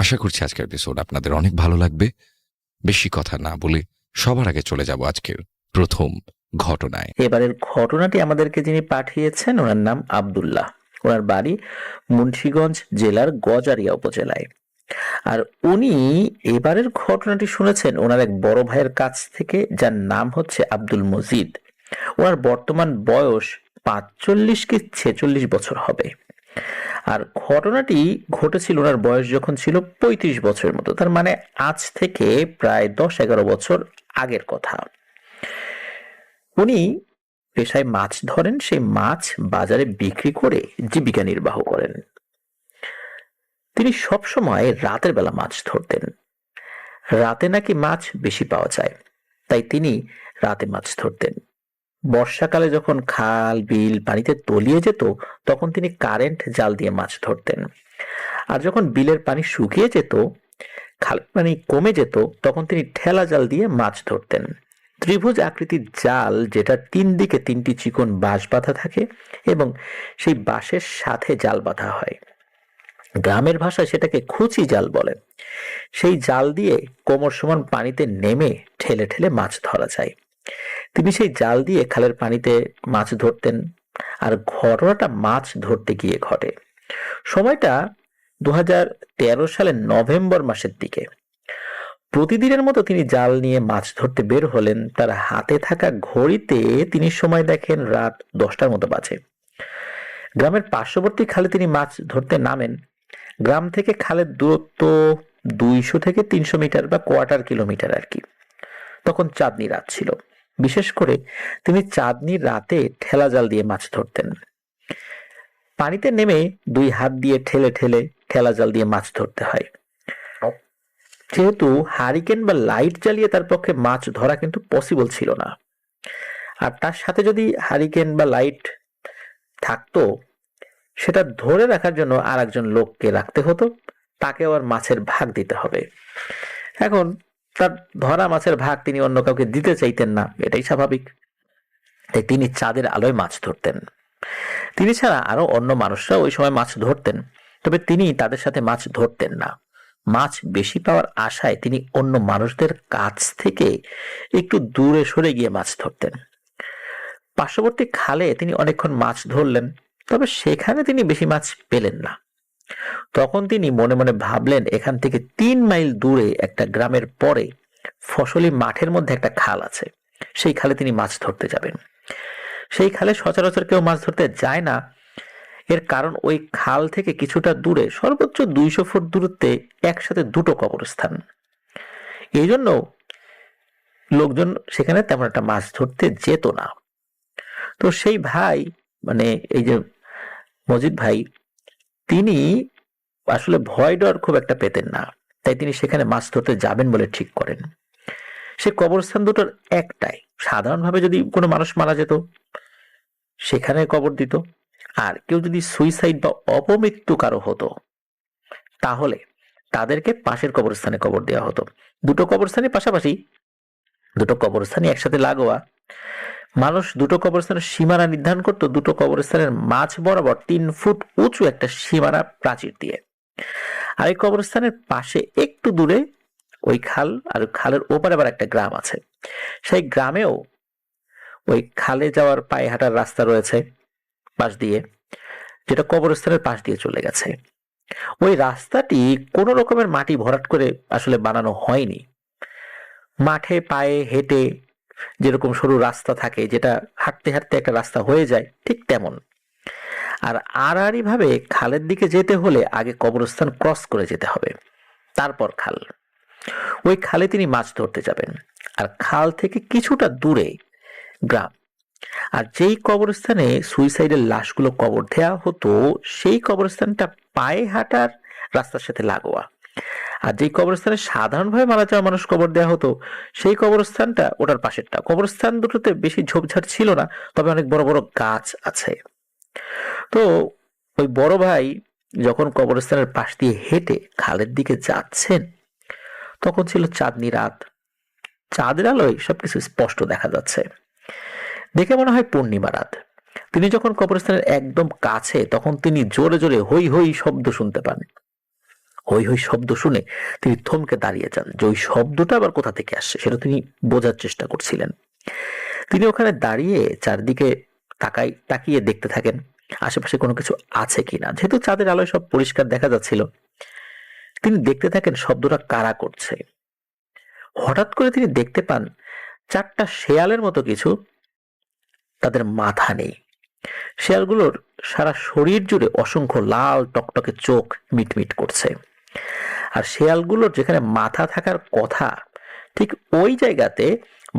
আশা করছি আজকের এপিসোড আপনাদের অনেক ভালো লাগবে। বেশি কথা না বলে সবার আগে চলে যাব আজকের প্রথম ঘটনায়। এবারের ঘটনাটি আমাদেরকে যিনি পাঠিয়েছেন ওনার নাম আব্দুল্লাহ। ওনার বাড়ি মুন্সিগঞ্জ জেলার গজারিয়া উপজেলায়। আর উনি এবারের ঘটনাটি শুনেছেন ওনার এক বড় ভাইয়ের কাছ থেকে, যার নাম হচ্ছে আব্দুল মজিদ। ওনার বর্তমান বয়স 45 কি 46 বছর হবে। আর ঘটনাটি ঘটেছিল ওনার বয়স যখন ছিল 35 বছরের মতো, তার মানে আজ থেকে প্রায় 10-11 বছর আগের কথা। উনি পেশায় মাছ ধরেন, সেই মাছ বাজারে বিক্রি করে জীবিকা নির্বাহ করেন। তিনি সবসময় রাতের বেলা মাছ ধরতেন। রাতে নাকি মাছ বেশি পাওয়া যায়, তাই তিনি রাতে মাছ ধরতেন। বর্ষাকালে যখন খাল বিল পানিতে তলিয়ে যেত, তখন তিনি কারেন্ট জাল দিয়ে মাছ ধরতেন। আর যখন বিলের পানি শুকিয়ে যেত, খালের পানি কমে যেত, তখন তিনি ঠেলা জাল দিয়ে মাছ ধরতেন। ত্রিভুজ আকৃতির জাল, যেটা 3 দিকে 3টি চিকন বাঁশ বাঁধা থাকে এবং সেই বাঁশের সাথে জাল বাঁধা হয়। গ্রামের ভাষায় সেটাকে খুচি জাল বলে। সেই জাল দিয়ে কোমর সমান পানিতে নেমে ঠেলে ঠেলে মাছ ধরা যায়। তিনি সেই জাল দিয়ে খালের পানিতে মাছ ধরতেন। আর ঘটনাটা মাছ ধরতে গিয়ে ঘটে। সময়টা 2013 সালের নভেম্বর মাসের দিকে। প্রতিদিনের মতো তিনি জাল নিয়ে মাছ ধরতে বের হলেন। তার হাতে থাকা ঘড়িতে তিনি সময় দেখেন রাত 10টার মতো বাজে। গ্রামের পার্শ্ববর্তী খালে তিনি মাছ ধরতে নামেন। গ্রাম থেকে খালের দূরত্ব 200 থেকে 300 মিটার বা কোয়ার্টার কিলোমিটার আর কি। তখন চাঁদনি রাত ছিল। বিশেষ করে তিনি চাঁদনির রাতে ঠেলা জাল দিয়ে মাছ ধরতেন। পানিতে নেমে 2 হাত দিয়ে ঠেলে ঠেলে ঠেলা জাল দিয়ে মাছ ধরতে হয়। যেহেতু হারিকেন বা লাইট জ্বালিয়ে তার পক্ষে মাছ ধরা কিন্তু পসিবল ছিল না। আর তার সাথে যদি হারিকেন বা লাইট থাকতো, সেটা ধরে রাখার জন্য আর একজন লোককে রাখতে হতো, তাকে আবার মাছের ভাগ দিতে হবে। এখন তার ধরা মাছের ভাগ তিনি অন্য কাউকে দিতে চাইতেন না, এটাই স্বাভাবিক। তাই তিনি চাঁদের আলোয় মাছ ধরতেন। তিনি ছাড়া আরো অন্য মানুষরা ওই সময় মাছ ধরতেন, তবে তিনি তাদের সাথে মাছ ধরতেন না। মাছ বেশি পাওয়ার আশায় তিনি অন্য মানুষদের কাছ থেকে একটু দূরে সরে গিয়ে মাছ ধরতেন। পার্শ্ববর্তী খালে তিনি অনেকক্ষণ মাছ ধরলেন, তবে সেখানে তিনি বেশি মাছ পেলেন না। তখন তিনি মনে মনে ভাবলেন, এখান থেকে 3 মাইল দূরে একটা গ্রামের পরে ফসলি মাঠের মধ্যে একটা খাল আছে, সেই খালে তিনি মাছ ধরতে যাবেন। সেই খালে সচরাচর কেউ মাছ ধরতে যায় না। এর কারণ ওই খাল থেকে কিছুটা দূরে, সর্বোচ্চ 200 ফুট দূরত্বে একসাথে 2টো কবরস্থান। এই জন্য লোকজন সেখানে তেমন একটা মাছ ধরতে যেত না। তো সেই ভাই, মানে এই যে মজিদ ভাই, তিনি আসলে ভয় ডর খুব একটা পেতেন না, তাই তিনি সেখানে মাছ ধরতে যাবেন বলে ঠিক করেন। সে কবরস্থান দুটোর একটাই। সাধারণভাবে যদি কোনো মানুষ মারা যেত, সেখানে কবর দিত। আর কেউ যদি সুইসাইড বা অপমৃত্যু কারো হতো, তাহলে তাদেরকে পাশের কবরস্থানে কবর দেওয়া হতো। 2টো কবরস্থানের পাশাপাশি, 2টো কবরস্থানই একসাথে লাগোয়া। মানুষ 2টো কবরস্থানের সীমানা নির্ধারণ করতো 2টো কবরস্থানের মাঝ বরাবর 3 ফুট উঁচু একটা সীমানা প্রাচীর দিয়ে। আর এই কবরস্থানের পাশে একটু দূরে ওই খাল, আর খালের ওপারে আবার একটা গ্রাম আছে। সেই গ্রামেও ওই খালে যাওয়ার পায়ে হাঁটার রাস্তা রয়েছে পাশ দিয়ে, যেটা কবরস্থানের পাশ দিয়ে চলে গেছে। ওই রাস্তাটি কোনো রকমের মাটি ভরাট করে আসলে বানানো হয়নি। মাঠে পায়ে হেঁটে যেরকম সরু রাস্তা থাকে, যেটা হাঁটতে হাঁটতে একটা রাস্তা হয়ে যায়, ঠিক তেমন। আর আড়াআড়ি ভাবে খালের দিকে যেতে হলে আগে কবরস্থান ক্রস করে যেতে হবে, তারপর খাল। ওই খালে তিনি মাছ ধরতে যাবেন। আর খাল থেকে কিছুটা দূরে গ্রাম। আর যেই কবরস্থানে সুইসাইডের লাশগুলো কবর দেওয়া হতো, সেই কবরস্থানটা পায়ে হাঁটার রাস্তার সাথে লাগোয়া। আর যেই কবরস্থানে সাধারণভাবে মারা যাওয়া মানুষ কবর দেওয়া হতো, সেই কবরস্থানটা ওটার পাশেরটা। কবরস্থান দুটোতে বেশি ঝোপঝাড় ছিল না, তবে অনেক বড় বড় গাছ আছে। তো ওই বড় ভাই যখন কবরস্থানের পাশ দিয়ে হেঁটে খালের দিকে যাচ্ছেন, তখন ছিল চাঁদনি রাত। চাঁদের আলোয় সবকিছু স্পষ্ট দেখা যাচ্ছে। দেখে মনে হয় পূর্ণিমা রাত। তিনি যখন কবরস্থানের একদম কাছে, তখন তিনি জোরে জোরে হই হই শব্দ শুনতে পান। হই হই শব্দ শুনে তিনি থমকে দাঁড়িয়ে যান, যে ওই শব্দটা আবার কোথা থেকে আসছে সেটা তিনি বোঝার চেষ্টা করছিলেন। তিনি ওখানে দাঁড়িয়ে চারদিকে তাকিয়ে দেখতে থাকেন আশেপাশে কোনো কিছু আছে কিনা। যেহেতু চাঁদের আলোয় সব পরিষ্কার দেখা যাচ্ছিল, তিনি দেখতে থাকেন শব্দটা কারা করছে। হঠাৎ করে তিনি দেখতে পান চারটা শেয়ালের মতো কিছু, তাদের মাথা নেই। শেয়ালগুলোর সারা শরীর জুড়ে অসংখ্য লাল টকটকে চোখ মিটমিট করছে। আর শেয়ালগুলোর যেখানে মাথা থাকার কথা, ঠিক ওই জায়গাতে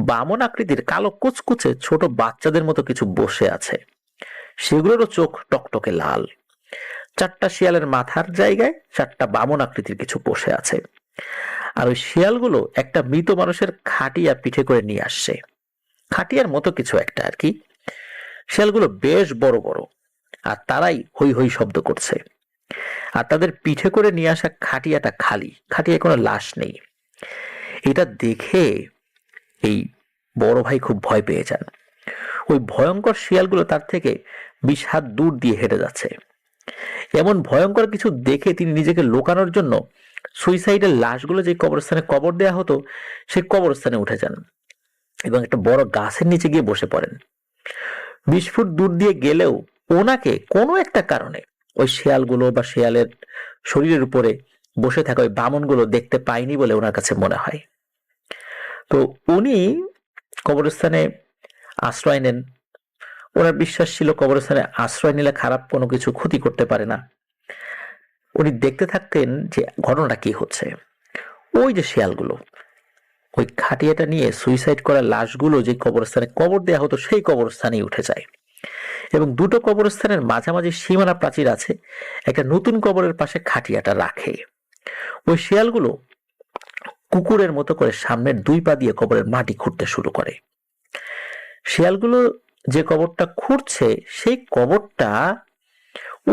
বামন আকৃতির কালো কুচকুচে ছোট বাচ্চাদের মতো কিছু বসে আছে। সেগুলোরও চোখ টকটকে লাল। চারটা শিয়ালের মাথার জায়গায় চারটা বামন আকৃতির কিছু বসে আছে। আর ওই শিয়ালগুলো একটা মৃত মানুষের খাটিয়া পিঠে করে নিয়ে আসছে, খাটিয়ার মতো কিছু একটা আর কি। শিয়ালগুলো বেশ বড় বড়, আর তারাই হই হই শব্দ করছে। আর তাদের পিঠে করে নিয়ে আসা খাটিয়াটা খালি, খাটিয়ায় কোনো লাশ নেই। এটা দেখে এই বড় ভাই খুব ভয় পেয়ে যান। ওই ভয়ঙ্কর শিয়ালগুলো তার থেকে 20 হাত দূর দিয়ে হেঁটে যাচ্ছে। এমন ভয়ঙ্কর কিছু দেখে তিনি নিজেকে লুকানোর জন্য সুইসাইডের লাশগুলো যে কবরস্থানে কবর দেয়া হতো সেই কবরস্থানে উঠে যান এবং একটা বড় গাছের নিচে গিয়ে বসে পড়েন। 20 ফুট দূর দিয়ে গেলেও ওনাকে কোনো একটা কারণে ওই শিয়ালগুলো বা শিয়ালের শরীরের উপরে বসে থাকা ওই বামনগুলো দেখতে পায়নি বলে ওনার কাছে মনে হয়। তো উনি কবরস্থানে আশ্রয় নেন। ওনার বিশ্বাস ছিল কবরস্থানে আশ্রয় নিলে খারাপ কোনো কিছু ক্ষতি করতে পারে না। উনি দেখতে থাকতেন যে ঘটনাটা কি হচ্ছে। ওই যে শিয়ালগুলো ওই খাটিয়াটা নিয়ে সুইসাইড করা লাশগুলো যে কবরস্থানে কবর দেয়া হতো সেই কবরস্থানেই উঠে যায় এবং দুটো কবরস্থানের মাঝামাঝি সীমানা প্রাচীর আছে, একটা নতুন কবরের পাশে খাটিয়াটা রাখে। ওই শিয়ালগুলো কুকুরের মতো করে সামনের 2 পা দিয়ে কবরের মাটি খুঁড়তে শুরু করে। শিয়ালগুলো যে কবরটা খুঁড়ছে সেই কবরটা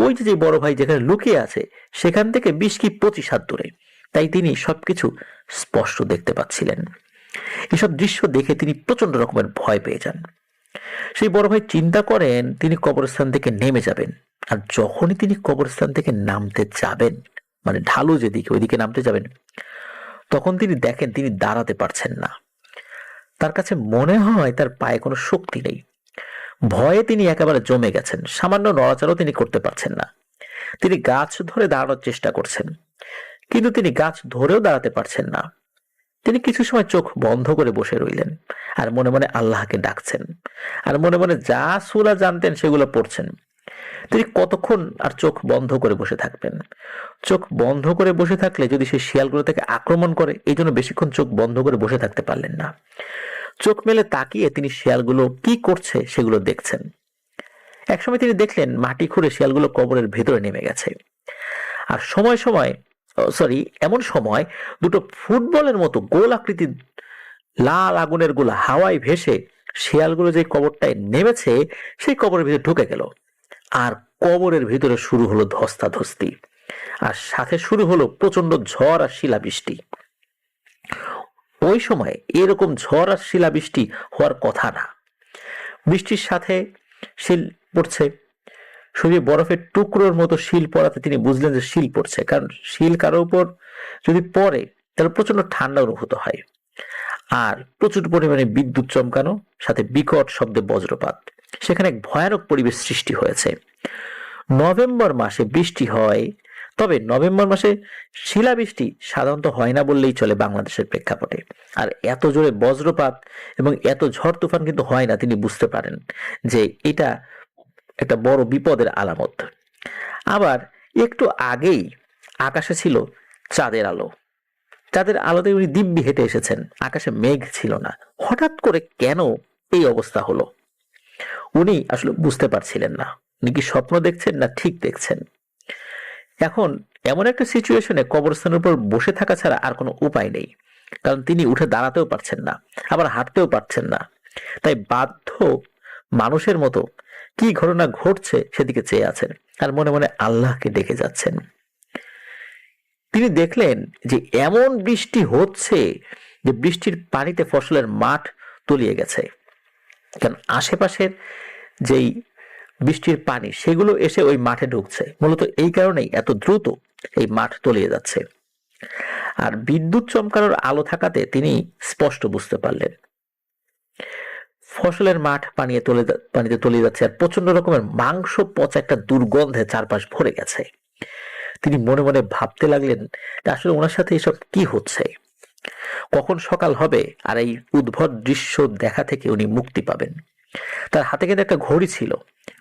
ওই যে বড় ভাই যেখানে লুকিয়ে আছে সেখান থেকে 20 কি 25 হাত দূরে, তাই তিনি সবকিছু স্পষ্ট দেখতে পাচ্ছিলেন। এসব দৃশ্য দেখে তিনি প্রচন্ড রকমের ভয় পেয়ে যান। সেই বড় ভাই চিন্তা করেন তিনি কবরস্থান থেকে নেমে যাবেন। আর যখনই তিনি কবরস্থান থেকে নামতে যাবেন, মানে ঢালু যেদিকে ওইদিকে নামতে যাবেন, তখন তিনি দেখেন তিনি দাঁড়াতে পারছেন না। তার কাছে মনে হয় তার পায়ে কোনো শক্তি নেই। ভয়ে তিনি একেবারে জমে গেছেন, সামান্য নড়াচড়াও তিনি করতে পারছেন না। তিনি গাছ ধরে দাঁড়ানোর চেষ্টা করছেন, কিন্তু তিনি গাছ ধরেও দাঁড়াতে পারছেন না। তিনি কিছু সময় চোখ বন্ধ করে বসে রইলেন আর মনে মনে আল্লাহকে ডাকছেন, আর মনে মনে যা সূরা জানতেন সেগুলো পড়ছেন। তিনি কতক্ষণ আর চোখ বন্ধ করে বসে থাকবেন? চোখ বন্ধ করে বসে থাকলে যদি সেই শিয়ালগুলো থেকে আক্রমণ করে, এই জন্য বেশিক্ষণ চোখ বন্ধ করে বসে থাকতে পারলেন না। চোখ মেলে তাকিয়ে তিনি শিয়ালগুলো কি করছে সেগুলো দেখছেন। একসময় তিনি দেখলেন মাটি খুঁড়ে শিয়ালগুলো কবরের ভেতরে নেমে গেছে। আর এমন সময় দুটো ফুটবলের মতো গোল আকৃতির লাল আগুনের গোলা হাওয়ায় ভেসে শিয়ালগুলো যে কবরটায় নেমেছে সেই কবরের ভিতরে ঢুকে গেল। আর কবরের ভিতরে শুরু হলো ধস্তাধস্তি, আর সাথে শুরু হলো প্রচন্ড ঝড় আর শিলাবৃষ্টি। ওই সময় এরকম ঝড় আর শিলাবৃষ্টি হওয়ার কথা না। বৃষ্টির সাথে শিল পড়ছে, শরীরে বরফের টুকরোর মতো শিল পড়াতে তিনি বুঝলেন যে শিল পড়ছে, কারণ শিল কারো উপর যদি পড়ে তাহলে প্রচন্ড ঠান্ডা অনুভূত হয়। আর প্রচুর পরিমাণে বিদ্যুৎ চমকানো, সাথে বিকট শব্দে বজ্রপাত। সেখানে এক ভয়ানক পরিবেশ সৃষ্টি হয়েছে। নভেম্বর মাসে বৃষ্টি হয়, তবে নভেম্বর মাসে শিলাবৃষ্টি সাধারণত হয় না বললেই চলে বাংলাদেশের প্রেক্ষাপটে। আর এত জোরে বজ্রপাত এবং এত ঝড় তুফান কিন্তু হয় না। তিনি বুঝতে পারেন যে এটা একটা বড় বিপদের আলামত। আবার একটু আগেই আকাশে ছিল চাঁদের আলো। চাঁদের আলোতে উনি দিব্যি হেঁটে এসেছেন, আকাশে মেঘ ছিল না। হঠাৎ করে কেন এই অবস্থা হলো উনি আসলে বুঝতে পারছিলেন না। উনি কি স্বপ্ন দেখছেন না ঠিক দেখছেন? এখন এমন একটা সিচুয়েশনে কবরস্থানের উপর বসে থাকা ছাড়া আর কোনো উপায় নেই, কারণ তিনি উঠে দাঁড়াতেও পারছেন না, আবার হাঁটতেও পারছেন না। তাই বাধ্য মানুষের মতো কি ঘটনা ঘটছে সেদিকে চেয়ে আছেন আর মনে মনে আল্লাহকে ডেকে যাচ্ছেন। তিনি দেখলেন যে এমন বৃষ্টি হচ্ছে যে বৃষ্টির পানিতে ফসলের মাঠ তলিয়ে গেছে, কারণ আশেপাশের যেই বৃষ্টির পানি সেগুলো এসে ওই মাঠে ঢুকছে। মূলত এই কারণেই এত দ্রুত এই মাঠ তলিয়ে যাচ্ছে। আর বিদ্যুৎ চমকানোর আলো থাকাতে তিনি স্পষ্ট বুঝতে পারলেন ফসলের মাঠ পানিতে তলিয়ে যাচ্ছে, আর প্রচন্ড রকমের মাংস পচা একটা দুর্গন্ধে চারপাশ ভরে গেছে। তিনি মনে মনে ভাবতে লাগলেন যে আসলে ওনার সাথে এসব কি হচ্ছে, কখন সকাল হবে আর এই উদ্ভট দৃশ্য দেখা থেকে উনি মুক্তি পাবেন। তার হাতে কিন্তু একটা ঘড়ি ছিল,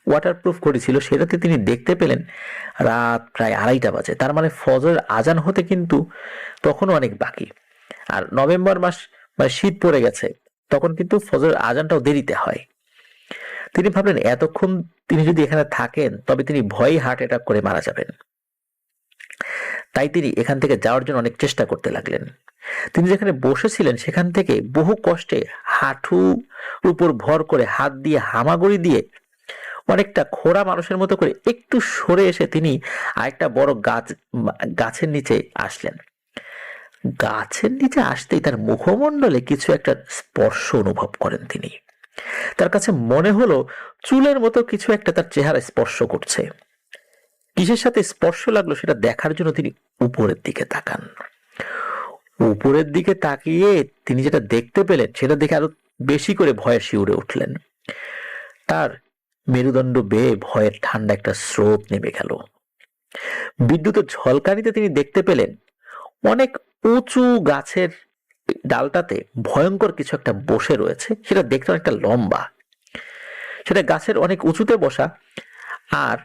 ওয়াটারপ্রুফ ঘড়ি ছিল, সেটাতে তিনি দেখতে পেলেন রাত প্রায় 2:30 বাজে। তার মানে ফজরের আজান হতে কিন্তু তখনও অনেক বাকি। আর নভেম্বর মাস, মানে শীত পড়ে গেছে, তখন কিন্তু ফজরের আজানটাও দেরিতে হয়। তিনি ভাবলেন এতক্ষণ তিনি যদি এখানে থাকেন তবে তিনি ভয়েই হার্ট অ্যাটাক করে মারা যাবেন। তাই তিনি এখান থেকে যাওয়ার জন্য অনেক চেষ্টা করতে লাগলেন। তিনি যেখানে বসেছিলেন সেখান থেকে বহু কষ্টে হাঁটুর উপর ভর করে হাত দিয়ে হামাগুড়ি দিয়ে অনেকটা খোড়া মানুষের মতো করে একটু সরে এসে তিনি আরেকটা বড় গাছের নিচে আসলেন। গাছের নিচে আসতেই তার মুখমণ্ডলে কিছু একটা স্পর্শ অনুভব করেন তিনি। তার কাছে মনে হলো চুলের মতো কিছু একটা তার চেহারা স্পর্শ করছে। কিসের সাথে স্পর্শ লাগলো সেটা দেখার জন্য তিনি উপরের দিকে তাকান। উপরের দিকে তাকিয়ে তিনি যেটা দেখতে পেলেন সেটা দেখে আরো বেশি করে ভয়ে শিউরে উঠলেন। তার মেরুদণ্ড বেয়ে ভয়ের ঠান্ডা একটা স্রোত নেমে গেল। বিদ্যুতের ঝলকানিতে তিনি দেখতে পেলেন অনেক উঁচু গাছের ডালটাতে ভয়ঙ্কর কিছু একটা বসে রয়েছে। সেটা দেখতে অনেকটা লম্বা, সেটা গাছের অনেক উঁচুতে বসা, আর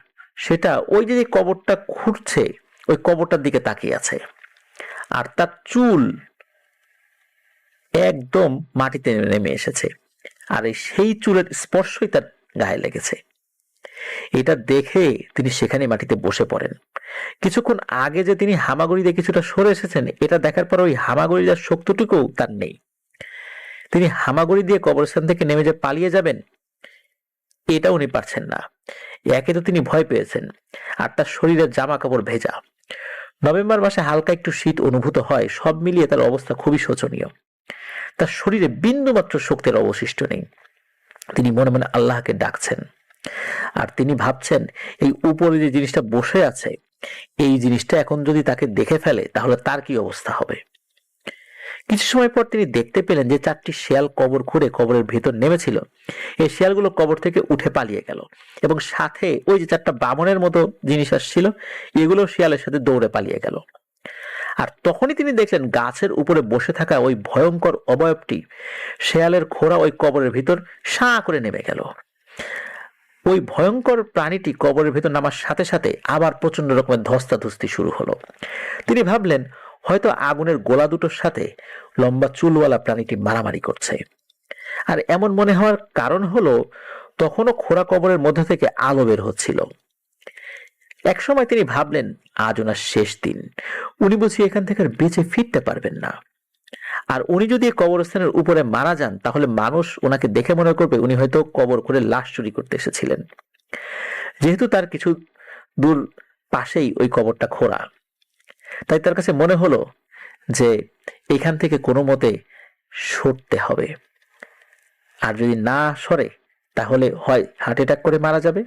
সেটা ওই যে কবরটা খুঁড়ছে ওই কবরটার দিকে তাকিয়ে আছে। আর তার চুল একদম মাটিতে নেমে এসেছে, আর সেই চুলের স্পর্শই তার গায়ে লেগেছে। এটা দেখে তিনি সেখানে মাটিতে বসে পড়েন। কিছুক্ষণ আগে যে তিনি হামাগুড়ি দিয়ে কিছুটা সরে এসেছেন, এটা দেখার পর ওই হামাগুড়ি দেওয়ার শক্তিটুকু তার নেই। তিনি হামাগুড়ি দিয়ে কবরস্থান থেকে নেমে যে পালিয়ে যাবেন এটা উনি পারছেন না। একে তো তিনি ভয় পেয়েছেন, আর তার শরীরের জামা কাপড় ভেজা। নভেম্বর মাসে হালকা একটু শীত অনুভূত হয়। সব মিলিয়ে তার অবস্থা খুবই শোচনীয়। তার শরীরে বিন্দুমাত্র শক্তির অবশিষ্ট নেই। তিনি মনে মনে আল্লাহকে ডাকছেন, আর তিনি ভাবছেন এই উপরে যে জিনিসটা বসে আছে এই জিনিসটা এখন যদি তাকে দেখে ফেলে তাহলে তার কি অবস্থা হবে। কিছু সময় পর তিনি দেখতে পেলেন যে 4টি শিয়াল কবর খুঁড়ে কবরের ভেতর নেমেছিল। এই শিয়ালগুলো কবর থেকে উঠে পালিয়ে গেল, এবং সাথে ওই যে 4টা বামনের মতো জিনিস আসছিল এগুলো শিয়ালের সাথে দৌড়ে পালিয়ে গেল। আর তখনই তিনি দেখলেন গাছের উপরে বসে থাকা ওই ভয়ঙ্কর অবয়বটি শেয়ালের খোঁড়া ওই কবরের ভিতর সাঁ করে নেমে গেল। ওই ভয়ঙ্কর প্রাণীটি কবরের ভিতর নামার সাথে সাথে আবার প্রচন্ড রকমের ধস্তাধস্তি শুরু হলো। তিনি ভাবলেন হয়তো আগুনের গোলা দুটোর সাথে লম্বা চুলওয়ালা প্রাণীটি মারামারি করছে। আর এমন মনে হওয়ার কারণ হলো তখনও খোঁড়া কবরের মধ্যে থেকে আলো বের হচ্ছিল। একসময় তিনি ভাবলেন আজ ওনার শেষ দিন, উনি বুঝি এখান থেকে আর বেঁচে ফিরতে পারবেন না। আর উনি যদি কবরস্থানের উপরে মারা যান তাহলে মানুষ ওনাকে দেখে মনে করবে উনি হয়তো কবর করে লাশ চুরি করতে এসেছিলেন। যেহেতু তার কিছু দূর পাশেই ওই কবরটা খোঁড়া, তাই তার কাছে মনে হলো যে এখান থেকে কোনো মতে সরতে হবে। আর যদি না সরে তাহলে হয় হার্ট অ্যাটাক করে মারা যাবে,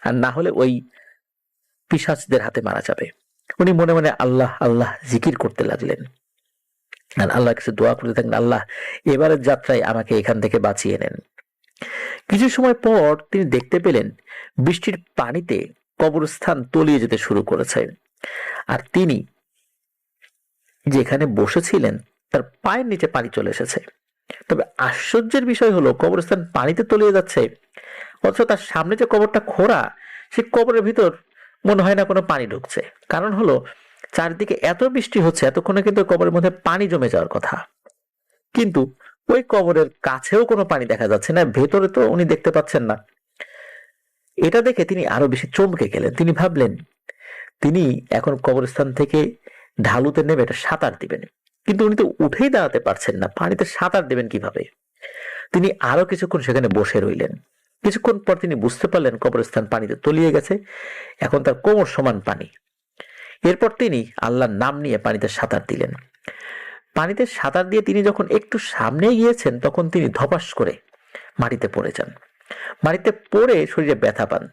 আর না হলে ওই পিশাচদের হাতে মারা যাবে। উনি মনে মনে আল্লাহ আল্লাহ জিকির করতে লাগলেন, আর আল্লাহর কাছে দোয়া করতে থাকলেন, আল্লাহ এবারের যাত্রায় আমাকে এখান থেকে বাঁচিয়ে নেন। কিছু সময় পর তিনি দেখতে পেলেন বৃষ্টির পানিতে কবরস্থান তলিয়ে যেতে শুরু করেছে, আর তিনি যেখানে বসেছিলেন তার পায়ের নিচে পানি চলে এসেছে। তবে আশ্চর্যের বিষয় হলো কবরস্থান পানিতে তলিয়ে যাচ্ছে, অথচ তার সামনে যে কবরটা খোঁড়া সে কবরের ভিতর মনে হয় না কোনো পানি ঢুকছে। কারণ হলো চারিদিকে এত বৃষ্টি হচ্ছে, এতক্ষণে কিন্তু কবরের মধ্যে পানি জমে যাওয়ার কথা, কিন্তু ওই কবরের কাছেও কোনো পানি দেখা যাচ্ছে না, ভেতরে তো উনি দেখতে পাচ্ছেন না। এটা দেখে তিনি আরো বেশি চমকে গেলেন। তিনি ভাবলেন তিনি এখন কবরস্থান থেকে ঢালুতে নেমে এটা সাঁতার দিবেন, কিন্তু উনি তো উঠেই দাঁড়াতে পারছেন না, পানিতে সাঁতার দেবেন কিভাবে। তিনি আরো কিছুক্ষণ সেখানে বসে রইলেন। কিছুক্ষণ পর তিনি বুঝতে পারলেন কবরস্থান পানিতে তলিয়ে গেছে, এখন তার কোমর সমান পানি। এরপর তিনি আল্লাহর নাম নিয়ে পানিতে সাঁতার দিলেন। পানিতে সাঁতার দিয়ে তিনি যখন একটু সামনে গিয়েছেন তখন তিনি ধপাস করে মাটিতে পড়ে যান। মাটিতে পড়ে শরীরে ব্যথা পান।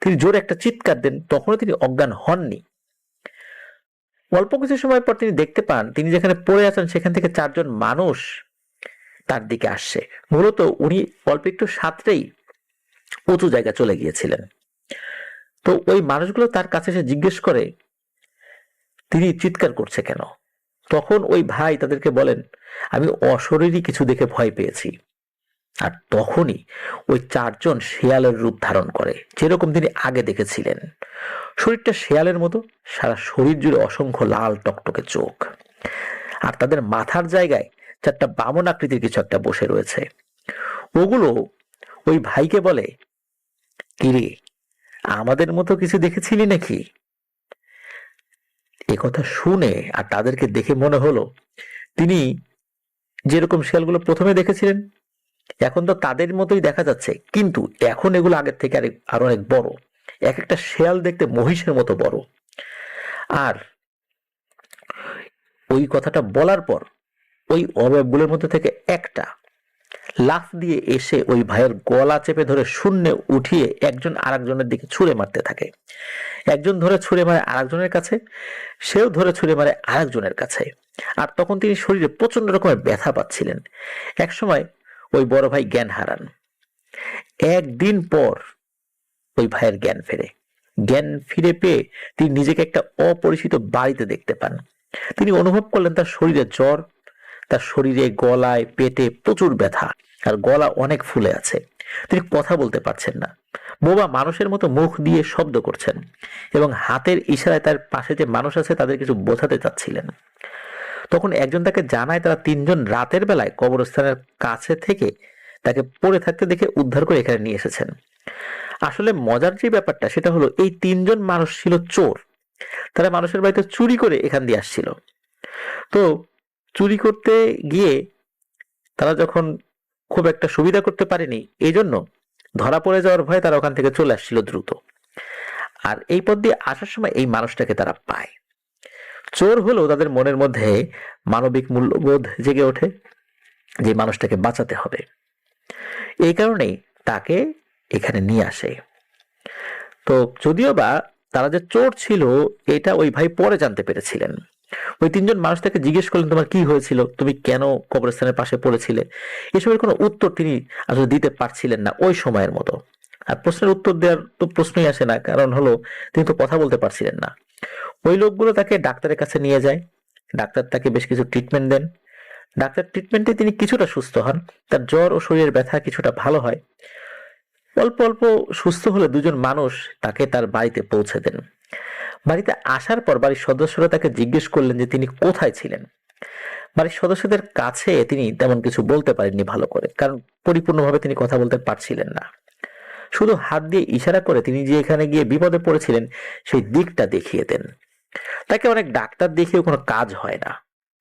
তিনি জোরে একটা চিৎকার দেন, তখনও তিনি অজ্ঞান হননি। অল্প কিছু সময় পর তিনি দেখতে পান তিনি যেখানে পড়ে আছেন সেখান থেকে 4 জন মানুষ তার দিকে আসছে। মূলত উনি অল্প একটু সাঁতরেই উঁচু জায়গায় চলে গিয়েছিলেন। তো ওই মানুষগুলো তার কাছে এসে জিজ্ঞেস করে তিনি চিৎকার করছে কেন। তখন ওই ভাই তাদেরকে বলেন, আমি অশরীরী কিছু দেখে ভয় পেয়েছি। আর তখনই ওই 4 জন শেয়ালের রূপ ধারণ করে, যেরকম তিনি আগে দেখেছিলেন। শরীরটা শেয়ালের মতো, সারা শরীর জুড়ে অসংখ্য লাল টকটকে চোখ, আর তাদের মাথার জায়গায় 4টা বামন আকৃতির কিছু একটা বসে রয়েছে। ওগুলো ওই ভাইকে বলে, কিরে, আমাদের মতো কিছু দেখেছিলি নাকি? একথা শুনে আর তাদেরকে দেখে মনে হলো তিনি যেরকম শেয়ালগুলো প্রথমে দেখেছিলেন এখন তো তাদের মতোই দেখা যাচ্ছে, কিন্তু এখন এগুলো আগের থেকে আরো অনেক বড়। এক একটা শেয়াল দেখতে মহিষের মতো বড়। আর ওই কথাটা বলার পর ওই অবয়বগুলোর মধ্যে থেকে একটা লাফ দিয়ে এসে ওই ভাইয়ের গলা চেপে ধরে শূন্যে উঠিয়ে একজন আরেকজনের দিকে ছুঁড়ে মারতে থাকে। একজন ধরে ছুঁড়ে মারে আরেকজনের কাছে, সেও ধরে ছুঁড়ে মারে আরেকজনের কাছে। আর তখন তিনি শরীরে প্রচন্ড রকমের ব্যথা পাচ্ছিলেন। একসময় ওই বড় ভাই জ্ঞান হারান। একদিন পর ওই ভাইয়ের জ্ঞান ফেরে। জ্ঞান ফিরে পেয়ে তিনি নিজেকে একটা অপরিচিত বাড়িতে দেখতে পান। তিনি অনুভব করলেন তার শরীরে জ্বর, তার শরীরে গলায় পেটে প্রচুর ব্যথা, আর গলা অনেক ফুলে আছে। তিনি কথা বলতে পারছেন না, বোবা মানুষের মতো মুখ দিয়ে শব্দ করছেন এবং হাতের ইশারায় তার পাশে যে মানুষ আছে তাদের কিছু বোঝাতে চাচ্ছিলেন। তখন একজন তাকে জানায় তারা 3 জন রাতের বেলায় কবরস্থানের কাছে থেকে তাকে পড়ে থাকতে দেখে উদ্ধার করে এখানে নিয়ে এসেছেন। আসলে মজার যে ব্যাপারটা সেটা হলো এই 3 জন মানুষ ছিল চোর। তারা মানুষের বাড়িতে চুরি করে এখান দিয়ে আসছিল। তো চুরি করতে গিয়ে তারা যখন খুব একটা সুবিধা করতে পারেনি, এই জন্য ধরা পড়ে যাওয়ার ভয়ে তারা ওখান থেকে চলে আসছিল দ্রুত। আর এই পথ দিয়ে আসার সময় এই মানুষটাকে তারা পায়। চোর হলেও তাদের মনের মধ্যে মানবিক মূল্যবোধ জেগে ওঠে যে মানুষটাকে বাঁচাতে হবে। এই কারণেই তাকে এখানে নিয়ে আসে। তো যদিও বা তারা যে চোর ছিল এটা ওই ভাই পরে জানতে পেরেছিলেন। ওই 3 জন মানুষ তাকে জিজ্ঞেস করলেন, তোমার কি হয়েছিল, তুমি কেন কবরস্থানের পাশে পড়েছিলে? এসবের কোনো উত্তর তিনি আসলে দিতে পারছিলেন না ওই সময়ের মতো। আর প্রশ্নের উত্তর দেওয়ার তো প্রশ্নই আসে না, কারণ হলো তিনি তো কথা বলতে পারছিলেন না। ওই লোকগুলো তাকে ডাক্তারের কাছে নিয়ে যায়। ডাক্তার তাকে বেশ কিছু ট্রিটমেন্ট দেন। ডাক্তার ট্রিটমেন্টে তিনি কিছুটা সুস্থ হন। তার জ্বর ও শরীরের ব্যথা কিছুটা ভালো হয়। অল্প অল্প সুস্থ হলে 2 জন মানুষ তাকে তার বাড়িতে পৌঁছে দেন। বাড়িতে আসার পর বাড়ির সদস্যরা তাকে জিজ্ঞেস করলেন যে তিনি কোথায় ছিলেন। বাড়ির সদস্যদের কাছে তিনি তেমন কিছু বলতে পারেননি ভালো করে, কারণ পরিপূর্ণভাবে তিনি কথা বলতে পারছিলেন না। শুধু হাত দিয়ে ইশারা করে তিনি যে এখানে গিয়ে বিপদে পড়েছিলেন সেই দিকটা দেখিয়ে দেন। তাকে অনেক ডাক্তার দেখিয়েও কোনো কাজ হয় না।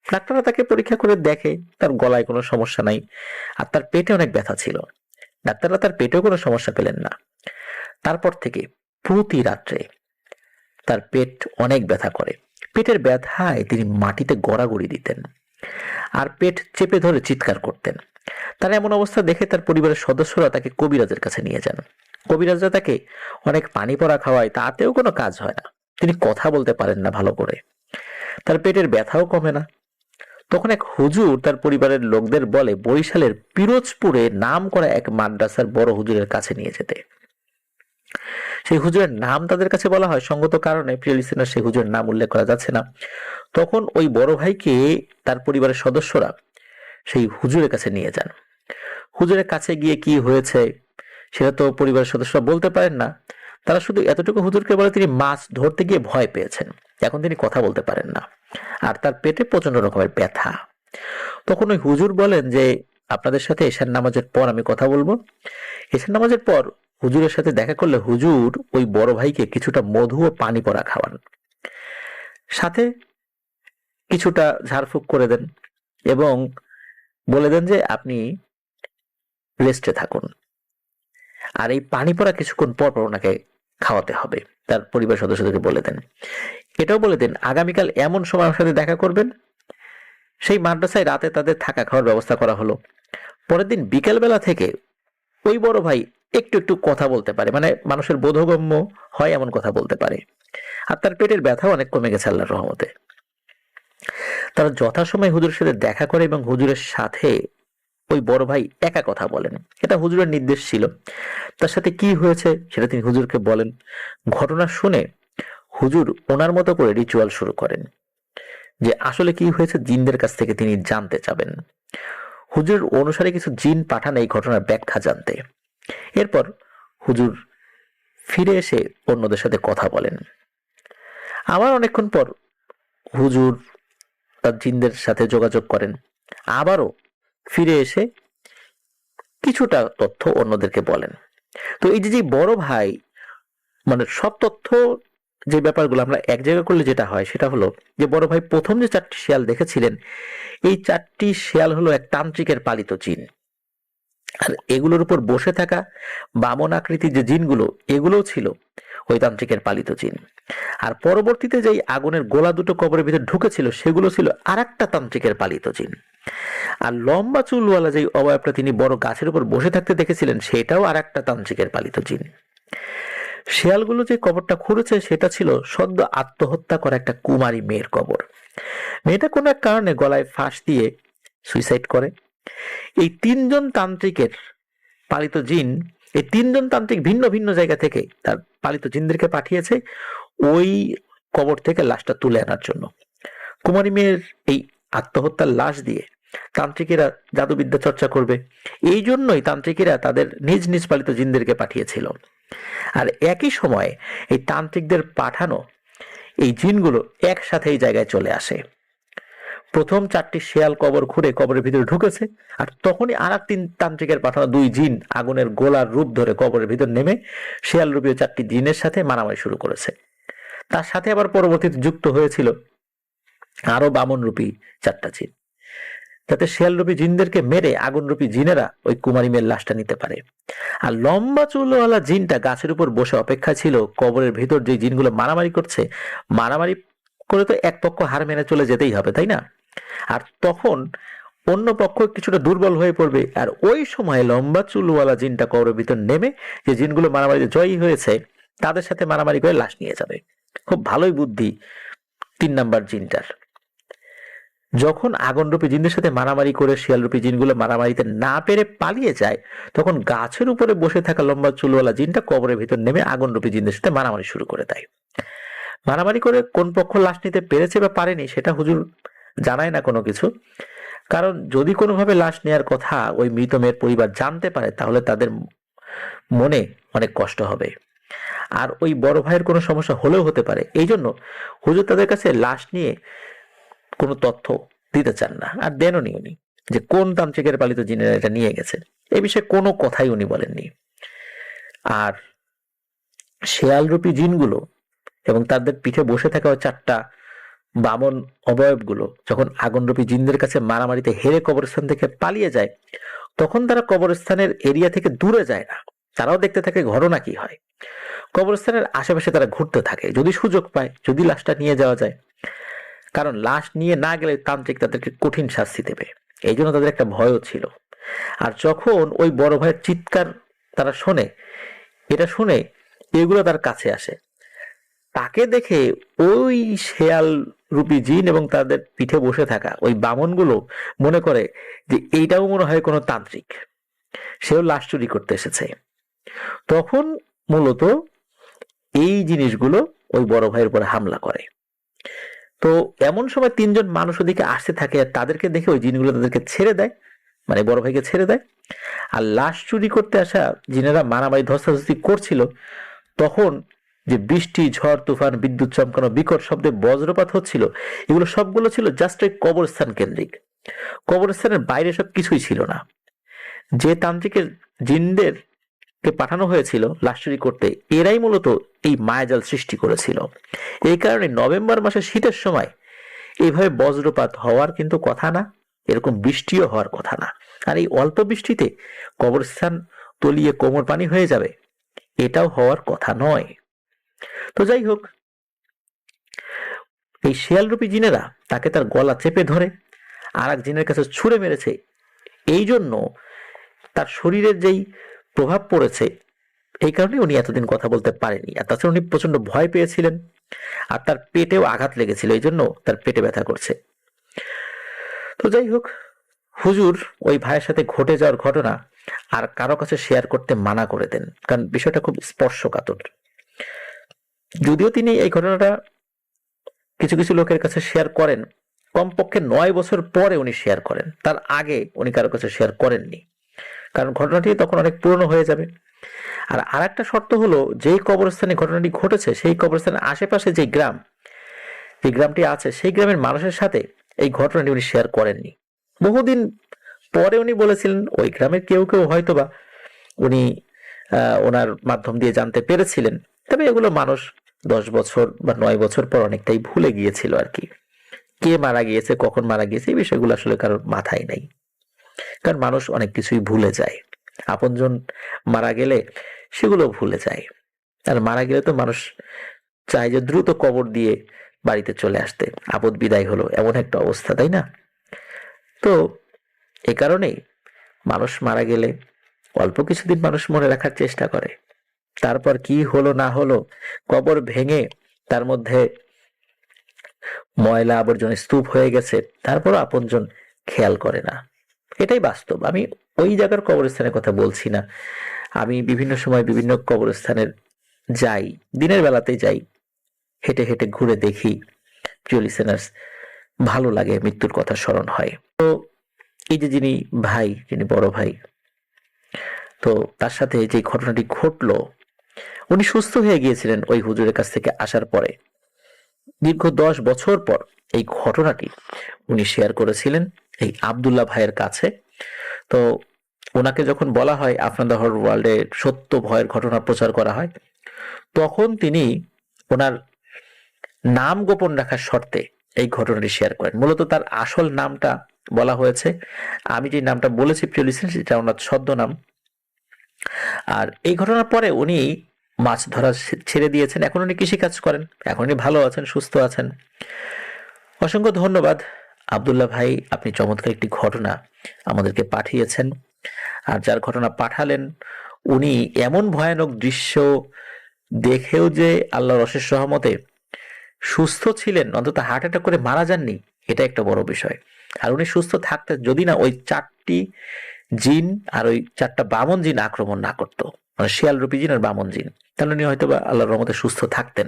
ডাক্তাররা তাকে পরীক্ষা করে দেখে তার গলায় কোনো সমস্যা নাই, আর তার পেটে অনেক ব্যথা ছিল। ডাক্তাররা তার পেটেও কোনো সমস্যা পেলেন না। তারপর থেকে প্রতি রাত্রে তার পেট অনেক ব্যথা করে। পেটের ব্যথায় তিনি মাটিতে গড়াগড়ি দিতেন আর পেট চেপে ধরে চিৎকার করতেন। তার এমন অবস্থা দেখে তার পরিবারের সদস্যরা তাকে কবিরাজের কাছে নিয়ে যান। কবিরাজরা তাকে অনেক পানি পড়া খাওয়ায়, তাতেও কোনো কাজ হয় না। তিনি কথা বলতে পারেন না ভালো করে, তার পেটের ব্যথাও কমে না। তখন এক হুজুর তার পরিবারের লোকদের বলে বরিশালের পিরোজপুরে নাম করা এক মাদ্রাসার বড় হুজুরের কাছে নিয়ে যেতে। সেই হুজুরের নাম তাদের কাছে বলা হয়, সঙ্গত কারণে প্রিয় লিসেনার সেই হুজুরের নাম উল্লেখ করা যাচ্ছে না। তখন ওই বড় ভাইকে তার পরিবারের সদস্যরা সেই হুজুরের কাছে নিয়ে যান। হুজুরের কাছে গিয়ে কি হয়েছে সেটা তো পরিবারের সদস্যরা বলতে পারেন না। তারা শুধু এতটুকু হুজুরকে বলে তিনি মাছ ধরতে গিয়ে ভয় পেয়েছেন, এখন তিনি কথা বলতে পারেন না, আর তার পেটে প্রচন্ড রকমের ব্যথা। তখন ওই হুজুর বলেন যে আপনাদের সাথে এশার নামাজের পর আমি কথা বলবো। এশার নামাজের পর হুজুরের সাথে দেখা করলে হুজুর ওই বড় ভাইকে কিছুটা মধু ও পানি পড়া খাওয়ান, সাথে কিছুটা ঝাড়ফুঁক করে দেন এবং বলে দেন যে আপনি রেস্টে থাকুন। আর এই পানি পড়া কিছুক্ষণ পর পর ওনাকে খাওয়াতে হবে, তার পরিবার সদস্যদেরকে বলে দেন। এটাও বলে দেন আগামীকাল এমন সময় আমার সাথে দেখা করবেন। সেই মাদ্রাসায় রাতে তাদের থাকা খাওয়ার ব্যবস্থা করা হলো। পরের দিন বিকেলবেলা থেকে ওই বড় ভাই একটু একটু কথা বলতে পারে, মানে মানুষের বোধগম্য হয় এমন কথা বলতে পারে, আর তার পেটের ব্যথাও অনেক কমে গেছে আল্লাহর রহমতে। তারা যথাসময়ে হুজুরের সাথে দেখা করে এবং হুজুরের সাথে ওই বড় ভাই একা কথা বলেন। এটা হুজুরের নির্দেশ ছিল। তার সাথে কি হয়েছে সেটা তিনি হুজুরকে বলেন। ঘটনা শুনে হুজুর ওনার মতো করে রিচুয়াল শুরু করেন, যে আসলে কি হয়েছে জিনদের কাছ থেকে তিনি জানতে চাবেন। হুজুর অনুসারে কিছু জিন পাঠান এই ঘটনার ব্যাখ্যা জানতে। এরপর হুজুর ফিরে এসে অন্যদের সাথে কথা বলেন। আবার অনেকক্ষণ পর হুজুর তার জিনদের সাথে যোগাযোগ করেন, আবারও ফিরে এসে কিছুটা তথ্য অন্যদেরকে বলেন। তো এই যে বড় ভাই মানে সব তথ্য, যে ব্যাপারগুলো আমরা এক জায়গা করলে যেটা হয় সেটা হলো যে বড় ভাই প্রথম যে 4টি শিয়াল দেখেছিলেন, এই 4টি শিয়াল হলো এক তান্ত্রিকের পালিত জিন। আর এগুলোর উপর বসে থাকা বামন আকৃতির যে জিনগুলো, এগুলোও ছিল ওই তান্ত্রিকের পালিত জিন। আর পরবর্তীতে যেই আগুনের গোলা দুটো কবরের ভিতরে ঢুকেছিল, সেগুলো ছিল আরেকটা তান্ত্রিকের পালিত জিন। আর লম্বা চুলওয়ালা যেই অবয়বটা তিনি বড় গাছের উপর বসে থাকতে দেখেছিলেন, সেটাও আরেকটা তান্ত্রিকের পালিত জিন। শিয়ালগুলো যে কবরটা খুঁড়েছে সেটা ছিল সদ্য আত্মহত্যা করা একটা কুমারী মেয়ের কবর। মেয়েটা কোনো এক কারণে গলায় ফাঁস দিয়ে সুইসাইড করে। এই 3জন তান্ত্রিকের পালিত জিন, এই 3জন তান্ত্রিক ভিন্ন ভিন্ন জায়গা থেকে তার পালিত জিনদেরকে পাঠিয়েছে ওই কবর থেকে লাশটা তুলে আনার জন্য। কুমারী মেয়ের এই আত্মহত্যার লাশ দিয়ে তান্ত্রিকেরা জাদুবিদ্যা চর্চা করবে, এই জন্যই তান্ত্রিকেরা তাদের নিজ নিজ পালিত জিনদেরকে পাঠিয়েছিল। আর একই সময়ে এই তান্ত্রিকদের পাঠানো এই জিনগুলো একসাথে এই জায়গায় চলে আসে। প্রথম 4টি শেয়াল কবর খুঁড়ে কবরের ভিতরে ঢুকেছে, আর তখনই আর 3 তান্ত্রিকের পাঠানো 2 জিন আগুনের গোলার রূপ ধরে কবরের ভিতর নেমে শেয়াল রূপীয় 4টি জিনের সাথে মারামারি শুরু করেছে। তার সাথে আবার পরবর্তীতে যুক্ত হয়েছিল আরো বামন রূপী 4টা জিন, যাতে শেয়াল রূপী জিনদেরকে মেরে আগুন রূপী জিনেরা ওই কুমারী মেয়ের লাশটা নিতে পারে। আর লম্বা চুলওয়ালা জিনটা গাছের উপর বসে অপেক্ষা ছিল কবরের ভিতর যে জিনগুলো মারামারি করছে, মারামারি করে তো এক পক্ষ হার মেনে চলে যেতেই হবে, তাই না? আর তখন অন্য পক্ষ কিছুটা দুর্বল হয়ে পড়বে, আর ওই সময় লম্বা চুলওয়ালা জিনটা কবরের ভিতর নেমে যে জিনগুলো মারামারিতে জয়ী হয়েছে তাদের সাথে মারামারি করে লাশ নিয়ে যাবে। খুব ভালোই বুদ্ধি 3 নাম্বার জিনটার। যখন আগুনরূপী জিনদের সাথে মারামারি করে শিয়ালরূপী জিনগুলো মারামারিতে না পেরে পালিয়ে যায়, তখন গাছের উপরে বসে থাকা লম্বা চুলওয়ালা জিনটা কবরের ভিতর নেমে আগুনরূপী জিনদের সাথে মারামারি শুরু করে দেয়। মারামারি করে কোন পক্ষ লাশ নিতে পেরেছে বা পারেনি সেটা হুজুর জানায় না কোনো কিছু, কারণ যদি কোনোভাবে লাশ নেয়ার কথা ওই মৃত মেয়ের পরিবার জানতে পারে তাহলে তাদের মনে অনেক কষ্ট হবে, আর ওই বড় ভাইয়ের কোনো সমস্যা হলেও হতে পারে। এই জন্য হুজুর তাদের কাছে লাশ নিয়ে কোনো তথ্য দিতে চান না, আর দেননি উনি, যে কোন তান্ত্রিকের পালিত জিনেরা এটা নিয়ে গেছে এই বিষয়ে কোনো কথাই উনি বলেননি। আর শেয়ালরূপী জিনগুলো এবং তাদের পিঠে বসে থাকা ওই 4টা বামন অবয়বগুলো যখন আগুনরূপী জিনদের কাছে মারামারিতে হেরে কবরস্থান থেকে পালিয়ে যায়, তখন তারা কবরস্থানের এরিয়া থেকে দূরে যায় না, তারাও দেখতে থাকে ঘটনা কি হয়। কবরস্থানের আশেপাশে তারা ঘুরতে থাকে, যদি সুযোগ পায়, যদি লাশটা নিয়ে যাওয়া যায়, কারণ লাশ নিয়ে না গেলে তান্ত্রিক তাদেরকে কঠিন শাস্তি দেবে, এই জন্য তাদের একটা ভয়ও ছিল। আর যখন ওই বড় ভাইয়ের চিৎকার তারা শোনে, এটা শুনে এগুলো তার কাছে আসে, তাকে দেখে ওই শেয়াল রূপী জিন এবং তাদের পিঠে বসে থাকা ওই বামনগুলো মনে করে যে এইটাও মনে হয় কোনো তান্ত্রিক, সেও লাশ চুরি করতে এসেছে। তখন মূলত এই জিনিসগুলো ওই বড় ভাইয়ের উপরে হামলা করে। তো এমন সময় 3জন মানুষ ওদিকে আসতে থাকে, আর তাদেরকে দেখে ওই জিনগুলো তাদেরকে ছেড়ে দেয়, মানে বড় ভাইকে ছেড়ে দেয়। আর লাশ চুরি করতে আসা জিনেরা মারামারি ধস্তাধস্তি করছিল, তখন যে বৃষ্টি, ঝড়, তুফান, বিদ্যুৎ চমকানো, বিকট শব্দে বজ্রপাত হচ্ছিল, এগুলো সবগুলো ছিল জাস্ট ওই কবরস্থান কেন্দ্রিক। কবরস্থানের বাইরে সব কিছুই ছিল না। যে তান্ত্রিকের জিনদের কে পাঠানো হয়েছিল লাশ চুরি করতে, এরাই মূলত এই মায়াজাল সৃষ্টি করেছিল। এই কারণে নভেম্বর মাসে শীতের সময় এইভাবে বজ্রপাত হওয়ার কিন্তু কথা না, এরকম বৃষ্টিও হওয়ার কথা না। আর এই অল্প বৃষ্টিতে কবরস্থান তলিয়ে কোমর পানি হয়ে যাবে, এটাও হওয়ার কথা নয়। তো যাই হোক, এই শিয়ালরূপী জিনেরা তাকে তার গলা চেপে ধরে আর এক জিনের কাছে ছুঁড়ে মেরেছে। এই জন্য তার শরীরের যেই প্রভাব পড়েছে, এই কারণে উনি এতদিন কথা বলতে পারেনি। আর তাছাড়া উনি প্রচন্ড ভয় পেয়েছিলেন, আর তার পেটেও আঘাত লেগেছিল, এই জন্য তার পেটে ব্যথা করছে। তো যাই হোক, হুজুর ওই ভাইয়ের সাথে ঘটে যাওয়ার ঘটনা আর কারো কাছে শেয়ার করতে মানা করে দেন, কারণ বিষয়টা খুব স্পর্শকাতর। যদিও তিনি এই ঘটনাটা কিছু কিছু লোকের কাছে শেয়ার করেন, কমপক্ষে 9 বছর পরে উনি শেয়ার করেন, তার আগে উনি কারো কাছে শেয়ার করেননি, কারণ ঘটনাটি তখন অনেক পুরনো হয়ে যাবে। আর আরেকটা শর্ত হলো, যেই কবরস্থানে ঘটনাটি ঘটেছে সেই কবরস্থানের আশেপাশে যে গ্রামটি আছে সেই গ্রামের মানুষের সাথে এই ঘটনাটি উনি শেয়ার করেননি। বহুদিন পরে উনি বলেছিলেন ওই গ্রামের কেউ কেউ হয়তোবা উনি ওনার মাধ্যম দিয়ে জানতে পেরেছিলেন, তবে এগুলো মানুষ 10 বছর বা 9 বছর পর অনেকটাই ভুলে গিয়েছিল আর কি। কে মারা গিয়েছে, কখন মারা গিয়েছে, এই বিষয়গুলো আসলে কারোর মাথায় নেই, কারণ মানুষ অনেক কিছুই ভুলে যায়। আপনজন মারা গেলে সেগুলো ভুলে যায়, আর মারা গেলে তো মানুষ চায় যে দ্রুত কবর দিয়ে বাড়িতে চলে আসতে, আপদ বিদায় হলো, এমন একটা অবস্থা, তাই না? তো এ কারণেই মানুষ মারা গেলে অল্প কিছুদিন মানুষ মনে রাখার চেষ্টা করে, তারপর কি হলো না হলো, কবর ভেঙে তার মধ্যে ময়লা আবর্জনা স্তূপ হয়ে গেছে, তারপর আপনজন খেয়াল করে না। এটাই বাস্তব। আমি ওই জায়গার কবরস্থানের কথা বলছি না, আমি বিভিন্ন সময় বিভিন্ন কবরস্থানের যাই, দিনের বেলাতেই যাই, হেঁটে হেঁটে ঘুরে দেখি। প্রিয় লিসেনার্স, ভালো লাগে, মৃত্যুর কথা স্মরণ হয়। তো এই যে যিনি বড় ভাই, তো তার সাথে যে ঘটনাটি ঘটলো, উনি সুস্থ হয়ে গিয়েছিলেন ওই হুজুরের কাছ থেকে আসার পরে। দীর্ঘ 10 বছর পর এই ঘটনাটি উনি শেয়ার করেছিলেন এই আব্দুল্লাহ ভাইয়ের কাছে। তো ওনাকে যখন বলা হয় আপনার ওয়ার্ল্ডে সত্য ভয়ের ঘটনা প্রচার করা হয়, তখন তিনি ওনার নাম গোপন রাখার শর্তে এই ঘটনাটি শেয়ার করেন। মূলত তার আসল নামটা বলা হয়েছে, আমি যে নামটা বলেছি প্রিয় লিসেনার, সেটা ওনার ছদ্মনাম। আর এই ঘটনার পরে উনি মাছ ধরা ছেড়ে দিয়েছেন, এখন উনি কৃষিকাজ করেন, এখন উনি ভালো আছেন, সুস্থ আছেন। অসংখ্য ধন্যবাদ আব্দুল্লাহ ভাই, আপনি চমৎকার একটি ঘটনা আমাদেরকে পাঠিয়েছেন। আর যার ঘটনা পাঠালেন উনি এমন ভয়ানক দৃশ্য দেখেও যে আল্লাহর অশেষ রহমতে সুস্থ ছিলেন, অন্তত হার্ট অ্যাটাক করে মারা যাননি, এটা একটা বড় বিষয়। আর উনি সুস্থ থাকতেন যদি না ওই 4টি জিন আর ওই 4টা বামন জিন আক্রমণ না করতো, মানে শিয়াল রূপী জিন আর বামন জিন, তাহলে উনি হয়তো বা আল্লাহর রহমতে সুস্থ থাকতেন।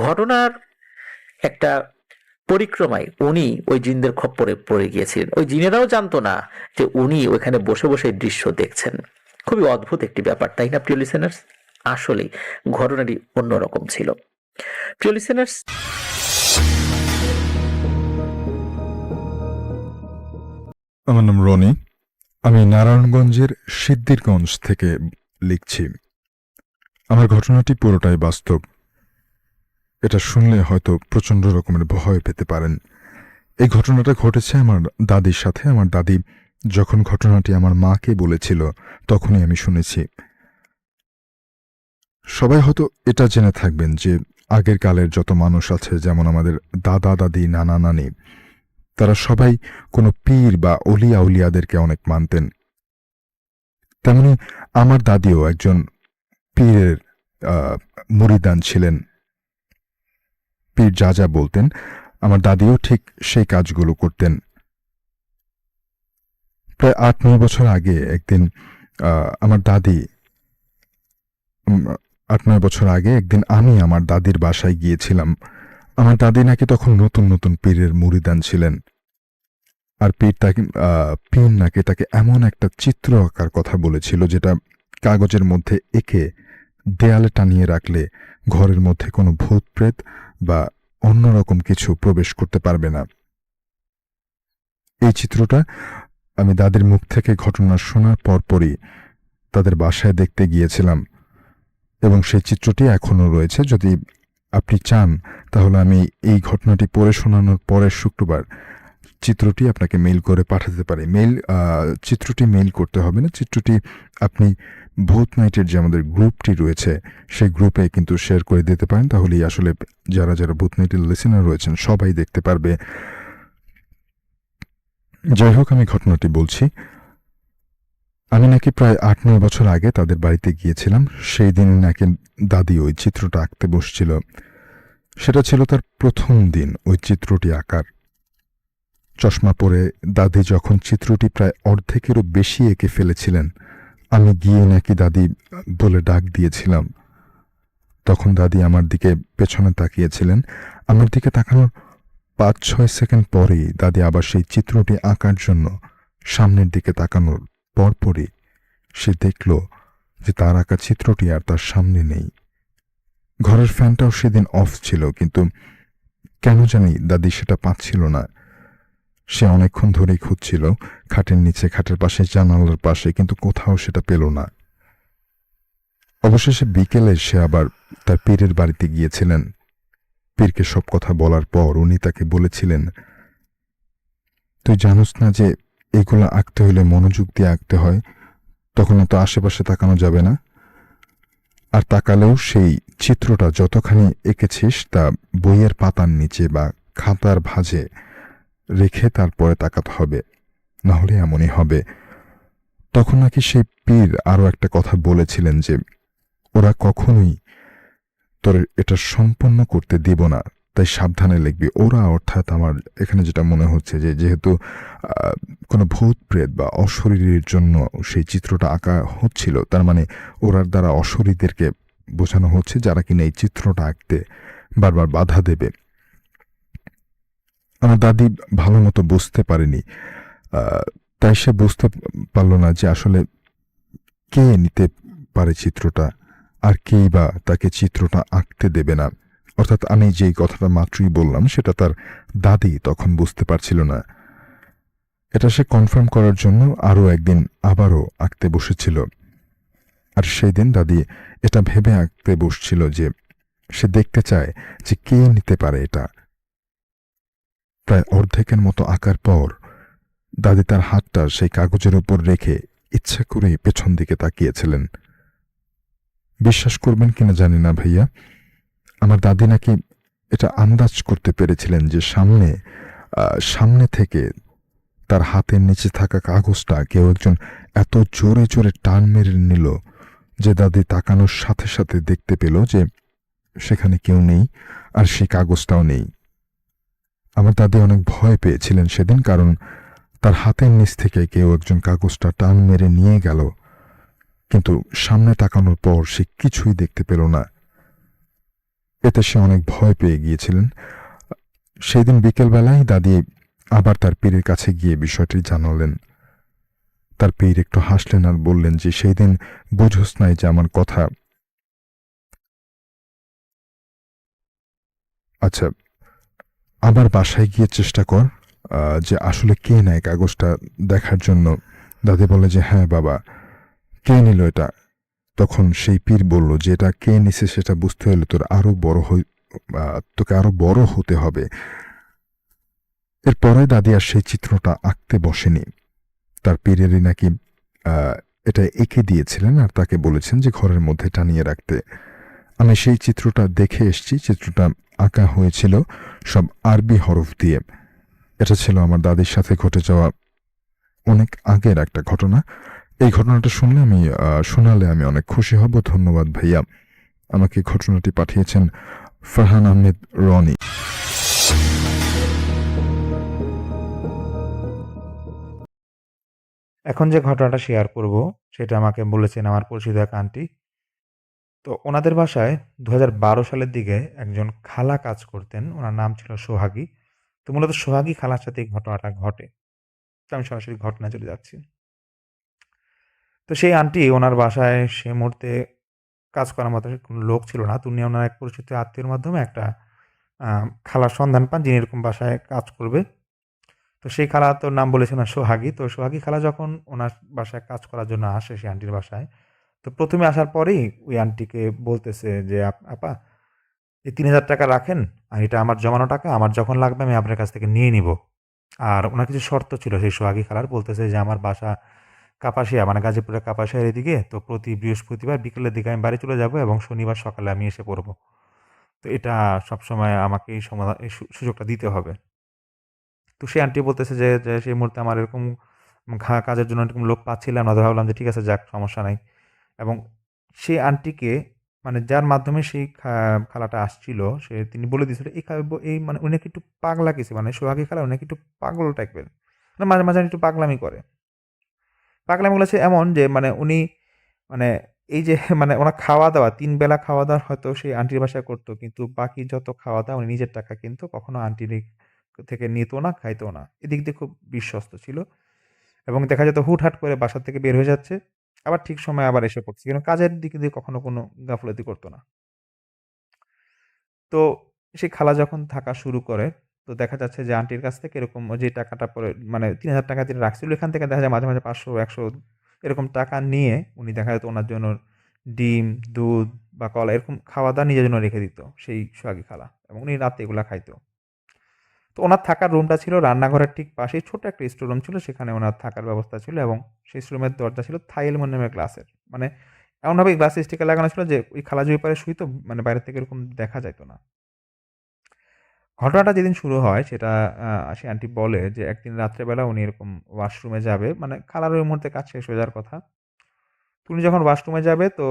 ঘটনার একটা পরিক্রমায় উনি ওই জিনদের খপ্পরে পড়ে গিয়েছিলেন, ওই জিনেরাও জানতো না যে উনি ওইখানে বসে বসে দৃশ্য দেখছেন। খুবই অদ্ভুত একটি ব্যাপার, তাই না প্রিয় লিসেনার্স? আসলে ঘটনাটি অন্যরকম ছিল। প্রিয় লিসেনার্স, আমার নাম রনি, আমি নারায়ণগঞ্জের সিদ্ধিরগঞ্জ থেকে লিখছি। আমার ঘটনাটি পুরোটাই বাস্তব। এটা শুনলে হয়তো প্রচণ্ড রকমের ভয় পেতে পারেন। এই ঘটনাটা ঘটেছে আমার দাদির সাথে। আমার দাদি যখন ঘটনাটি আমার মাকে বলেছিল তখনই আমি শুনেছি। সবাই হয়তো এটা জেনে থাকবেন যে আগের কালের যত মানুষ আছে, যেমন আমাদের দাদা দাদি নানা নানি, তারা সবাই কোনো পীর বা অলি আউলিয়াদেরকে অনেক মানতেন। তেমনি আমার দাদিও একজন পীরের মুরিদান ছিলেন। পীর যা যা বলতেন আমার দাদিও ঠিক সেই কাজগুলো করতেন। প্রায় 8-9 বছর আগে একদিন আমার দাদি 8-9 বছর আগে একদিন আমি আমার দাদির বাসায় গিয়েছিলাম। আমার দাদি নাকি তখন নতুন নতুন পীরের মুরিদান ছিলেন। আর পীর নাকি তাকে এমন একটা চিত্র আঁকার কথা বলেছিল, যেটা কাগজের মধ্যে এঁকে দেয়ালে টানিয়ে রাখলে ঘরের মধ্যে কোনো ভূত প্রেত বা অন্যরকম কিছু প্রবেশ করতে পারবে না। এই চিত্রটা আমি দাদির মুখ থেকে ঘটনা শোনার পরপরই তাদের বাসায় দেখতে গিয়েছিলাম, এবং সেই চিত্রটি এখনও রয়েছে। যদি আপনি চান তাহলে আমি এই ঘটনাটি পড়ে শোনানোর পরের শুক্রবার চিত্রটি আপনাকে মেইল করে পাঠাতে পারি। চিত্রটি মেইল করতে হবে না, চিত্রটি আপনি ভূত নাইটের যে আমাদের গ্রুপটি রয়েছে সেই গ্রুপে কিন্তু শেয়ার করে দিতে পারেন। তাহলেই আসলে যারা যারা ভূত নাইটের লিসেনার রয়েছেন সবাই দেখতে পারবে। যাই হোক, আমি ঘটনাটি বলছি। আমি নাকি প্রায় 8-9 বছর আগে তাদের বাড়িতে গিয়েছিলাম। সেই দিন নাকি দাদি ওই চিত্রটা আঁকতে বসছিল। সেটা ছিল তার প্রথম দিন ওই চিত্রটি আঁকার। চশমা পরে দাদি যখন চিত্রটি প্রায় অর্ধেকেরও বেশি এঁকে ফেলেছিলেন, আমি গিয়ে নাকি দাদি বলে ডাক দিয়েছিলাম। তখন দাদি আমার দিকে পেছনে তাকিয়েছিলেন। আমার দিকে তাকানোর 5-6 সেকেন্ড পরেই দাদি আবার সেই চিত্রটি আঁকার জন্য সামনের দিকে তাকানোর পরপরই সে দেখল যে তার আঁকা চিত্রটি আর তার সামনে নেই। ঘরের ফ্যানটাও সেদিন অফ ছিল, কিন্তু কেন জানি দাদি সেটা পাচ্ছিল না। সে অনেকক্ষণ ধরেই খুঁজছিল, খাটের নিচে, খাটের পাশে, জানালার পাশে, কিন্তু কোথাও সেটা পেল না। অবশেষে বিকেলে সে আবার তার পীরের বাড়িতে গিয়েছিলেন। পীরকে সব কথা বলার পর উনি তাকে বলেছিলেন, তুই জানোস না যে এগুলো আঁকতে হলে মনোযোগ দিয়ে আঁকতে হয়, তখন তো আশেপাশে তাকানো যাবে না, আর তাকালেও সেই চিত্রটা যতখানি এঁকেছিস তা বইয়ের পাতার নিচে বা খাতার ভাঁজে রেখে তারপরে তাকাতে হবে, নাহলে এমনই হবে। তখন নাকি সেই পীর আরও একটা কথা বলেছিলেন যে ওরা কখনোই তোর এটা সম্পন্ন করতে দিব না, তাই সাবধানে লিখবি। ওরা অর্থাৎ আমার এখানে যেটা মনে হচ্ছে যে যেহেতু কোনো ভূত প্রেত বা অশরীরের জন্য সেই চিত্রটা আঁকা হচ্ছিল, তার মানে ওরার দ্বারা অশরীরদেরকে বোঝানো হচ্ছে যারা কিনা এই চিত্রটা আঁকতে বারবার বাধা দেবে। আমার দাদি ভালো মতো বুঝতে পারেনি, তাই সে বুঝতে পারল না যে আসলে কে নিতে পারে চিত্রটা, আর কেই বা তাকে চিত্রটা আঁকতে দেবে না। অর্থাৎ আমি যেই কথাটা মাত্রই বললাম সেটা তার দাদি তখন বুঝতে পারছিল না। এটা সে কনফার্ম করার জন্য আরও একদিন আবারও আঁকতে বসেছিল। আর সেই দিন দাদি এটা ভেবে আঁকতে বসছিল যে সে দেখতে চায় যে কে নিতে পারে এটা। প্রায় অর্ধেকের মতো আঁকার পর দাদি তার হাতটা সেই কাগজের উপর রেখে ইচ্ছা করেই পেছন দিকে তাকিয়েছিলেন। বিশ্বাস করবেন কিনা জানি না ভাইয়া, আমার দাদি নাকি এটা আন্দাজ করতে পেরেছিলেন যে সামনে থেকে তার হাতের নিচে থাকা কাগজটা কেউ একজন এত জোরে জোরে টান মেরে নিল যে দাদি তাকানোর সাথে সাথে দেখতে পেল যে সেখানে কেউ নেই, আর সেই কাগজটাও নেই। আমার দাদি অনেক ভয় পেয়েছিলেন সেদিন, কারণ তার হাতের নিচ থেকে কেউ একজন কাগজটা টান মেরে নিয়ে গেল, কিন্তু সামনে তাকানোর পর সে কিছুই দেখতে পেল না। এতে সে অনেক ভয় পেয়ে গিয়েছিলেন। সেই দিন বিকেলবেলায় দাদি আবার তার পীরের কাছে গিয়ে বিষয়টি জানালেন। তার পীর একটু হাসলেন আর বললেন যে সেই দিন বুঝোস নাই যে আমার কথা। আচ্ছা, আবার বাসায় গিয়ে চেষ্টা কর যে আসলে কে নেয় কাগজটা দেখার জন্য। দাদি বলে যে হ্যাঁ বাবা, কে নিল এটা? তখন সেই পীর বলল যে এটা কে নিছে সেটা বুঝতে হলে তোকে আরো বড় হতে হবে। এরপরে দাদি আর সেই চিত্রটা আঁকতে বসেনি। তার পীরেরই নাকি এটা এঁকে দিয়েছিলেন আর তাকে বলেছেন যে ঘরের মধ্যে টানিয়ে রাখতে। আমি সেই চিত্রটা দেখে এসেছি। চিত্রটা আঁকা হয়েছিল সব আরবি হরফ দিয়ে। এটা ছিল আমার দাদির সাথে ঘটে যাওয়া অনেক আগের একটা ঘটনা। এই ঘটনাটা শোনালে আমি অনেক খুশি হব। ধন্যবাদ ভাইয়া। আমাকে ঘটনাটি পাঠিয়েছেন ফারহান আহমেদ রনি। এখন যে ঘটনাটা শেয়ার করব সেটা আমাকে বলেছেন আমার পরিচিত এক আন্টি। তো ওনাদের বাসায় 2012 সালের দিকে একজন খালা কাজ করতেন। ওনার নাম ছিল সোহাগী। তো মূলত সোহাগী খালার সাথে এই ঘটনাটা ঘটে। তো আমি সরাসরি ঘটনায় চলে যাচ্ছি। তো সেই আন্টি ওনার বাসায় সে মুহূর্তে কাজ করার মতো কোনো লোক ছিল না। তো উনি ওনার এক পরিচিত আত্মীয়র মাধ্যমে একটা খালার সন্ধান পান যিনি এরকম বাসায় কাজ করবে। তো সেই খালা তো নাম বলেছে ওনার সোহাগী। তো সোহাগী খালা যখন ওনার বাসায় কাজ করার জন্য আসে সেই আন্টির বাসায়, তো ১ম এ আসার পরেই ওই আন্টিকে বলতেছে যে, আপা এই ৳৩,০০০ রাখেন, আর এটা আমার জমানো টাকা। আমার যখন লাগবে আমি আপনার কাছ থেকে নিয়ে নিবো। আর উনার কিছু শর্ত ছিল সেই সোহাগী খালার। বলতেছে যে, আমার বাসা কাপাসিয়া, মানে গাজীপুরের কাপাসিয়ার এদিকে। তো প্রতি বৃহস্পতিবার বিকেলের দিকে আমি বাড়ি চলে যাবো এবং শনিবার সকালে আমি এসে পড়বো। তো এটা সবসময় আমাকে এই সুযোগটা দিতে হবে। তো সেই আন্টি বলতেছে যে সেই মুহূর্তে আমার এরকম কাজের জন্য এরকম লোক পাচ্ছিলাম না। তো ভাবলাম যে ঠিক আছে, যাক, সমস্যা নাই। এবং সেই আন্টিকে মানে যার মাধ্যমে সেই খালাটা আসছিল তিনি বলে দিয়েছিল এই মানে উনি নাকি একটু পাগলা কিছু, মানে সোহাগী খালা উনি নাকি একটু পাগল টাইপের, মানে মাঝে মাঝে একটু পাগলামি করে। পাগলামি বলেছে এমন যে মানে উনি মানে এই যে মানে ওনার খাওয়া-দাওয়া ৩ বেলা খাওয়া-দাওয়া হয়তো সেই আন্টির বাসায় করত। কিন্তু বাকি যত খাওয়া-দাওয়া উনি নিজের টাকা কিন্তু কখনো আন্টির থেকে নিত না, খাইতও না। এদিক দিয়ে খুব বিশ্বস্ত ছিল এবং দেখা যেত হুটহাট করে বাসা থেকে বের হয়ে যাচ্ছে, আবার ঠিক সময়ে আবার এসে পড়ছে। কিন্তু কাজের দিক দিয়ে কখনো কোনো গাফিলতি করত না। তো সেই খালা যখন থাকা শুরু করে, তো দেখা যাচ্ছে যে আন্টির কাছ থেকে এরকম যে টাকাটা পরে মানে ৳৩,০০০ তিনি রাখছিল, এখান থেকে দেখা যায় মাঝে, মাঝে ৫০০, ১০০ এরকম টাকা নিয়ে উনি দেখা যেত উনার জন্য ডিম, দুধ বা কলা এরকম খাওয়া-দাওয়া নিজের জন্য রেখে দিত সেই সোহাগী খালা এবং উনি রাতে এগুলা খাইত। তো উনার থাকার রুমটা ছিল রান্নাঘরের ঠিক পাশেই ছোট একটা স্টোর রুম ছিল, সেখানে উনার থাকার ব্যবস্থা ছিল এবং সেই রুমের দরজা ছিল থাই অ্যালুমিনিয়ামের গ্লাসের। মানে এমনভাবে গ্লাস স্টিকার লাগানো ছিল যে ওই খালা যে ওই পারে শুইতো মানে বাইরে থেকে এরকম দেখা যাইত না। ঘটনাটা যেদিন শুরু হয় সেটা সে আন্টি বলে যে একদিন রাত্রেবেলা উনি এরকম ওয়াশরুমে যাবে। মানে খালার ওই মুহূর্তে কাজ শেষ হয়ে যাওয়ার কথা। তো উনি যখন ওয়াশরুমে যাবে তো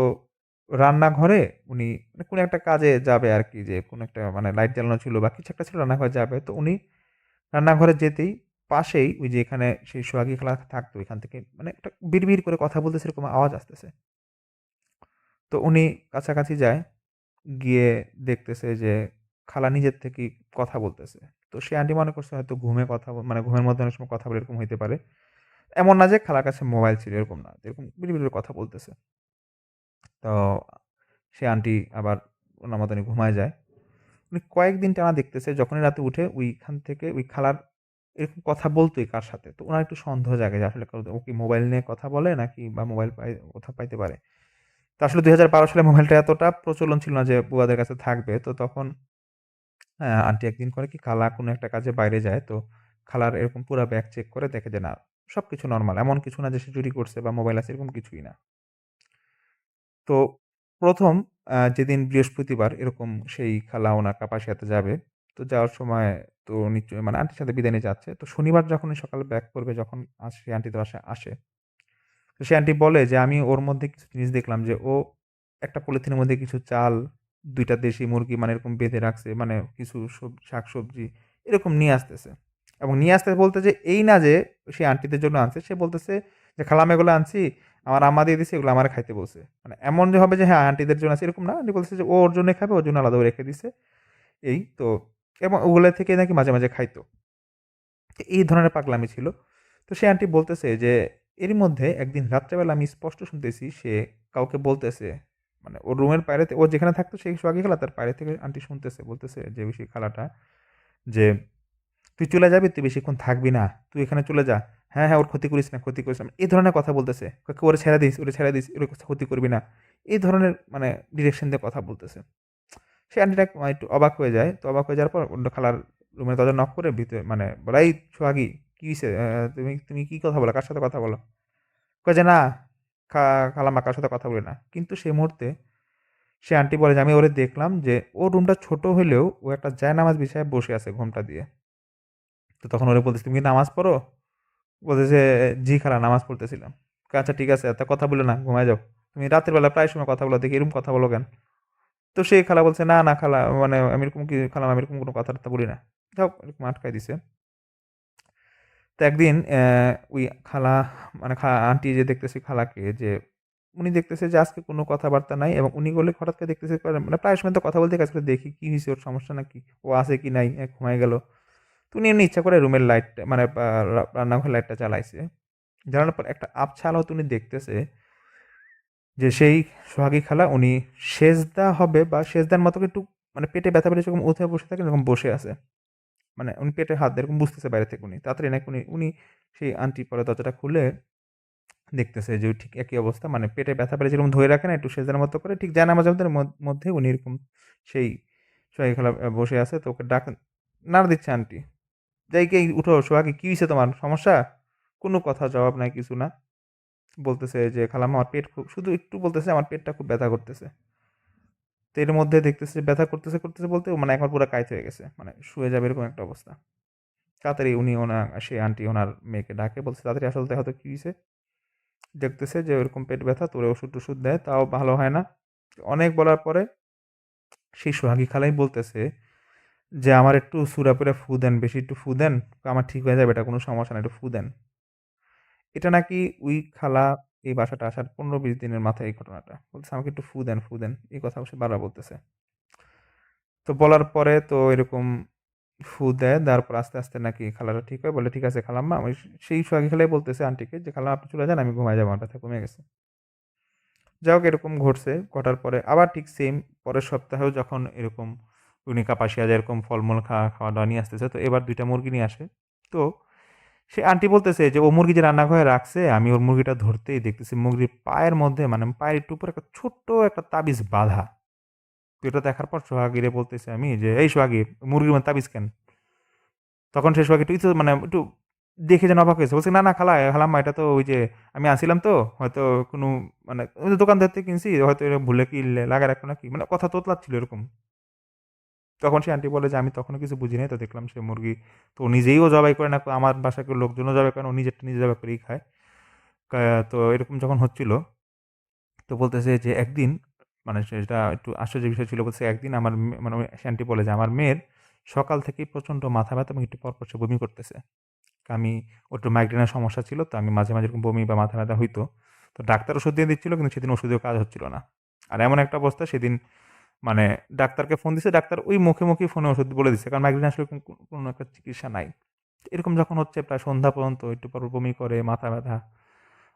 রান্নাঘরে উনি মানে কোনো একটা কাজে যাবে আরকি, যে কোনো একটা মানে লাইট জ্বালানো ছিল বা কিছু একটা ছিল, রান্নাঘরে যাবে। তো উনি রান্নাঘরে যেতেই পাশেই ওই যে এখানে সেই সোহাগী খালা থাকতো, এখান থেকে মানে একটা বিড়বিড় করে কথা বলতেছে এরকম আওয়াজ আসতেছে। তো উনি কাছাকাছি যায়। গিয়ে দেখতেছে যে খালা নিজের থেকেই কথা বলতেছে। তো সে আন্টি মনে করছে হয়তো ঘুমে কথা মানে ঘুমের মধ্যে অনেক সময় কথা বলে এরকম হইতে পারে। এমন না যে খালার কাছে মোবাইল ছিল, এরকম না। এরকম বিড়বিড় করে কথা বলতেছে। তো সে আন্টি আবার ওনার মতনই ঘুমায় যায়। উনি কয়েকদিন টানা দেখতেছে যখনই রাতে উঠে ওইখান থেকে ওই খালার এরকম কথা বলতোই কার সাথে। তো উনার একটু সন্দেহ জাগে যে আসলে ও কি মোবাইল নিয়ে কথা বলে নাকি বা মোবাইল কোথাও পাইতে পারে। তো আসলে ২০১২ সালে মোবাইলটা এতটা প্রচলন ছিল না যে বুয়াদের কাছে থাকবে। তো তখন আন্টি একদিন করে কি খালা কোনো একটা কাজে বাইরে যায়। তো খালার এরকম পুরা ব্যাগ চেক করে দেখে যে না, সবকিছু নরমাল। এমন কিছু না যে সে চুরি করছে বা মোবাইল আছে, এরকম কিছুই না। তো ১ম যেদিন বৃহস্পতিবার এরকম সেই খালা ওনার কাপাসিয়াতে যাবে। তো যাওয়ার সময় তো উনি মানে আন্টির সাথে বিদায় নিয়ে যাচ্ছে। তো শনিবার যখন উনি সকালে ব্যাক করবে, যখন সেই আন্টিদের বাসায় আসে। তো সেই আন্টি বলে যে, "আমি ওর মধ্যে কিছু জিনিস দেখলাম যে ও একটা পলিথিনের মধ্যে কিছু চাল, ২ টা দেশি মুরগি মানে এরকম বেঁধে রাখছে। মানে কিছু শাকসবজি এরকম নিয়ে আসতেছে।" এবং নিয়ে আসতে বলতে যে এই না যে সে আন্টিদের জন্য আনছে। সে বলতেছে যে, "খালা আমি এগুলো আনছি। আমার আম্মা দিয়ে দিছে, এগুলো আমারে খাইতে বলছে।" মানে এমন যে হবে যে হ্যাঁ, আন্টিদের জন্য আছে এরকম না। আন্টি বলতেছে যে ও ওর জন্যই খাবে, ওর জন্য আলাদা করে রেখে দিছে। এই তো এবং ওগুলা থেকে নাকি মাঝে, মাঝে খাইতো। তো এই ধরনের পাগলামি ছিল। তো সে আন্টি বলতেছে যে, এরই মধ্যে একদিন রাত্রেবেলা আমি স্পষ্ট শুনতেছি সে কাউকে বলতেছে, মানে ওর রুমের বাইরেতে ও যেখানে থাকতো সেই সোহাগী খালা তার বাইরে থেকে আন্টি শুনতেছে, বলতেছে যে ওই সেই খালাটা যে, "তুই চলে যাবি, তুই বেশিক্ষণ থাকবি না। তুই এখানে চলে যা। হ্যাঁ, হ্যাঁ, ওর ক্ষতি করিস না, ক্ষতি করিস না।" এই ধরনের কথা বলতেছে। কয়, "ওরে ছেড়ে দিস, ওরে ছেড়ে দিস, ওর ক্ষতি করবি না।" এই ধরনের মানে ডিরেকশন দিয়ে কথা বলতেছে। সে আন্টিটা একটু অবাক হয়ে যায়। তো অবাক হয়ে যাওয়ার পর অন্য খালার রুমের দরজা নক করে ভিতরে মানে বলে, "এই সোহাগী, কি হইছে? তুমি তুমি কি কথা বলো? কার সাথে কথা বলো?" কয় যে, "না, খা খালাম্মা কারো সাথে কথা বলি না।" কিন্তু সেই মুহূর্তে সে আন্টি বলে যে, "আমি ওরে দেখলাম যে ওর রুমটা ছোট হইলেও ও একটা জায়নামাজ বিছায় বসে আছে ঘোমটা দিয়ে।" তো তখন ওরে বলতেছি, "তুমি কি নামাজ পড়ো?" বলতেছে, "জি খালা, নামাজ পড়তেছিলাম।" কয়, "আচ্ছা ঠিক আছে, এত কথা বলো না, ঘুমায় যাও। তুমি রাতের বেলা প্রায় সময় কথা বলো, দেখি এরকম কথা বলো কেন?" তো সেই খালা বলছে, "না, না খালা, মানে আমি এরকম কি খালাম্মা আমি এরকম কোনো কথাবার্তা বলি না।" যাই হোক এরকম আটকায় দিছে। তো একদিন ওই খালা মানে আন্টি যে দেখতেছে খালাকে যে উনি দেখতেছে যে আজকে কোনো কথাবার্তা নাই এবং উনি বলে হঠাৎ করে দেখতেছে মানে প্রায় সময় তো কথা বলতে কাজ করে, দেখি কি হইছে, ওর সমস্যা নাকি? ও আছে কি নাই? ঘুমায় গেল। তো উনি এমনি ইচ্ছা করে রুমের লাইট মানে রান্নাঘরের লাইটটা জ্বালাইছে। জ্বালানোর পর একটা আবছা আলোতে উনি দেখতেছে যে সেই সোহাগী খালা উনি সেজদা হবে বা সেজদার মতো একটু মানে পেটে ব্যথা পেলে যেরকম উঠে বসে থাকেন এরকম বসে আছে। মানে উনি পেটে হাত দিয়ে এরকম বুঝতেছে বাইরে থেকে উনি। তাড়াতাড়ি নাকি উনি সেই আন্টি পরে দরজাটা খুলে দেখতেছে যে ঠিক একই অবস্থা। মানে পেটে ব্যথা পেলে যেরকম ধরে রাখে না একটু সেজদার মতো করে, ঠিক জায়নামাজের মধ্যে উনি এরকম সেই সোহাগী খালা বসে আছে। তো ওকে নাড়া দিচ্ছে আন্টি। "যাই কে উঠো সোহাগী, কি হইছে তোমার? সমস্যা?" কোনো কথা জবাব নাই, কিছু না। বলতেছে যে, "খালাম্মা আমার পেট খুব" শুধু একটু বলতেছে, "আমার পেটটা খুব ব্যথা করতেছে।" তো এর মধ্যে দেখতেছে ব্যথা করতেছে, করতেছে বলতে মানে একবার পুরা কাইত হয়ে গেছে। মানে শুয়ে যাবে এরকম একটা অবস্থা। তাড়াতাড়ি উনি সেই আন্টি ওনার মেয়েকে ডাকে, বলছে, "তাড়াতাড়ি আসো তো, দেখো তো কি হইছে?" দেখতেছে যে ওরকম পেট ব্যথা, তো ওরে ওষুধ-টষুধ দেয়, তাও ভালো হয় না। অনেক বলার পরে সেই সোহাগী খালাই বলতেছে যে, "আমার একটু সুরা পুরা ফু দেন, বেশি একটু ফু দেন, আমার ঠিক হয়ে যাবে, এটা কোনো সমস্যা না, একটু ফু দেন।" এটা নাকি ওই খালা এই বাসাটা আসার ১৫-২০ দিনের মাথায় এই ঘটনাটা। বলতেছে, "আমাকে একটু ফু দেন, ফু দেন।" এই কথা সে বারবার বলতেছে। তো বলার পরে তো এরকম ফু দেয়, দেওয়ার পর আস্তে, আস্তে নাকি খালাটা ঠিক হয়। বলে, "ঠিক আছে খালাম্মা।" ওই সেই সোহাগী খালাই বলতেছে আন্টিকে যে, "খালা আপনি চলে যান, আমি ঘুমায়ে যাবো, আমার ব্যথা কমে গেছে।" যাই হোক এরকম ঘটছে। ঘটার পরে আবার ঠিক সেম পরের সপ্তাহেও যখন এরকম উনি কাপাসিয়া যায় এরকম ফলমূল খাওয়া-দাওয়া নিয়ে আসতেছে। তো এবার ২ টা মুরগি নিয়ে আসে। তো সে আন্টি বলতেছে যে, "ও মুরগি যে রান্নাঘরে রাখছে, আমি ওর মুরগিটা ধরতেই দেখতেছি মুরগির পায়ের মধ্যে মানে পায়ের একটু উপরে একটা ছোট্ট একটা তাবিজ বাঁধা।" তো এটা দেখার পর সোহাগীরে বলতেছি আমি যে, "এই সোহাগী, মুরগির মধ্যে তাবিজ কেন?" তখন সে সোহাগী একটু মানে একটু দেখে যেন অবাক হয়েছে। বলছে, "না, না খালাম্মা এটা তো ওই যে আমি আনছিলাম তো হয়তো কোনো মানে ওই যে দোকানদার থেকে কিনছি হয়তো এটা ভুলে কি লাগায় রাখলো নাকি।" মানে কথা তোতলাচ্ছিল এরকম। তখন সে আন্টি বলে যে, "আমি তখনও কিছু বুঝি নাই। তো দেখলাম সে মুরগি তো ও নিজেই ও জবাই করে না, আমার বাসায় কেউ লোকজনও জবাই করে না। ও নিজেরটা নিজে জবাই করেই খায়।" কা তো এরকম যখন হচ্ছিল তো বলতেছে যে একদিন মানে সেটা একটু আশ্চর্যের বিষয় ছিল। বলছে একদিন আমার মানে ওই সে আন্টি বলে যে, "আমার মেয়ের সকাল থেকেই প্রচণ্ড মাথা ব্যথা এবং একটু পরপর সে বমি করতেছে।" আমি ওর একটু মাইগ্রেনের সমস্যা ছিল। তো আমি মাঝে, মাঝে এরকম বমি বা মাথা ব্যথা হইতো। তো ডাক্তার ওষুধ দিয়ে দিচ্ছিল কিন্তু সেদিন ওষুধেও কাজ হচ্ছিল না। আর এমন একটা অবস্থা সেদিন মানে ডাক্তারকে ফোন দিছে। ডাক্তার ওই মুখে, মুখেই ফোনে ওষুধ বলে দিচ্ছে। কারণ মাইগ্রেন আসলে কোনো একটা চিকিৎসা নাই। এরকম যখন হচ্ছে প্রায় সন্ধ্যা পর্যন্ত একটু পর বমি করে, মাথা ব্যথা,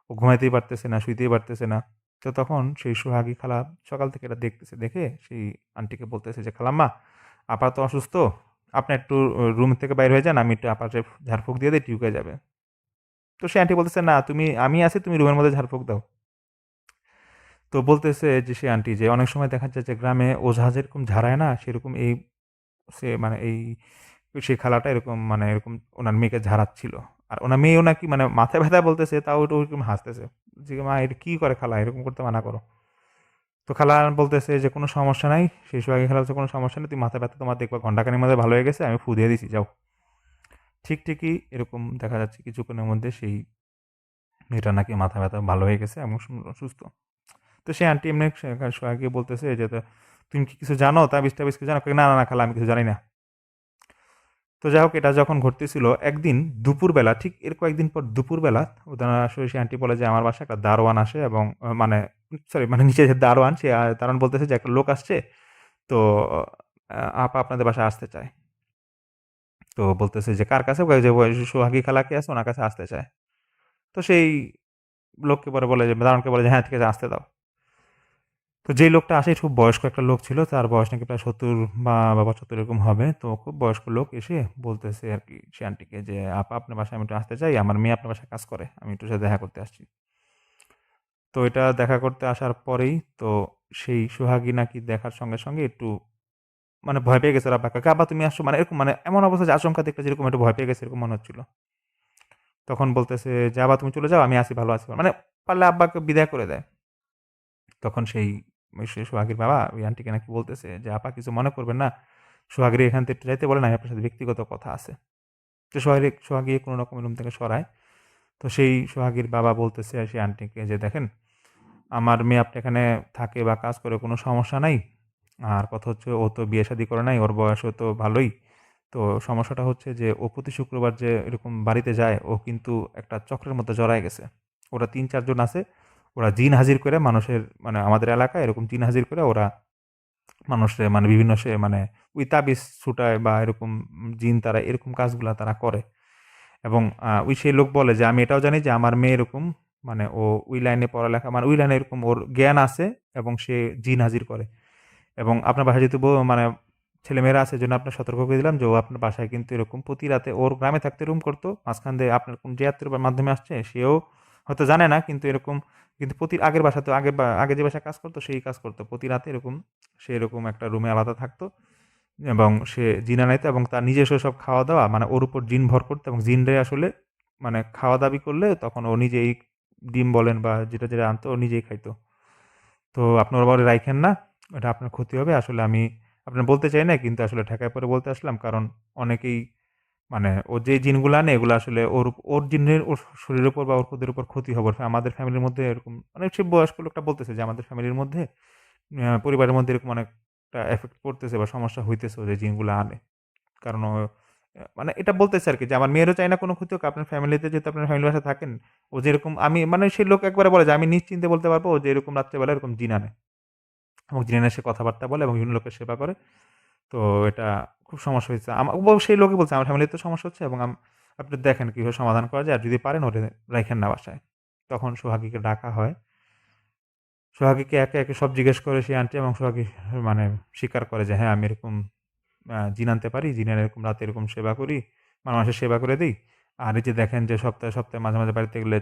ও ঘুমাইতেই পারতেছে না, শুইতেই পারতেছে না। তো তখন সেই সোহাগী খালা সকাল থেকে এটা দেখতেছে। দেখে সেই আন্টিকে বলতেছে যে, "খালাম্মা, আপা তো অসুস্থ। আপনি একটু রুম থেকে বাইর হয়ে যান। আমি একটু আপাকে ঝাড়ফুঁক দিয়ে দেই, ঠিক হয়ে যাবে।" তো সে আন্টি বলতেছে, "না, আমি আছি, তুমি রুমের মধ্যে ঝাড়ফুঁক দাও।" তো বলতেছে যে সে আন্টি যে অনেক সময় দেখা যায় যে গ্রামে ওঝা যেরকম ঝাড়ায় না সেরকম সে মানে সেই খালাটা এরকম মানে এরকম উনার মেয়েকে ঝাড়াচ্ছিল। আর উনার মেয়েও নাকি মানে মাথায় ব্যথা বলতেছে তাও একটু ওরকম হাসতেছে। যে, "মা এটা কি করে খালা? এরকম করতে মানা করো।" তো খালা বলতেছে যে, "কোনো সমস্যা নাই।" সেই সোহাগী খালা বলছে, "কোনো সমস্যা নেই। তুমি মাথা ব্যথা তোমার দেখবা ঘন্টাখানেকের মধ্যে ভালো হয়ে গেছে। আমি ফু দিয়ে দিছি, যাও।" ঠিকই এরকম দেখা যাচ্ছে কিছুক্ষণের মধ্যে সেই মেয়েটার নাকি মাথা ব্যথা ভালো হয়ে গেছে এবং সুস্থ। তো সেই আন্টি এমনি সোহাগকে বলতেছে যে, "তুমি কি কিছু জানো? তাবিজ-টাবিজ কিছু জানো?" কয়, "না, না, না খালা আমি কিছু জানি না।" তো যাই হোক এটা যখন ঘটতেছিল একদিন দুপুরবেলা ঠিক এর কয়েকদিন পর দুপুরবেলা ওনারা আসলে সেই আন্টি বলে যে, "আমার বাসায় একটা দারোয়ান আসে এবং মানে সরি মানে নিচে যে দারোয়ান সে দারোয়ান বলতেছে যে, "একটা লোক আসছে। তো আপা আপনাদের বাসায় আসতে চায়।" তো বলতেছে যে, "কার কাছে?" কয় যে, "ওই সোহাগী খালা কে আছে ওনার কাছে আসতে চায়।" তো সেই লোককে পরে বলে যে দারোয়ানকে বলে যে, "হ্যাঁ, ঠিক আছে আসতে দাও।" তো যেই লোকটা আসে খুব বয়স্ক একটা লোক ছিল। তার বয়স নাকি প্রায় ৭০ বা ৭৫ এরকম হবে। তো খুব বয়স্ক লোক এসে বলতেছে আরকি সে আন্টিকে যে, "আপা আপনার বাসায় আমি একটু আসতে চাই। আমার মেয়ে আপনার বাসায় কাজ করে। আমি একটু ওর সাথে দেখা করতে আসছি।" তো এটা দেখা করতে আসার পরেই তো সেই সোহাগী নাকি দেখার সঙ্গে, সঙ্গে একটু মানে ভয় পেয়ে গেছে ওর আব্বাকে। "আব্বা তুমি আসছো?" মানে এরকম মানে এমন অবস্থা যে আচমকা দেখলে যেরকম একটু ভয় পেয়ে গেছে এরকম মনে হচ্ছিল। তখন বলতেছে যে, "আব্বা তুমি চলে যাও। আমি আছি, ভালো আছি।" মানে পারলে আব্বাকে বিদায় করে দেয়। তখন সেই সোহাগীর বাবা ওই আন্টিকে নাকি বলতেছে যে, "আপা কিছু মনে করবেন না। সোহাগীরে এখান থেকে একটু যাইতে বলেন, আমি আপনার সাথে ব্যক্তিগত কথা আছে।" তো সোহাগী কোনো রকম রুম থেকে সরায়। তো সেই সোহাগীর বাবা বলতেছে সেই আন্টিকে যে, "দেখেন, আমার মেয়ে আপনি এখানে থাকে বা কাজ করে কোনো সমস্যা নাই। আর কথা হচ্ছে ও তো বিয়ে-শাদী করে নাই, ওর বয়সও তো ভালোই। তো সমস্যাটা হচ্ছে যে ও প্রতি শুক্রবার যে এরকম বাড়িতে যায়, ও কিন্তু একটা চক্রের মধ্যে জড়ায় গেছে। ওরা ৩-৪ জন আছে। ওরা জিন হাজির করে মানুষের মানে আমাদের এলাকায় এরকম জিন হাজির করে ওরা মানুষরে মানে বিভিন্ন মানে ওই তাবিজ ছুটায় বা এরকম জিন তারা এরকম কাজগুলা তারা করে। এবং ওই সেই লোক বলে যে, "আমি এটাও জানি যে আমার মেয়ে এরকম মানে ও ওই লাইনে পড়ালেখা মানে ওই লাইনে এরকম ওর জ্ঞান আছে এবং সে জিন হাজির করে। এবং আপনার বাসায় যেহেতু মানে ছেলেমেয়েরা আছে এজন্য আপনার সতর্ক করে দিলাম যে ও আপনার বাসায় কিন্তু এরকম প্রতি রাতে ওর গ্রামে থাকতে রুম করতো। মাঝখান দিয়ে আপনার কোন যে আত্মীয়র মাধ্যমে আসছে সেও হয়তো জানে না কিন্তু এরকম কিন্তু প্রতি আগের বাসাতেও আগে যে বাসায় কাজ করতো সেই কাজ করতো। প্রতি রাতে এরকম সে এরকম একটা রুমে আলাদা থাকতো এবং সে জিন আনাইতো এবং তার নিজস্ব সব খাওয়া-দাওয়া মানে ওর উপর জিন ভর করতো এবং জিনরাই আসলে মানে খাওয়া দাবি করলে তখন ও নিজেই ডিম বলেন বা যেটা আনতো ও নিজেই খাইতো। তো আপনি ওর বাড়ি রাইখেন না। এটা আপনার ক্ষতি হবে। আসলে আমি আপনার বলতে চাই না কিন্তু আসলে ঠেকায় পড়ে বলতে আসলাম। কারণ অনেকেই মানে ও যে জিনগুলো আনে এগুলো আসলে ওর জিনের ওর শরীরের উপর বা ওর উপর ক্ষতি হবে। আমাদের ফ্যামিলির মধ্যে এরকম মানে সে বয়স্ক লোকটা বলতেছে যে আমাদের ফ্যামিলির মধ্যে পরিবারের মধ্যে এরকম অনেকটা এফেক্ট পড়তেছে বা সমস্যা হইতেছে ও যে জিনগুলো আনে। কারণ ও মানে এটা বলতেছে আরকি যে, "আমার মেয়েরও চাই না কোনো ক্ষতি হোক। আপনার ফ্যামিলিতে যেহেতু আপনার ফ্যামিলির বাসায় থাকেন, ও যেরকম" আমি মানে সেই লোক একবারে বলে যে, "আমি নিশ্চিন্তে বলতে পারবো ও যে এরকম রাত্রেবেলা এরকম জিন আনে এবং জিন এনে সে কথাবার্তা বলে এবং বিভিন্ন লোকের সেবা করে। তো এটা খুব সমস্যা হয়েছে।" সেই লোকই বলছে, "আমার ফ্যামিলিতে সমস্যা হচ্ছে এবং আপনি দেখেন কিভাবে সমাধান করা যায়। আর যদি পারেন ওরে রাইখেন না বাসায়।" তখন সোহাগীকে ডাকা হয়। সোহাগীকে একে, একে সব জিজ্ঞেস করে সেই আন্টি এবং সোহাগী মানে স্বীকার করে যে, "হ্যাঁ, আমি এরকম জিন আনতে পারি। জিনের এরকম রাতে এরকম সেবা করি। মানুষের সেবা করে দেই। আর এই যে দেখেন যে সপ্তাহে, সপ্তাহে মাঝে, মাঝে বাড়িতে গেলে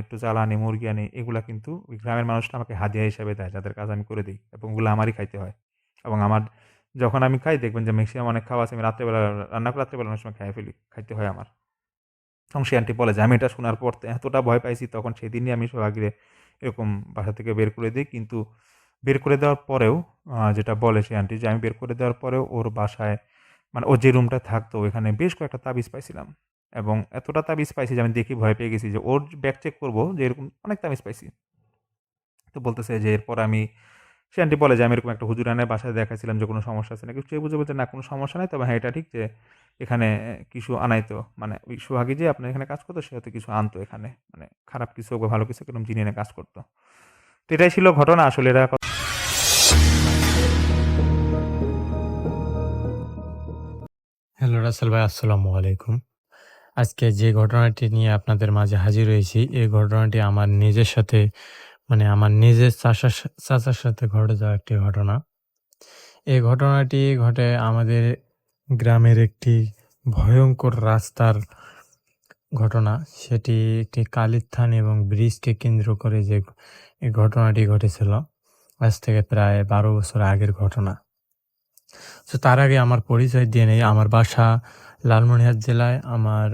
একটু চাল আনি, মুরগি আনি। এগুলা কিন্তু ওই গ্রামের মানুষরা আমাকে হাদিয়া হিসেবে দেয়, যাদের কাজ আমি করে দেই। এবং ওগুলো আমারই খাইতে হয়। এবং আমার যখন আমি খাই দেখবেন যে মেক্সিমাম অনেক খাওয়া আছে আমি রাত্রেবেলা রান্না করে রাত্রেবেলা অনেক সময় খেয়ে ফেলি। খাইতে হয় আমার।" এবং সেই আন্টি বলে যে, "আমি এটা শোনার পর এতটা ভয় পাইছি তখন সেদিনই আমি সোহাগীরে এরকম বাসা থেকে বের করে দেই। কিন্তু বের করে দেওয়ার পরেও যেটা বলে সেই আন্টি যে, "আমি বের করে দেওয়ার পরেও ওর বাসায় মানে ও যে রুমটায় থাকতো ওইখানে বেশ কয়েকটা তাবিজ পাইছিলাম। এবং এতটা তাবিজ পাইছি যে আমি দেখেই ভয় পেয়ে গেছি যে ওর ব্যাগ চেক করবো যে এরকম অনেক তাবিজ পাইছি।" তো বলতেছে যে এরপর সে আন্টি বলে যে, "আমি এরকম একটা হুজুরানের বাসায় দেখাইছিলাম যে কোনো সমস্যা আছে নাকি?" সে বুঝে বলছে, "না, কোনো সমস্যা নাই। তবে হ্যাঁ, এটা ঠিক যে এখানে কিছু আনাইতো। মানে ওই সোহাগী যে আপনার এখানে কাজ করতো সে হয়তো কিছু আনতো এখানে। মানে খারাপ কিছু হোক বা ভালো কিছু হোক এরকম জিনিস এনে কাজ করতো।" তো এটাই ছিল ঘটনা আসলে এরা হ্যালো রাসেল ভাই, আসসালামু আলাইকুম। আজকে যে ঘটনাটি নিয়ে আপনাদের মাঝে হাজির হয়েছি, এই ঘটনাটি আমার নিজের সাথে মানে আমার নিজের চাচার সাথে ঘটে যাওয়া একটি ঘটনা। এই ঘটনাটি ঘটে আমাদের গ্রামের একটি ভয়ঙ্কর রাস্তার ঘটনা। সেটি একটি কালীর থান এবং ব্রিজকে কেন্দ্র করে যে এই ঘটনাটি ঘটেছিল। আজ থেকে প্রায় ১২ বছর আগের ঘটনা। তো তার আগে আমার পরিচয় দিয়ে নেই। আমার বাসা লালমনিরহাট জেলায়। আমার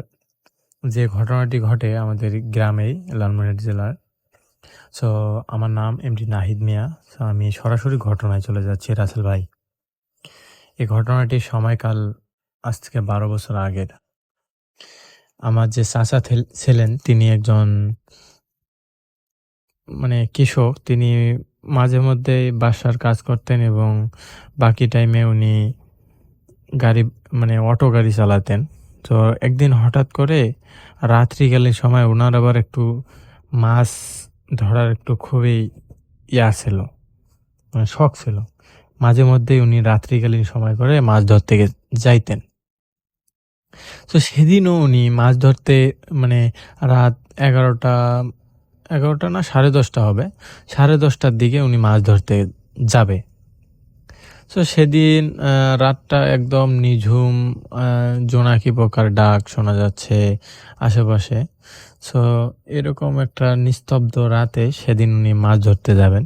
যে ঘটনাটি ঘটে আমাদের গ্রামেই, লালমনিরহাট জেলার। সো আমার নাম এমডি নাহিদ মিয়া। সো আমি সরাসরি ঘটনায় চলে যাচ্ছি রাসেল ভাই। এই ঘটনাটির সময়কাল আজ থেকে ১২ বছর আগের। আমার যে চাচা ছিলেন তিনি একজন মানে কৃষক। তিনি মাঝে মধ্যেই বাসার কাজ করতেন এবং বাকি টাইমে উনি গাড়ি মানে অটো গাড়ি চালাতেন। তো একদিন হঠাৎ করে রাত্রিকালীন সময় ওনার আবার একটু মাছ ধরার একটু খুবই ছিল, মানে শখ ছিল। মাঝে মধ্যেই উনি রাত্রিকালীন সময় করে মাছ ধরতে যাইতেন। তো সেদিনও উনি মাছ ধরতে মানে রাত ১১টা না ১০:৩০ হবে, ১০:৩০টার দিকে উনি মাছ ধরতে যাবে। তো সেদিন রাতটা একদম নিঝুম, জোনাকি পোকার ডাক শোনা যাচ্ছে আশেপাশে। সো এরকম একটা নিস্তব্ধ রাতে সেদিন উনি মাছ ধরতে যাবেন।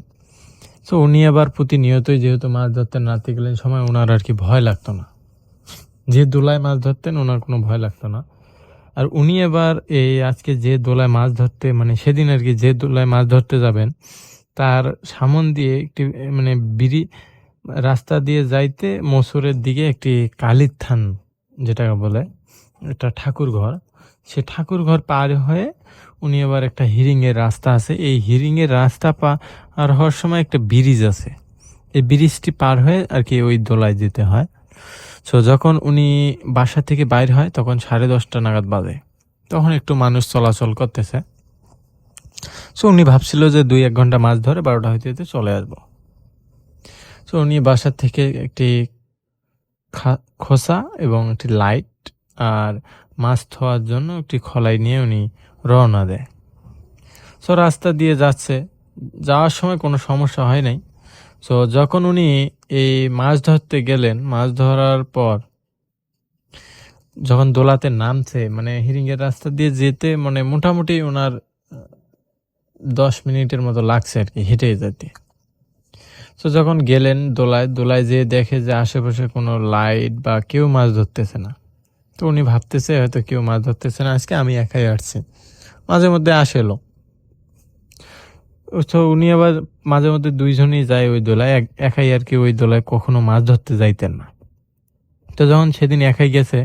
তো উনি আবার প্রতিনিয়তই যেহেতু মাছ ধরতেন রাত্রিকালীন সময়, ওনার আর কি ভয় লাগতো না। যে দোলায় মাছ ধরতেন ওনার কোনো ভয় লাগতো না। আর উনি এবার এই আজকে যে দোলায় মাছ ধরতে মানে সেদিন আর কি যে দোলায় মাছ ধরতে যাবেন তার সামন দিয়ে একটি মানে রাস্তা দিয়ে যাইতে মসুরের দিকে একটি কালীর থান যেটাকে বলে, এটা ঠাকুর ঘর। সে ঠাকুর ঘর পার হয়ে উনি আবার একটা হিরিংয়ের রাস্তা আছে, এই হিরিংয়ের রাস্তা পার হওয়ার সময় একটা ব্রিজ আছে, এই ব্রিজটি পার হয়ে আর কি ওই দোলায় যেতে হয়। সো যখন উনি বাসা থেকে বাইর হয় তখন 10:30 নাগাদ বাজে। তখন একটু মানুষ চলাচল করতেছে। সো উনি ভাবছিল যে ২-১ ঘন্টা মাছ ধরে ১২টা হইতে হইতে চলে আসবো। তো উনি বাসার থেকে একটি খোসা এবং একটি লাইট আর মাছ ধোয়ার জন্য একটি খলাই নিয়ে উনি রওনা দেয়। সো রাস্তা দিয়ে যাচ্ছে, যাওয়ার সময় কোনো সমস্যা হয় নাই। সো যখন উনি এই মাছ ধরতে গেলেন, মাছ ধরার পর যখন দোলাতে নামছে মানে হিরিংয়ের রাস্তা দিয়ে যেতে মানে মোটামুটি ওনার ১০ মিনিটের মতো লাগছে আর কি হেঁটে যেতে। তো যখন গেলেন দোলায় যেয়ে দেখে যে আশেপাশে কোনো লাইট বা কেউ মাছ ধরতেছে না। তো উনি ভাবতেছে হয়তো কেউ মাছ ধরতেছে না আজকে, আমি একাই আসছি। মাঝে মধ্যে আসেলো। তো উনি আবার মাঝে মধ্যে ২ জনই যায় ওই দোলায়, একাই আর কি ওই দোলায় কখনো মাছ ধরতে যাইতেন না। তো যখন সেদিন একাই গেছে,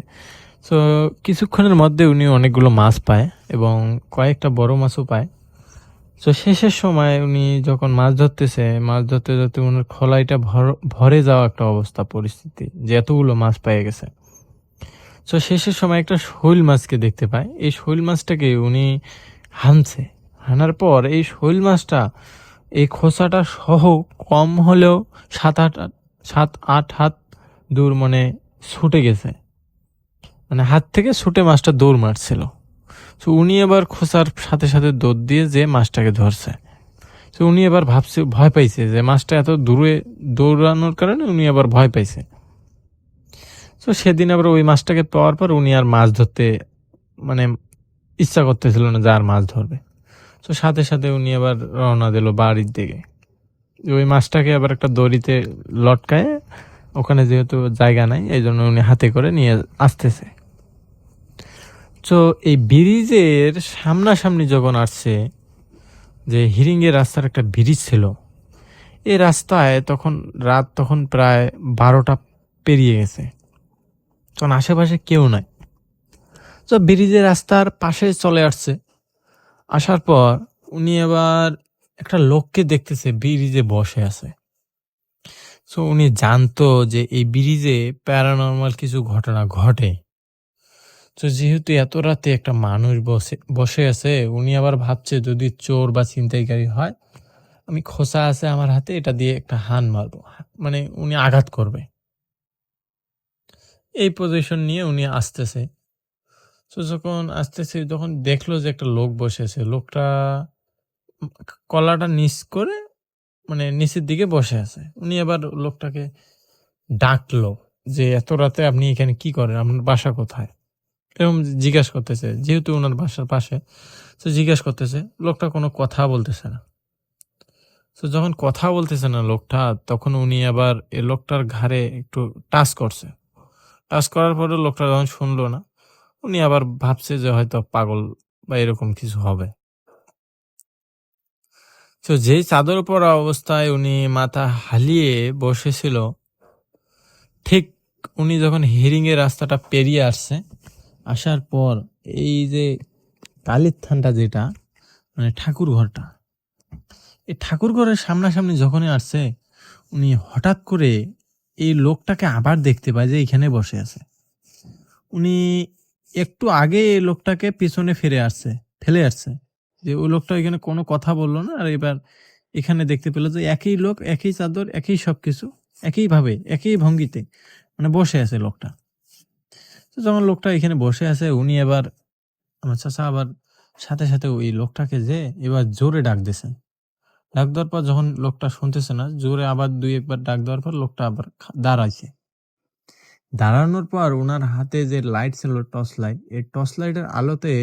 তো কিছুক্ষণের মধ্যে উনি অনেকগুলো মাছ পায় এবং কয়েকটা বড় মাছও পায়। তো শেষের সময় উনি যখন মাছ ধরতেছে, মাছ ধরতে ধরতে ওনার খলাইটা ভরে যাওয়া একটা অবস্থা পরিস্থিতি, যে এতগুলো মাছ পেয়ে গেছে। তো শেষের সময় একটা শৈল মাছকে দেখতে পায়। এই শৈল মাছটাকে উনি হানছে। হানার পর এই শৈল মাছটা এই খোসাটা সহ কম হলেও 7-8 হাত দূর মানে ছুটে গেছে, মানে হাত থেকে ছুটে মাছটা দৌড় মারছিল। তো উনি এবার খোসার সাথে সাথে দৌড় দিয়ে যে মাছটাকে ধরছে। তো উনি এবার ভাবছে, ভয় পাইছে যে মাছটা এত দূরে দৌড়ানোর কারণে উনি আবার ভয় পাইছে। তো সেদিন আবার ওই মাছটাকে পাওয়ার পর উনি আর মাছ ধরতে মানে ইচ্ছা করতেছিল না যে আর মাছ ধরবে। তো সাথে সাথে উনি আবার রওনা দিল বাড়ির দিকে। ওই মাছটাকে আবার একটা দড়িতে লটকায়, ওখানে যেহেতু জায়গা নাই এই জন্য উনি হাতে করে নিয়ে আসতেছে। তো এই ব্রিজের সামনাসামনি যখন আসছে, যে হিরিঙ্গের রাস্তার একটা ব্রিজ ছিল, এই রাস্তায় তখন প্রায় 12টা পেরিয়ে গেছে। তখন আশেপাশে কেউ নাই। তো ব্রিজের রাস্তার পাশে চলে আসছে। আসার পর উনি আবার একটা লোককে দেখতেছে ব্রিজে বসে আছে। তো উনি জানতো যে এই ব্রিজে প্যারানর্মাল কিছু ঘটনা ঘটে। তো যেহেতু এত রাতে একটা মানুষ বসে আছে, উনি আবার ভাবছে যদি চোর বা ছিনতাইকারী হয়, আমি খোসা আছে আমার হাতে, এটা দিয়ে একটা হান মারবো, মানে উনি আঘাত করবে। এই পজিশন নিয়ে উনি আসতেছে। তো যখন আসতেছে, যখন দেখলো যে একটা লোক বসে আছে, লোকটা কলাটা নিচ করে মানে নিচের দিকে বসে আছে। উনি আবার লোকটাকে ডাকলো যে এত রাতে আপনি এখানে কি করেন, আপনার বাসা কোথায়, এরকম জিজ্ঞাসা করতেছে। যেহেতু ওনার বাসার পাশে, তো জিজ্ঞাসা করতেছে। লোকটা কোনো কথা বলতেছে না। তো যখন কথা বলতেছে না লোকটা, তখন উনি আবার এই লোকটার ঘাড়ে একটু টাচ করছে। টাচ করার পরে লোকটা যখন শুনলো না, উনি আবার ভাবছে যে হয়তো পাগল বা এরকম কিছু হবে। তো যেই চাদর পরা অবস্থায় উনি মাথা হালিয়ে বসেছিল, ঠিক উনি যখন হিরিংয়ের রাস্তাটা পেরিয়ে আসছে, আসার পর এই যে কালীর থানটা, যেটা মানে ঠাকুর ঘরটা, এই ঠাকুর ঘরের সামনাসামনি যখনই আসছে, উনি হঠাৎ করে এই লোকটাকে আবার দেখতে পায় যে এখানে বসে আছে। উনি একটু আগে এই লোকটাকে পিছনে ফেলে আসছে, যে ওই লোকটা এখানে কোনো কথা বললো না। আর এবার এখানে দেখতে পেল যে একই লোক, একই চাদর, একই সবকিছু, একই ভাবে, একই ভঙ্গিতে মানে বসে আছে লোকটা। তো যখন লোকটা এখানে বসে আছে, উনি এবার আমার চাচা আবার সাথে সাথে ওই লোকটাকে যে এবার জোরে ডাক দিয়েছেন। ডাক দেওয়ার পর যখন লোকটা শুনতেছে না, জোরে আবার 2-1 বার ডাক দেওয়ার পর লোকটা আবার দাঁড়াইছে। দাঁড়ানোর পর ওনার হাতে যে লাইট ছিল, টর্চ লাইট, এই টর্চ লাইটের আলোতে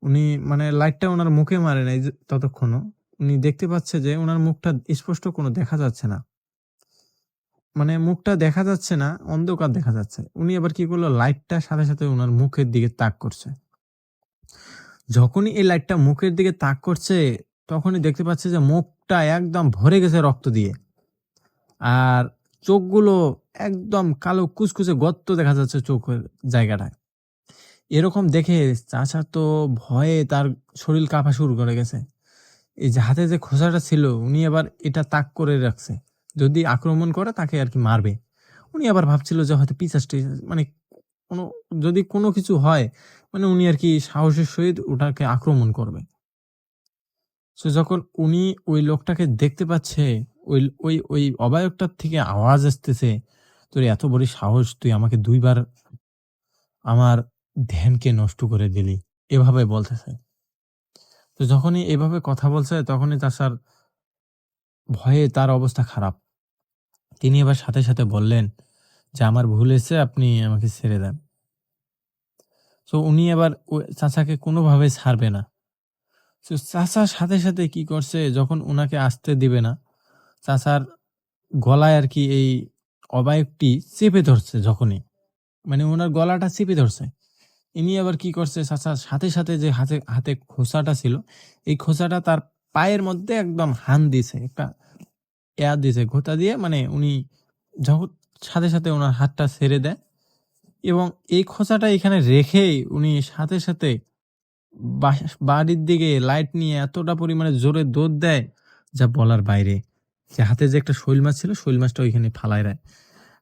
উনি মানে লাইটটা ওনার মুখে মারে নাই ততক্ষণও, উনি দেখতে পাচ্ছে যে ওনার মুখটা স্পষ্ট কোনো দেখা যাচ্ছে না, মানে মুখটা দেখা যাচ্ছে না, অন্ধকার দেখা যাচ্ছে। উনি আবার কি করলো, লাইটটা সাথে সাথে ওনার মুখের দিকে তাক করছে। যখনই এই লাইটটা মুখের দিকে তাক করছে, তখনই দেখতে পাচ্ছে যে মুখটা একদম ভরে গেছে রক্ত দিয়ে, আর চোখগুলো একদম কালো কুচকুচে গর্ত দেখা যাচ্ছে চোখের জায়গাটায়। এরকম দেখে চাচা তো ভয়ে তার শরীর কাঁপা শুরু করে গেছে। এই যে হাতে যে খোসাটা ছিল, উনি আবার এটা তাক করে রাখছে, যদি আক্রমণ করে তাকে আর কি মারবে। উনি আবার ভাবছিল যে হয়তো পিশাচ মানে যদি কোনো কিছু হয়, মানে উনি আর কি সাহসের সহিত ওটাকে আক্রমণ করবে। তো যখন উনি ওই লোকটাকে দেখতে পাচ্ছে, ওই ওই ওই অবায়কটার থেকে আওয়াজ আসতেছে, তোর এত বড় সাহস, তুই আমাকে 2 বার আমার ধ্যানকে নষ্ট করে দিলি, এভাবে বলতেছে। তো যখনই এভাবে কথা বলছে, তখনই চাচার ভয়ে তার অবস্থা খারাপ। তিনি এবার সাথে সাথে বললেন যে আমার ভুল হয়েছে, আপনি আমাকে ছেড়ে দেন। তো উনি আবার চাচাকে কোনোভাবে ছাড়বে না। তো চাচার সাথে সাথে কি করছে, যখন উনাকে আসতে দিবে না, চাচার গলায় আর কি এই অবায়কটি চেপে ধরছে। যখনই মানে ওনার গলাটা চেপে ধরছে, ইনি আবার কি করছে, চাচার সাথে সাথে যে হাতে খোসাটা ছিল, এই খোসাটা তার পায়ের মধ্যে একদম হান দিছে, একটা দিছে ঘোতা দিয়ে, মানে উনি যখন সাথে সাথে ওনার হাতটা ছেড়ে দেয়, এবং এই খোসাটা এখানে রেখেই উনি সাথে সাথে বাড়ির দিকে লাইট নিয়ে এতটা পরিমাণে জোরে দৌড় দেয় যা বলার বাইরে। যে হাতে যে একটা শৈল মাছ ছিল, শৈল মাছটা ওইখানে ফালায় দেয়।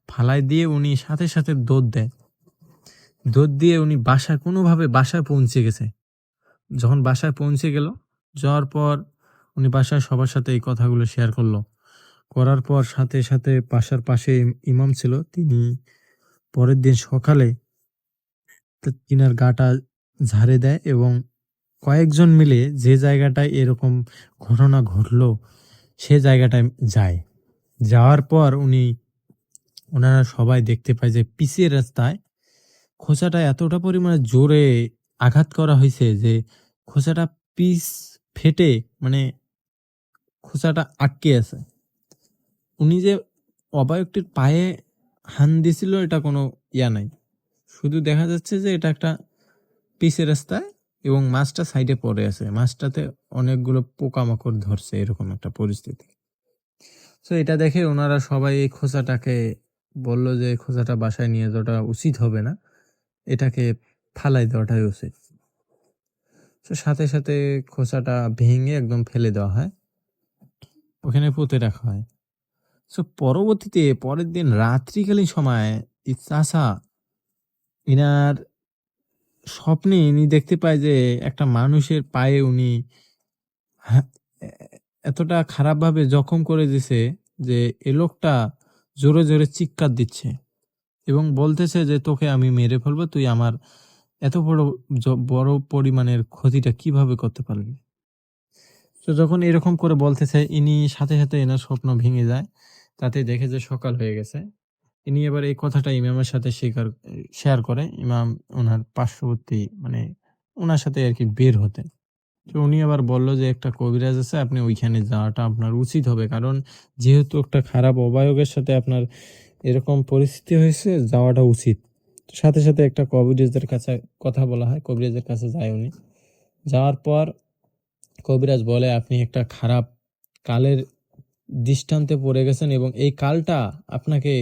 ফালায় দিয়ে উনি সাথে সাথে দৌড় দেয়। দৌড় দিয়ে উনি কোনোভাবে বাসায় পৌঁছে গেছে। যখন বাসায় পৌঁছে গেল, যাওয়ার পর উনি বাসায় সবার সাথে এই কথাগুলো শেয়ার করলো। করার পর সাথে সাথে বাসার পাশে ইমাম ছিল, তিনি পরের দিন সকালে তিনার গাটা ঝাড়ে দেয় এবং কয়েকজন মিলে যে জায়গাটায় এরকম ঘটনা ঘটলো সে জায়গাটায় যায়। যাওয়ার পর ওনারা সবাই দেখতে পায় যে পিচের রাস্তায় খোঁচাটা এতটা পরিমাণে জোরে আঘাত করা হয়েছে যে খোঁচাটা পিচ ফেটে মানে খোঁচাটা আটকে আছে। উনি যে অবায়কটির পায়ে হান দিছিল এটা কোনো নাই, শুধু দেখা যাচ্ছে যে এটা একটা পিচের রাস্তায় এবং মাছটা সাইডে পড়ে আছে, মাছটাতে অনেকগুলো পোকামাকড় ধরছে, এরকম একটা পরিস্থিতি। তো এটা দেখে ওনারা সবাই এই খোঁচাটাকে বলল যে খোঁচাটা বাসায় নিয়ে যাওয়াটা উচিত হবে না, এটাকে ফালাই দেওয়াটাই উচিত। তো সাথে সাথে খোঁচাটা ভেঙে একদম ফেলে দেওয়া হয়, ওখানে পুঁতে রাখা হয়। তো পরবর্তীতে পরের দিন রাত্রিকালীন সময় এই চাচা ইনার স্বপ্নে ইনি দেখতে পায় যে একটা মানুষের পায়ে উনি এতটা খারাপভাবে জখম করে দিছে যে এ লোকটা জোরে জোরে চিৎকার দিচ্ছে এবং বলতেছে যে তোকে আমি মেরে ফেলবো, তুই আমার এত বড় পরিমাণের ক্ষতিটা কিভাবে করতে পারবি। তো যখন এরকম করে বলতেছে, ইনি সাথে সাথে এনার স্বপ্ন ভেঙে যায়। তাতে দেখে যে সকাল হয়ে গেছে। ইনি এবার এই কথাটা ইমামের সাথে শেয়ার করে। ইমাম ওনার পার্শ্ববর্তী মানে ওনার সাথে আর কি বের হতেন। তো উনি আবার বলল যে একটা কবিরাজ আছে, আপনি ওইখানে যাওয়াটা আপনার উচিত হবে, কারণ যেহেতু একটা খারাপ অবায়কের সাথে আপনার এরকম পরিস্থিতি হয়েছে, যাওয়াটা উচিত। সাথে সাথে একটা কবিরাজের কাছে কথা বলা হয়, কবিরাজের কাছে যায় উনি। যাওয়ার পর কবিরাজ বলে আপনি একটা খারাপ কালের দৃষ্টান্তে পড়ে গেছেন এবং এই কালটা আপনাকে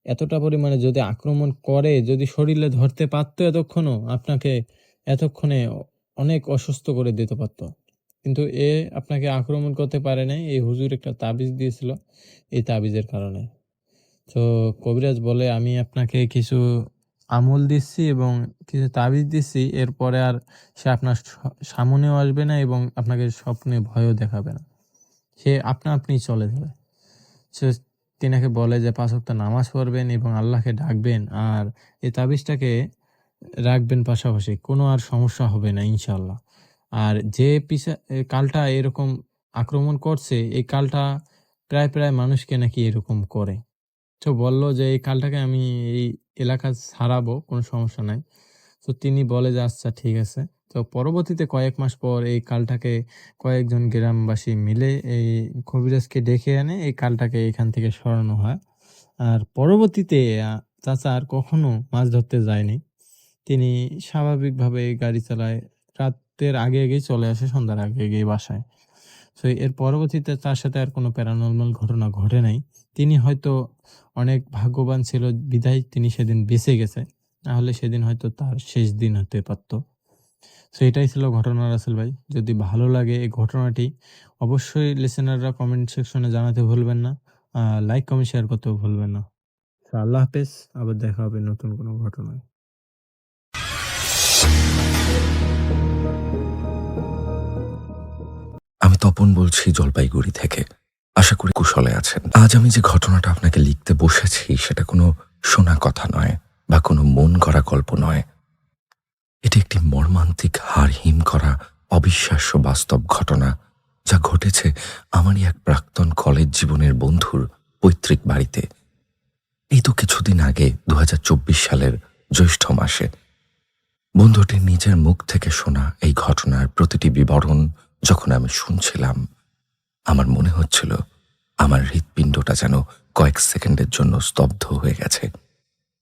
এতটা পরিমাণে যদি আক্রমণ করে, যদি শরীরে ধরতে পারতো এতক্ষণও আপনাকে এতক্ষণে অনেক অসুস্থ করে দিতে পারতো, কিন্তু আপনাকে আক্রমণ করতে পারে নাই। এই হুজুর একটা তাবিজ দিয়েছিল, এই তাবিজের কারণে। তো কবিরাজ বলে আমি আপনাকে কিছু আমল দিচ্ছি এবং কিছু তাবিজ দিচ্ছি, এরপরে আর সে আপনার সামনেও আসবে না এবং আপনাকে স্বপ্নে ভয়ও দেখাবে না, সে আপনি চলে যাবে। সে তিনাকে বলে যে 5 ওয়াক্ত নামাজ পড়বেন এবং আল্লাহকে ডাকবেন আর এই তাবিজটাকে রাখবেন পাশাপাশি, কোনো আর সমস্যা হবে না ইনশাআল্লাহ। আর যে কালটা এরকম আক্রমণ করছে, এই কালটা প্রায় মানুষকে নাকি এরকম করে। তো বলল যে এই কালটাকে আমি এই এলাকা ছাড়াবো, কোনো সমস্যা নাই। তো তিনি বলে যে আচ্ছা ঠিক আছে। তো পরবর্তীতে কয়েক মাস পর এই কালটাকে কয়েকজন গ্রামবাসী মিলে এই কবিরাজকে ডেকে এনে এই কালটাকে এখান থেকে সরানো হয়। আর পরবর্তীতে চাচা আর কখনো মাছ ধরতে যায়নি, তিনি স্বাভাবিকভাবে গাড়ি চালায়, রাতের আগেই চলে আসে, সন্ধ্যার আগে বাসায়। তো এর পরবর্তীতে তার সাথে আর কোনো প্যারানর্মাল ঘটনা ঘটে নাই। তিনি হয়তো অনেক ভাগ্যবান ছিল বিধায় তিনি সেদিন বেঁচে গেছে, নাহলে সেদিন হয়তো তার শেষ দিন হতে পারত। তো এটাই ছিল ঘটনা রাসেল ভাই। যদি ভালো লাগে এই ঘটনাটি অবশ্যই লিসেনাররা কমেন্ট সেকশনে জানাতে ভুলবেন না, লাইক কমেন্ট শেয়ার করতেও ভুলবেন না। তো আল্লাহ হাফেজ, আবার দেখা হবে নতুন কোনো ঘটনায়। আমি তপন বলছি জলপাইগুড়ি থেকে। আশা করি কুশলে আছেন। আজ আমি যে ঘটনাটা আপনাকে লিখতে বসেছি সেটা কোনো শোনা কথা নয় বা কোনো মন করা গল্প নয়। এটি একটি মর্মান্তিক হাড় হিম করা অবিশ্বাস্য বাস্তব ঘটনা, যা ঘটেছে আমারই এক প্রাক্তন কলেজ জীবনের বন্ধুর পৈতৃক বাড়িতে। এই তো কিছুদিন আগে 2024 সালের জ্যৈষ্ঠ মাসে বন্ধুটির নিজের মুখ থেকে শোনা এই ঘটনার প্রতিটি বিবরণ যখন আমি শুনছিলাম, আমার মনে হচ্ছিল আমার হৃৎপিণ্ডটা যেন কয়েক সেকেন্ডের জন্য স্তব্ধ হয়ে গেছে।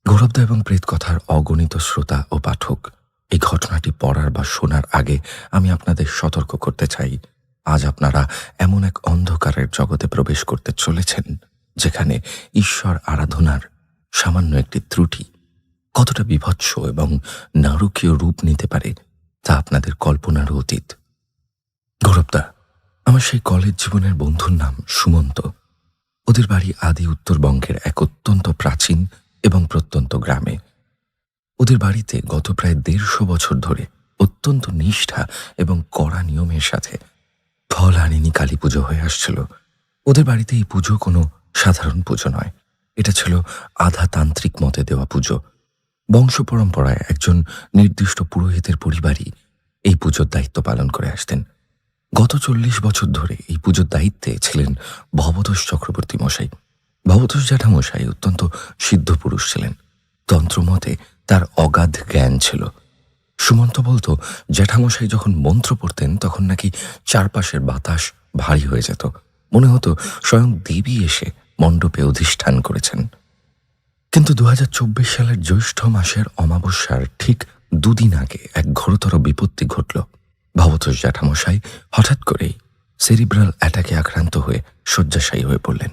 গৌরবদা এবং প্রেতকথার অগণিত শ্রোতা ও পাঠক, এই ঘটনাটি পড়ার বা শোনার আগে আমি আপনাদের সতর্ক করতে চাই, আজ আপনারা এমন এক অন্ধকারের জগতে প্রবেশ করতে চলেছেন যেখানে ঈশ্বর আরাধনার সামান্য একটি ত্রুটি কতটা বিভৎস এবং নারকীয় রূপ নিতে পারে তা আপনাদের কল্পনারও অতীত। গৌরবদা, আমার সেই কলেজ জীবনের বন্ধুর নাম সুমন্ত। ওদের বাড়ি আদি উত্তরবঙ্গের এক অত্যন্ত প্রাচীন এবং প্রত্যন্ত গ্রামে। ওদের বাড়িতে গত প্রায় 150 বছর ধরে অত্যন্ত নিষ্ঠা এবং কড়া নিয়মের সাথে ফল আনিনি কালী পুজো হয়ে আসছিল। ওদের বাড়িতে এই পুজো কোনো সাধারণ পুজো নয়, এটা ছিল আধা তান্ত্রিক মতে দেওয়া পুজো। বংশ পরম্পরায় একজন নির্দিষ্ট পুরোহিতের পরিবারই এই পুজোর দায়িত্ব পালন করে আসতেন। গত 40 বছর ধরে এই পুজোর দায়িত্বে ছিলেন ভবতোষ চক্রবর্তী মশাই। ভবতোষ জ্যাঠামশাই অত্যন্ত সিদ্ধ পুরুষ ছিলেন। তন্ত্রমতে তার অগাধ জ্ঞান ছিল। সুমন্ত বলতো, জ্যাঠামশাই যখন মন্ত্র পড়তেন তখন নাকি চারপাশের বাতাস ভারী হয়ে যেত, মনে হতো স্বয়ং দেবী এসে মণ্ডপে অধিষ্ঠান করেছেন। কিন্তু 2024 সালের জ্যৈষ্ঠ মাসের অমাবস্যার ঠিক 2 দিন আগে এক ঘোরতর বিপত্তি ঘটল। ভবতোষ জ্যাঠামশাই হঠাৎ করেই সেরিব্রাল অ্যাটাকে আক্রান্ত হয়ে শয্যাশায়ী হয়ে পড়লেন।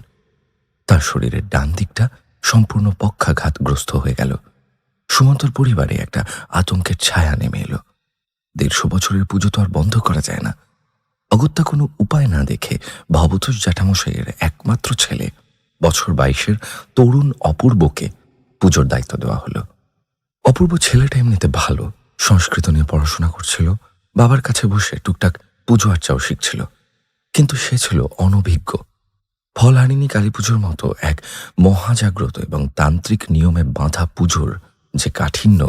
তার শরীরের ডান দিকটা সম্পূর্ণ পক্ষাঘাতগ্রস্ত হয়ে গেল। সুমন্তর পরিবারে একটা আতঙ্কের ছায়া নেমে এলো। 150 বছরের পুজো তো আর বন্ধ করা যায় না। অগত্যা কোনো উপায় না দেখে ভবতোষ জ্যাঠামশাইয়ের একমাত্র ছেলে, বছর 22-এর তরুণ অপূর্বকে পুজোর দায়িত্ব দেওয়া হলো। অপূর্ব ছেলেটা এমনিতে ভালো, সংস্কৃত নিয়ে পড়াশোনা করছিল, বাবার কাছে বসে টুকটাক পুজো আর্চাও শিখছিল, কিন্তু সে ছিল অনভিজ্ঞ। ফল আনিনি কালী পুজোর মতো এক মহাজাগ্রত এবং তান্ত্রিক নিয়মে বাঁধা পুজোর যে কাঠিন্য,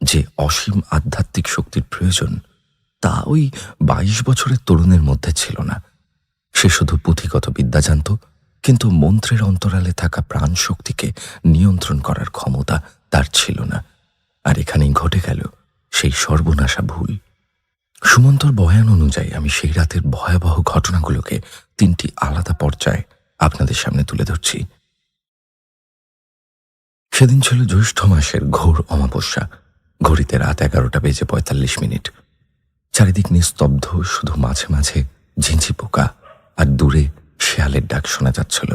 যে অসীম আধ্যাত্মিক শক্তির প্রয়োজন, তা ওই 22 বছরের তরুণের মধ্যে ছিল না। সে শুধু পুঁথিগত বিদ্যা জানত, কিন্তু মন্ত্রের অন্তরালে থাকা প্রাণ শক্তিকে নিয়ন্ত্রণ করার ক্ষমতা তার ছিল না। আর এখানেই ঘটে গেল সেই সর্বনাশা ভুল। সুমন্তর বয়ান অনুযায়ী আমি সেই রাতের ভয়াবহ ঘটনাগুলোকে 3টি আলাদা পর্যায়ে আপনাদের সামনে তুলে ধরছি। সেদিন ছিল জ্যৈষ্ঠ মাসের ঘোর অমাবস্যা। ঘড়িতে রাত 11:45। চারিদিক নিস্তব্ধ, শুধু মাঝে মাঝে ঝিঁঝি পোকা আর দূরে শেয়ালের ডাক শোনা যাচ্ছিল।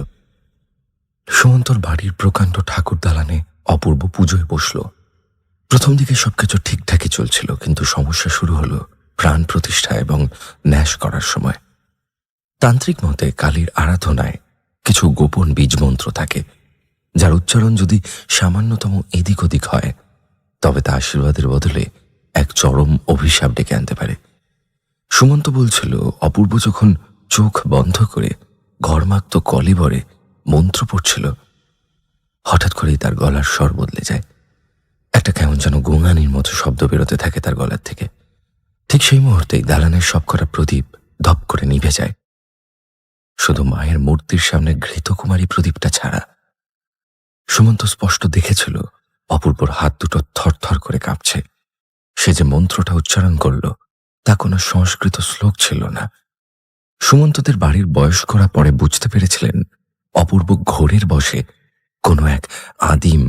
সুমন্তর বাড়ির প্রকাণ্ড ঠাকুর দালানে অপূর্ব পুজোয় বসল। প্রথম দিকে সবকিছু ঠিকঠাকই চলছিল, কিন্তু সমস্যা শুরু হলো প্রাণ প্রতিষ্ঠা এবং ন্যাস করার সময়। তান্ত্রিক মতে কালীর আরাধনায় কিছু গোপন বীজ মন্ত্র থাকে, যার উচ্চারণ যদি সামান্যতম এদিক ওদিক হয় তবে তা আশীর্বাদের বদলে এক চরম অভিশাপ ডেকে আনতে পারে। সুমন্ত বলছিল, অপূর্ব যখন চোখ বন্ধ করে ঘর্মাক্ত কলিবরে মন্ত্র পড়ছিল, হঠাৎ করেই তার গলার স্বর বদলে যায়। একটা কেমন যেন গোঙানির মতো শব্দ বেরোতে থাকে তার গলার থেকে। ঠিক সেই মুহূর্তেই দালানের সবকটা প্রদীপ ধপ করে নিভে যায়, শুধু মায়ের মূর্তির সামনে ঘৃতকুমারী প্রদীপটা ছাড়া। সুমন্ত স্পষ্ট দেখেছিল অপূর্বর হাত দুটো থরথর করে কাঁপছে। সে যে মন্ত্রটা উচ্চারণ করল তা কোনো সংস্কৃত শ্লোক ছিল না। সুমন্তদের বাড়ির বয়স্করা পরে বুঝতে পেরেছিলেন অপূর্ব ঘোরের বশে কোনো এক আদিম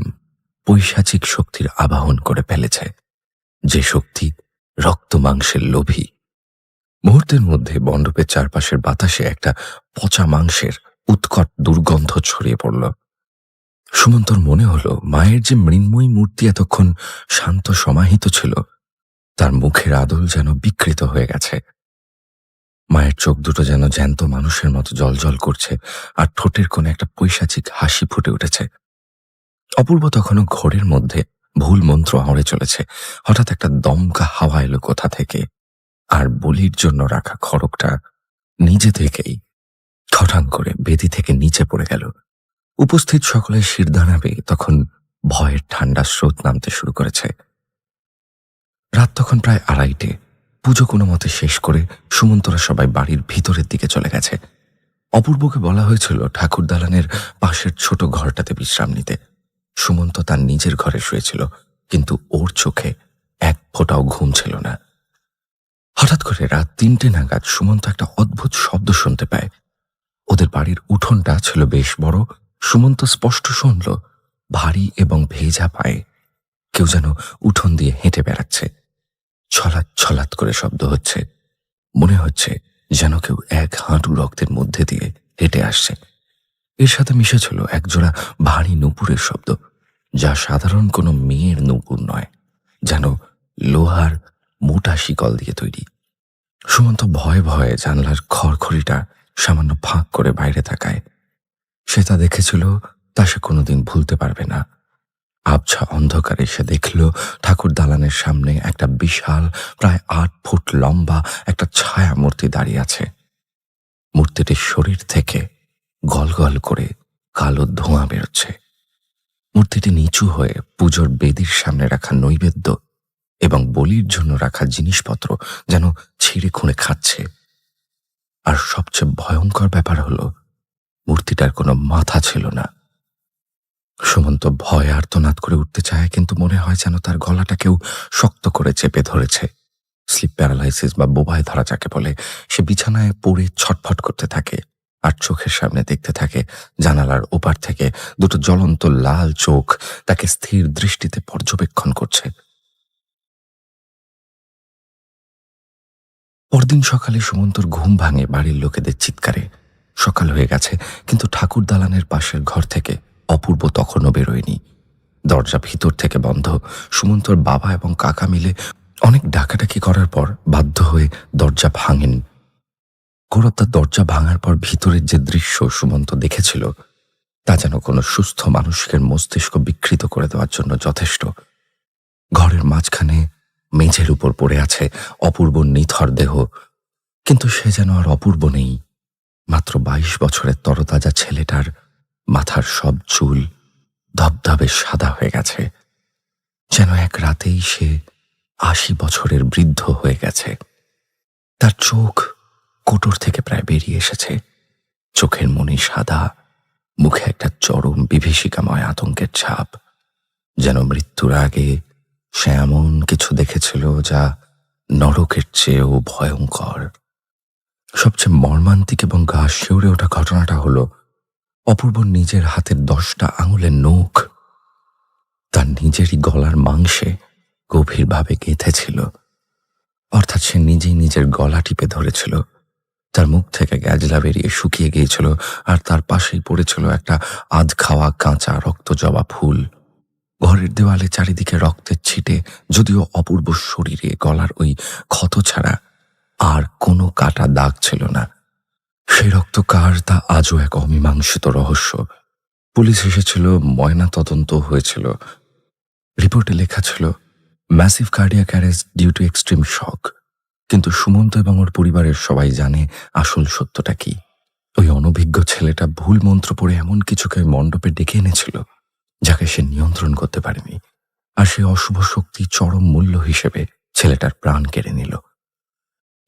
পৈশাচিক শক্তির আবাহন করে ফেলেছে, যে শক্তি রক্ত মাংসের লোভী। মুহূর্তের মধ্যে মণ্ডপের চারপাশের বাতাসে একটা পচা মাংসের উৎকট দুর্গন্ধ ছড়িয়ে পড়ল। সুমন্তর মনে হলো মায়ের যে মৃন্ময়ী মূর্তি এতক্ষণ শান্ত সমাহিত ছিল, তার মুখের আদল যেন বিকৃত হয়ে গেছে। মায়ের চোখ দুটো যেন জ্যান্ত মানুষের মতো জলজল করছে, আর ঠোঁটের কোণে একটা পৈশাচিক হাসি ফুটে উঠেছে। অপূর্ব তখনও ঘোরের মধ্যে ভুল মন্ত্র আওড়ে চলেছে। হঠাৎ একটা দমকা হাওয়া এলো কোথা থেকে, আর বলির জন্য রাখা খড়গটা নিজে থেকেই ঠঠাং করে বেদি থেকে নিচে পড়ে গেল। উপস্থিত সকলের শিরদাঁড়া বেয়ে তখন ভয়ের ঠান্ডা স্রোত নামতে শুরু করেছে। রাত তখন প্রায় 2:30। পুজো কোনো মতে শেষ করে সুমন্তরা সবাই বাড়ির ভিতরের দিকে চলে গেছে। অপূর্বকে বলা হয়েছিল ঠাকুর দালানের পাশের ছোট ঘরটাতে বিশ্রাম নিতে। সুমন্ত তার নিজের ঘরে শুয়েছিল, কিন্তু ওর চোখে এক ফোঁটাও ঘুম ছিল না। হঠাৎ করে রাত 3টে নাগাদ সুমন্ত একটা অদ্ভুত শব্দ শুনতে পায়। ওদের বাড়ির উঠোনটা ছিল বেশ বড়। সুমন্ত স্পষ্ট শুনল ভারী এবং ভেজা পায়ে কেউ যেন উঠোন দিয়ে হেঁটে বেড়াচ্ছে। ছলাৎ ছলাৎ করে শব্দ হচ্ছে, মনে হচ্ছে যেন কেউ 1 হাঁটু রক্তের মধ্যে দিয়ে হেঁটে আসছে। এর সাথে মিশে ছিল একজোড়া ভারী নূপুরের শব্দ, যা সাধারণ কোনো মেয়ের নূপুর নয়, যেন লোহার মোটা শিকল দিয়ে তৈরি। সুমন্ত ভয়ে ভয়ে জানলার খড়খড়িটা সামান্য ফাঁক করে বাইরে তাকায়। সে তা দেখেছিল, তা সে কোনোদিন ভুলতে পারবে না। আবছা অন্ধকারে সে দেখল ঠাকুর দালানের সামনে একটা বিশাল প্রায় 8 ফুট লম্বা একটা ছায়া মূর্তি দাঁড়িয়ে আছে। মূর্তিটির শরীর থেকে গলগল করে কালো ধোঁয়া বেরোচ্ছে। মূর্তিটি নিচু হয়ে পুজোর বেদির সামনে রাখা নৈবেদ্য এবং বলির জন্য রাখা জিনিসপত্র যেন ছিঁড়ে খুঁড়ে খাচ্ছে। আর সবচেয়ে ভয়ঙ্কর ব্যাপার হলো মূর্তিটার কোনো মাথা ছিল না। সুমন্ত ভয়ে আর্তনাদ করে উঠতে চায়, কিন্তু মনে হয় যেন তার গলাটা কেউ শক্ত করে চেপে ধরেছে। স্লিপ প্যারালাইসিস বা বোবায় ধরা যাকে বলে। সে বিছানায় পড়ে ছটফট করতে থাকে আর চোখের সামনে দেখতে থাকে জানালার ওপার থেকে দুটো জ্বলন্ত লাল চোখ তাকে স্থির দৃষ্টিতে পর্যবেক্ষণ করছে। পরদিন সকালে সুমন্তর ঘুম ভাঙে বাড়ির লোকেদের চিৎকারে। সকাল হয়ে গেছে, কিন্তু ঠাকুর দালানের পাশের ঘর থেকে অপূর্ব তখনও বেরোয়নি। দরজা ভিতর থেকে বন্ধ। সুমন্তর বাবা এবং কাকা মিলে অনেক ডাকাডাকি করার পর বাধ্য হয়ে দরজা ভাঙেন। গৌরবদার দরজা ভাঙার পর ভিতরের যে দৃশ্য সুমন্ত দেখেছিল তা যেন কোনো সুস্থ মানুষের মস্তিষ্ক বিকৃত করে দেওয়ার জন্য যথেষ্ট। ঘরের মাঝখানে মেঝের উপর পড়ে আছে অপূর্ব নিথর দেহ, কিন্তু সে যেন আর অপূর্ব নেই। মাত্র 22 বছরের তরতাজা ছেলেটার মাথার সব চুল ধবধবে সাদা হয়ে গেছে, যেন এক রাতেই সে 80 বছরের বৃদ্ধ হয়ে গেছে। তার চোখ কোটর থেকে প্রায় বেরিয়ে এসেছে। চোখের মনি সাদা, মুখে একটা চরম বিভীষিকাময় আতঙ্কের ছাপ, যেন মৃত্যুর আগে সে এমন কিছু দেখেছিল যা নরকের চেয়েও ভয়ঙ্কর। সবচেয়ে মর্মান্তিক এবং গা শিউরে ওঠা ঘটনাটা হলো অপূর্ব নিজের হাতের 10টা আঙুলের নখ তার নিজেরই গলার মাংসে গভীরভাবে গেঁথে ছিল। অর্থাৎ সে নিজেই নিজের গলা টিপে ধরেছিল। তার মুখ থেকে গ্যাজলা বেরিয়ে শুকিয়ে গিয়েছিল, আর তার পাশেই পড়েছিল একটা আধ খাওয়া কাঁচা রক্ত জবা ফুল। ঘরের দেওয়ালে চারিদিকে রক্তের ছিটে, যদিও অপূর্ব শরীরে গলার ওই ক্ষত ছাড়া আর কোনো কাটা দাগ ছিল না। সেই রক্ত কার তা আজও এক অমীমাংসিত রহস্য। পুলিশ এসেছিল, ময়না তদন্ত হয়েছিল। রিপোর্টে লেখা ছিল massive cardiac arrest due to extreme shock. কিন্তু সুমন্ত এবং ওর পরিবারের সবাই জানে আসল সত্যটা কি। ওই অনভিজ্ঞ ছেলেটা ভুল মন্ত্র পড়ে এমন কিছুকে মণ্ডপে ডেকে এনেছিল যাকে সে নিয়ন্ত্রণ করতে পারেনি, আর সে অশুভ শক্তি চরম মূল্য হিসেবে ছেলেটার প্রাণ কেড়ে নিল।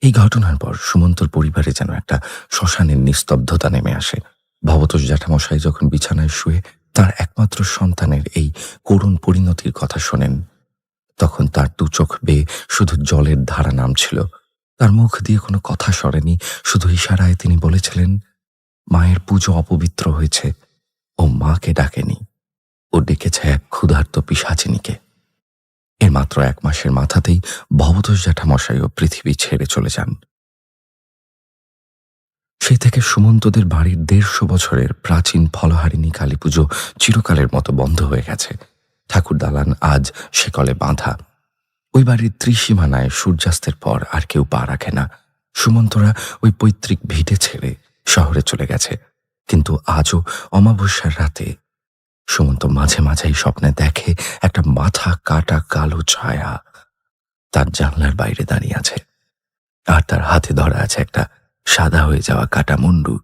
এই ঘটনার পর সুমন্তর পরিবারে যেন একটা শ্মশানের নিস্তব্ধতা নেমে আসে। ভবতোষ জ্যাঠামশাই যখন বিছানায় শুয়ে তার একমাত্র সন্তানের এই করুণ পরিণতির কথা শোনেন, তখন তার 2 চোখ বেয়ে শুধু জলের ধারা নামছিল। তার মুখ দিয়ে কোনো কথা সরেনি, শুধু ইশারায় তিনি বলেছিলেন, মায়ের পুজো অপবিত্র হয়েছে, ও মাকে ডাকেনি, ও ডেকেছে এক ক্ষুধার্ত পিশাচিনীকে। এর মাত্র 1 মাসের মাথাতেই ভবতোষ জ্যাঠামশাইও পৃথিবী ছেড়ে চলে যান। সেই থেকে সুমন্তদের বাড়ির 150 বছরের প্রাচীন ফলহারিণী কালী পুজো চিরকালের মতো বন্ধ হয়ে গেছে। ঠাকুর দালান আজ শেকলে বাঁধা। ওই বাড়ির ত্রিসীমানায় সূর্যাস্তের পর আর কেউ পা রাখে না। সুমন্তরা ওই পৈতৃক ভিটে ছেড়ে শহরে চলে গেছে, কিন্তু আজও অমাবস্যার রাতে সুমন্ত মাঝে মাঝেই স্বপ্নে দেখে একটা মাথা কাটা কালো ছায়া তার জানলার বাইরে দাঁড়িয়ে আছে, আর তার হাতে ধরা আছে একটা সাদা হয়ে যাওয়া কাটা মুন্ডু,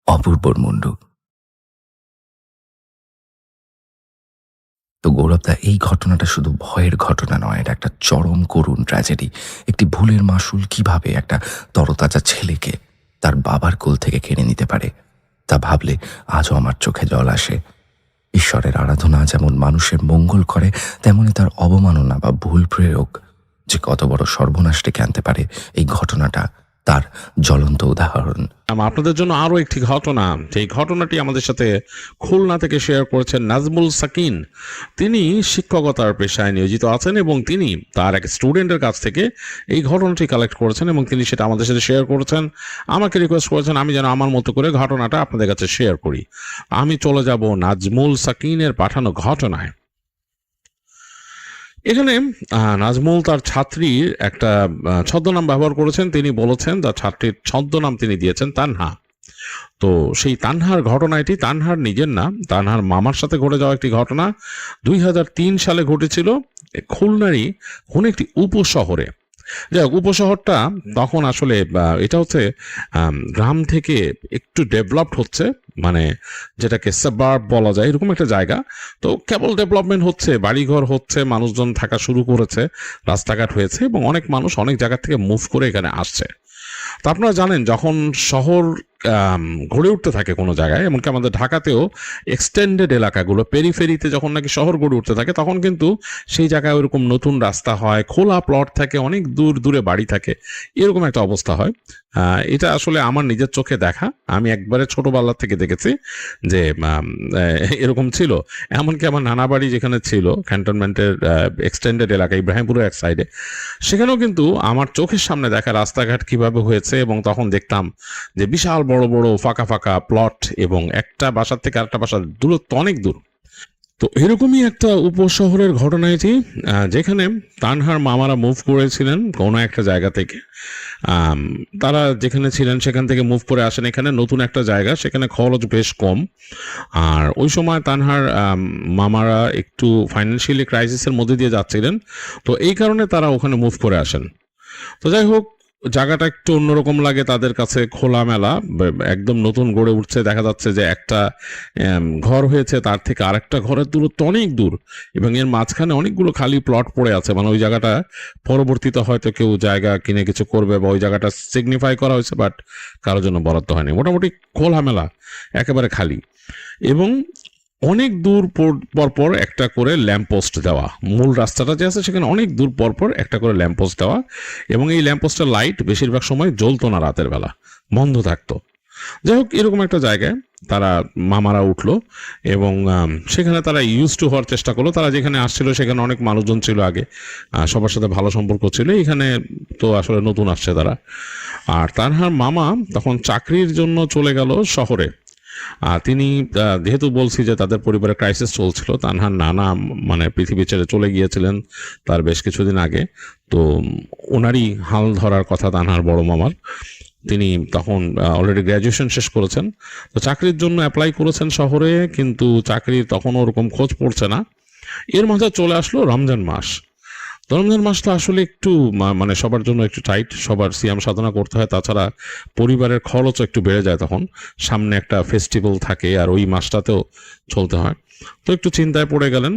অপূর্বর মুন্ডু। তো গৌরবদা, এই ঘটনাটা শুধু ভয়ের ঘটনা নয়, এটা একটা চরম করুণ ট্র্যাজেডি। একটি ভুলের মাসুল কিভাবে একটা তরতাজা ছেলেকে তার বাবার কোল থেকে কেড়ে নিতে পারে, তা ভাবলে আজও আমার চোখে জল আসে। ঈশ্বরের আরাধনা যেমন মানুষের মঙ্গল করে, তেমনি তার অবমাননা বা ভুল প্রয়োগ যে কত বড় সর্বনাশ ডেকে আনতে পারে, এই ঘটনাটা তার জ্বলন্ত উদাহরণ। আপনাদের জন্য আরও একটি ঘটনা, সেই ঘটনাটি আমাদের সাথে খুলনা থেকে শেয়ার করেছেন নাজমুল সাকিন। তিনি শিক্ষকতার পেশায় নিয়োজিত আছেন এবং তিনি তার এক স্টুডেন্টের কাছ থেকে এই ঘটনাটি কালেক্ট করেছেন এবং তিনি সেটা আমাদের সাথে শেয়ার করেছেন। আমাকে রিকোয়েস্ট করেছেন আমি যেন আমার মতো করে ঘটনাটা আপনাদের কাছে শেয়ার করি। আমি চলে যাব নাজমুল সাকিনের পাঠানো ঘটনায়। এখানে নাজমুল তার ছাত্রীর একটা ছদ্মনাম ব্যবহার করেছেন। তিনি বলেছেন তার ছাত্রীর ছদ্মনাম তিনি দিয়েছেন তানহা। তো সেই তানহার ঘটনা, এটি তানহার নিজের না, তানহার মামার সাথে ঘটে যাওয়া একটি ঘটনা 2003 সালে ঘটেছিল খুলনারই কোনো একটি উপশহরে। যাই হোক, উপশহরটা তখন আসলে এটা হচ্ছে গ্রাম থেকে একটু ডেভেলপড হচ্ছে, মানে যেটাকে সাবার্ব বলা যায়, এরকম একটা জায়গা। তো কেবল ডেভেলপমেন্ট হচ্ছে, বাড়িঘর হচ্ছে, মানুষজন থাকা শুরু করেছে, রাস্তাঘাট হয়েছে এবং অনেক মানুষ অনেক জায়গা থেকে মুভ করে এখানে আসছে। তো আপনারা জানেন যখন শহর গড়ে উঠতে থাকে কোনো জায়গায়, এমনকি আমাদের ঢাকাতেও এক্সটেন্ডেড এলাকাগুলো পেরিফেরিতে যখন নাকি শহর গড়ে উঠতে থাকে, তখন কিন্তু সেই জায়গায় ওরকম নতুন রাস্তা হয়, খোলা প্লট থাকে, অনেক দূর দূরে বাড়ি থাকে, এরকম একটা অবস্থা হয়। এটা আসলে আমার নিজের চোখে দেখা, আমি একবারে ছোটবেলা থেকে দেখেছি যে এরকম ছিল। এমনকি আমার নানা বাড়ি যেখানে ছিল ক্যান্টনমেন্টের এক্সটেন্ডেড এলাকা ইব্রাহিমপুরের এক সাইডে, সেখানেও কিন্তু আমার চোখের সামনে দেখা রাস্তাঘাট কিভাবে হয়েছে, এবং তখন দেখতাম যে বিশাল বড় বড় ফাঁকা ফাঁকা প্লট এবং একটা বাসার থেকে আরেকটা বাসার দূরত্ব অনেক দূর। তো এরকমই একটা উপশহরের ঘটনা এটি, যেখানে তানহার মামারা মুভ করেছিলেন কোনো একটা জায়গা থেকে। তারা যেখানে ছিলেন সেখান থেকে মুভ করে আসেন এখানে নতুন একটা জায়গা, সেখানে খরচ বেশ কম। আর ওই সময় তানহার মামারা একটু ফাইন্যান্সিয়ালি ক্রাইসিসের মধ্যে দিয়ে যাচ্ছিলেন, তো এই কারণে তারা ওখানে মুভ করে আসেন। তো যাই হোক, জায়গাটা একটু অন্যরকম লাগে তাদের কাছে, খোলামেলা, একদম নতুন গড়ে উঠছে। দেখা যাচ্ছে যে একটা ঘর হয়েছে, তার থেকে আরেকটা ঘরের দূরত্ব অনেক দূর, এবং এর মাঝখানে অনেকগুলো খালি প্লট পড়ে আছে। মানে ওই জায়গাটা পরবর্তীতে হয়তো কেউ জায়গা কিনে কিছু করবে, বা ওই জায়গাটা সিগনিফাই করা হয়েছে, বাট কারোর জন্য বরাদ্দ হয়নি। মোটামুটি খোলামেলা, একেবারে খালি, এবং অনেক দূর পরপর একটা করে ল্যাম্পপোস্ট দেওয়া। মূল রাস্তাটা যে আছে সেখানে অনেক দূর পরপর একটা করে ল্যাম্পপোস্ট দেওয়া, এবং এই ল্যাম্পপোস্টের লাইট বেশিরভাগ সময় জ্বলতো না, রাতের বেলা বন্ধ থাকতো। যাই হোক, এরকম একটা জায়গায় তারা মামারা উঠলো, এবং সেখানে তারা ইউজ টু হওয়ার চেষ্টা করলো। তারা যেখানে আসছিল সেখানে অনেক মানুষজন ছিল আগে, সবার সাথে ভালো সম্পর্ক ছিল। এখানে তো আসলে নতুন আসছে তারা। আর তানহার মামা তখন চাকরির জন্য চলে গেল শহরে। তিনি যেহেতু বলছি যে তাদের পরিবারে ক্রাইসিস চলছিল, তানহার নানা মানে পৃথিবী ছেড়ে চলে গিয়েছিলেন তার বেশ কিছুদিন আগে। তো ওনারই হাল ধরার কথা তানহার বড় মামার। তিনি তখন অলরেডি গ্র্যাজুয়েশন শেষ করেছেন, তো চাকরির জন্য অ্যাপ্লাই করেছেন শহরে, কিন্তু চাকরির তখনও ওরকম খোঁজ পড়ছে না। এর মাঝে চলে আসলো রমজান মাস। তো রমজান মাসটা আসলে একটু মানে সবার জন্য একটু টাইট, সবার সিয়াম সাধনা করতে হয়, তাছাড়া পরিবারের খরচও একটু বেড়ে যায়। তখন সামনে একটা ফেস্টিভ্যাল থাকে, আর ওই মাসটাতেও চলতে হয়। তো একটু চিন্তায় পড়ে গেলেন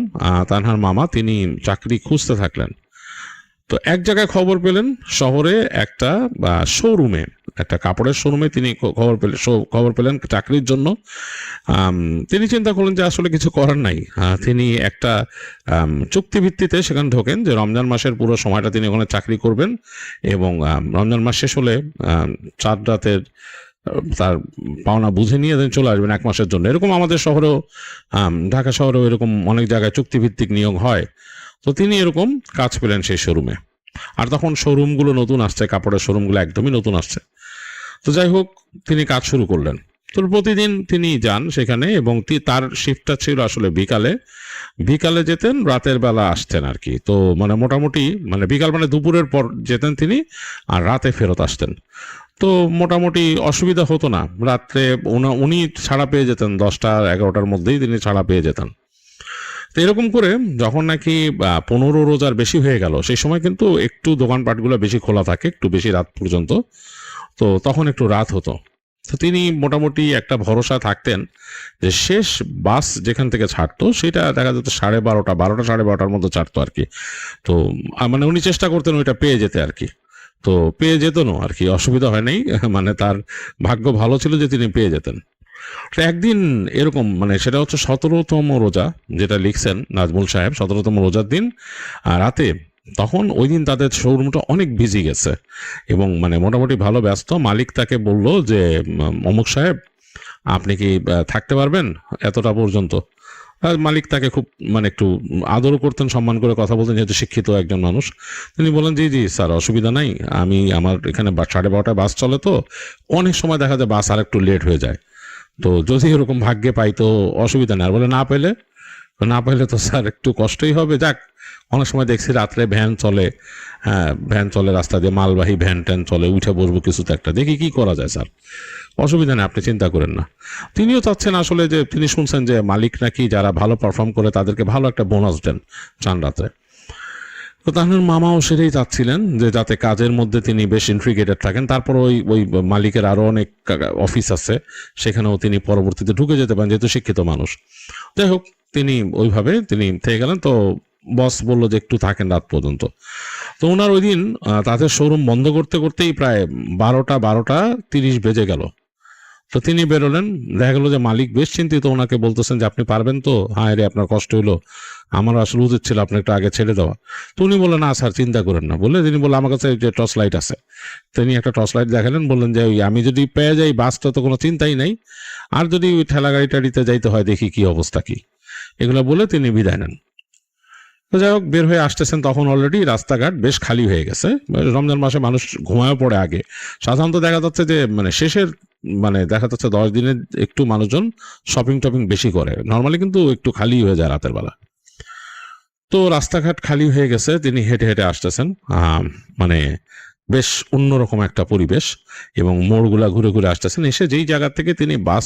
তানহার মামা, তিনি চাকরি খুঁজতে থাকলেন। তো এক জায়গায় খবর পেলেন, শহরে একটা শোরুমে, একটা কাপড়ের শোরুমে তিনি খবর পেলেন চাকরির জন্য। তিনি চিন্তা করলেন যে আসলে কিছু করার নাই। তিনি একটা চুক্তিভিত্তিতে সেখানে ঢোকেন যে রমজান মাসের পুরো সময়টা তিনি ওখানে চাকরি করবেন, এবং রমজান মাস শেষ হলে 4 রাতের তার পাওনা বুঝে নিয়ে চলে আসবেন 1 মাসের জন্য। এরকম আমাদের শহরেও, ঢাকা শহরেও এরকম অনেক জায়গায় চুক্তিভিত্তিক নিয়োগ হয়। তো তিনি এরকম কাজ পেলেন সেই শোরুমে। আর তখন শোরুমগুলো নতুন আসছে, কাপড়ের শোরুমগুলো একদমই নতুন আসছে। তো যাই হোক, তিনি কাজ শুরু করলেন। তো প্রতিদিন তিনি যান সেখানে, এবং তার শিফটটা ছিল আসলে বিকালে যেতেন, রাতের বেলা আসতেন আর কি। তো মানে মোটামুটি মানে বিকাল মানে দুপুরের পর যেতেন তিনি, আর রাতে ফেরত আসতেন। তো মোটামুটি অসুবিধা হতো না। রাত্রে উনি ছাড়া পেয়ে যেতেন, 10টা-11টার মধ্যেই তিনি ছাড়া পেয়ে যেতেন। তো এরকম করে যখন নাকি 15 রোজার বেশি হয়ে গেল, সেই সময় কিন্তু একটু দোকানপাটগুলো বেশি খোলা থাকে, একটু বেশি রাত পর্যন্ত। তো তখন একটু রাত হতো। তো তিনি মোটামুটি একটা ভরসা থাকতেন যে শেষ বাস যেখান থেকে ছাড়তো সেটা দেখা যেত 12:30 মধ্যে ছাড়তো আর কি। তো মানে উনি চেষ্টা করতেন ওইটা পেয়ে যেতে আর কি। তো পেয়ে যেতেনও আর কি, অসুবিধা হয় নাই। মানে তার ভাগ্য ভালো ছিল যে তিনি পেয়ে যেতেন। তো একদিন এরকম, মানে সেটা হচ্ছে 17তম রোজা, যেটা লিখছেন নাজমুল সাহেব, 17তম রোজার দিন রাতে। তখন ওই দিন তাদের শোরুমটা অনেক বিজি গেছে, এবং মানে মোটামুটি ভালো ব্যস্ত। মালিক তাকে বলল যে অমুক সাহেব, আপনি কি থাকতে পারবেন এতটা পর্যন্ত? মালিক তাকে খুব মানে একটু আদরও করতেন, সম্মান করে কথা বলতেন, যেহেতু শিক্ষিত একজন মানুষ। তিনি বলেন জি জি স্যার, অসুবিধা নাই, আমার এখানে 12:30টায় বাস চলে, তো অনেক সময় দেখা যায় বাস আর একটু লেট হয়ে যায়। তো যদি এরকম ভাগ্যে পাই তো অসুবিধা নেই। আর বলে না পেলে তো স্যার একটু কষ্টই হবে, যাক অনেক সময় দেখছি রাত্রে ভ্যান চলে, হ্যাঁ ভ্যান চলে রাস্তা দিয়ে, মালবাহী ভ্যান ট্যান চলে, উঠে বসবো কিছুতে একটা, দেখি কি করা যায় স্যার, অসুবিধা নেই, আপনি চিন্তা করেন না। তিনিও চাচ্ছেন আসলে যে, তিনি শুনছেন যে মালিক নাকি যারা ভালো পারফর্ম করে তাদেরকে ভালো একটা বোনাস দেন চান রাত্রে। তো তাহলে মামাও সেটাই চাচ্ছিলেন যে যাতে কাজের মধ্যে তিনি বেশ ইন্ট্রিগেটেড থাকেন। তারপর ওই মালিকের আরও অনেক অফিস আছে, সেখানেও তিনি পরবর্তীতে ঢুকে যেতে পারেন যেহেতু শিক্ষিত মানুষ। যাই হোক, তিনি ওইভাবে তিনি থেকে গেলেন। তো বস বললো যে একটু থাকেন রাত পর্যন্ত। তো ওনার ওই দিন তাদের শোরুম বন্ধ করতে করতেই প্রায় 12:30 বেজে গেল। তো তিনি বেরোলেন, দেখা গেলো যে মালিক বেশ চিন্তিত, ওনাকে বলতেছেন যে আপনি পারবেন তো, হ্যাঁ রে আপনার কষ্ট হলো, আমার আসলে উচিত ছিল আপনি একটু আগে ছেড়ে দেওয়া। তো উনি বললেন না স্যার চিন্তা করেন না, বলে তিনি বললেন আমার কাছে যে টর্চ লাইট আছে। তিনি একটা টর্চ লাইট দেখালেন, বললেন যে ওই আমি যদি পেয়ে যাই বাসটা তো কোনো চিন্তাই নাই, আর যদি ওই ঠেলা গাড়ি টাড়িতে যাইতে হয় দেখি কি অবস্থা কি, এগুলো বলে তিনি বিদায় নেন। তো যাই হোক, বের হয়ে আসতেছেন তখন অলরেডি রাস্তাঘাট বেশ খালি হয়ে গেছে। রমজান মাসে মানুষ ঘুমায় পড়ে আগে, সাধারণত দেখা যাচ্ছে যে মানে শেষের মানে দেখা যাচ্ছে 10 দিনে একটু মানুষজন শপিং টপিং বেশি করে, নর্মালি কিন্তু একটু খালি হয়ে যায় রাতের বেলা। তো রাস্তাঘাট খালি হয়ে গেছে, তিনি হেঁটে হেঁটে আসতেছেন, মানে বেশ অন্যরকম একটা পরিবেশ, এবং মোড়গুলা ঘুরে ঘুরে আসতেছেন। এসে যেই জায়গা থেকে তিনি বাস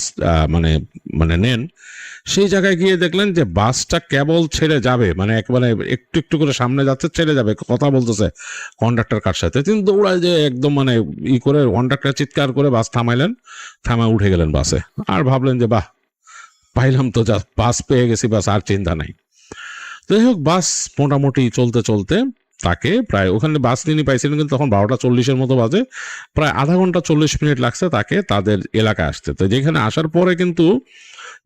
মানে মানে নেন, সেই জায়গায় গিয়ে দেখলেন যে বাসটা কেবল ছেড়ে যাবে, মানে একেবারে একটু একটু করে সামনে যাচ্ছে, ছেড়ে যাবে, কথা বলতেছে কন্ডাক্টর কার সাথে। তিনি দৌড়ায় যে একদম মানে করে কন্ডাক্টর চিৎকার করে বাস থামাইলেন, থামায় উঠে গেলেন বাসে। আর ভাবলেন যে বাহ, পাইলাম তো, যা বাস পেয়ে গেছি, বাস আর চিন্তা নাই। যাই হোক, বাস মোটামুটি চলতে চলতে তাকে প্রায় ওখানে বাস তিনি পাইছিলেন কিন্তু তখন 12:40 মতো বাজে, প্রায় আধা ঘন্টা 40 মিনিট লাগছে তাকে তাদের এলাকায় আসতে। তো যেখানে আসার পরে কিন্তু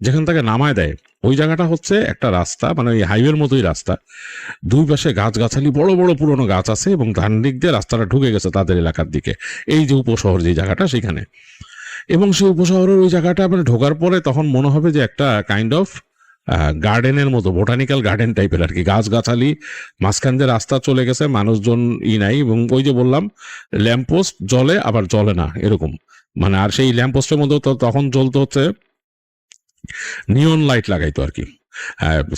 যেখান থেকে নামায় দেয় ওই জায়গাটা হচ্ছে একটা রাস্তা, মানে ওই হাইওয়ের মতোই রাস্তা, দুই পাশে গাছগাছালি, বড় বড় পুরনো গাছ আছে, এবং ডান দিক দিয়ে রাস্তাটা ঢুকে গেছে তাদের এলাকার দিকে, এই যে উপশহর যে জায়গাটা সেখানে। এবং সেই উপশহরের ওই জায়গাটা মানে ঢোকার পরে তখন মনে হবে যে একটা কাইন্ড অফ গার্ডেনের মতো, বোটানিক্যাল গার্ডেন টাইপের আর কি, গাছগাছালি, মাঝখান দিয়ে রাস্তা চলে গেছে, মানুষজন নাই, এবং ওই যে বললাম ল্যাম্পপোস্ট জ্বলে আবার জ্বলে না এরকম, মানে আর সেই ল্যাম্পপোস্টের মধ্যে তো তখন জ্বলতে হচ্ছে নিয়ন লাইট লাগাইতো আর কি।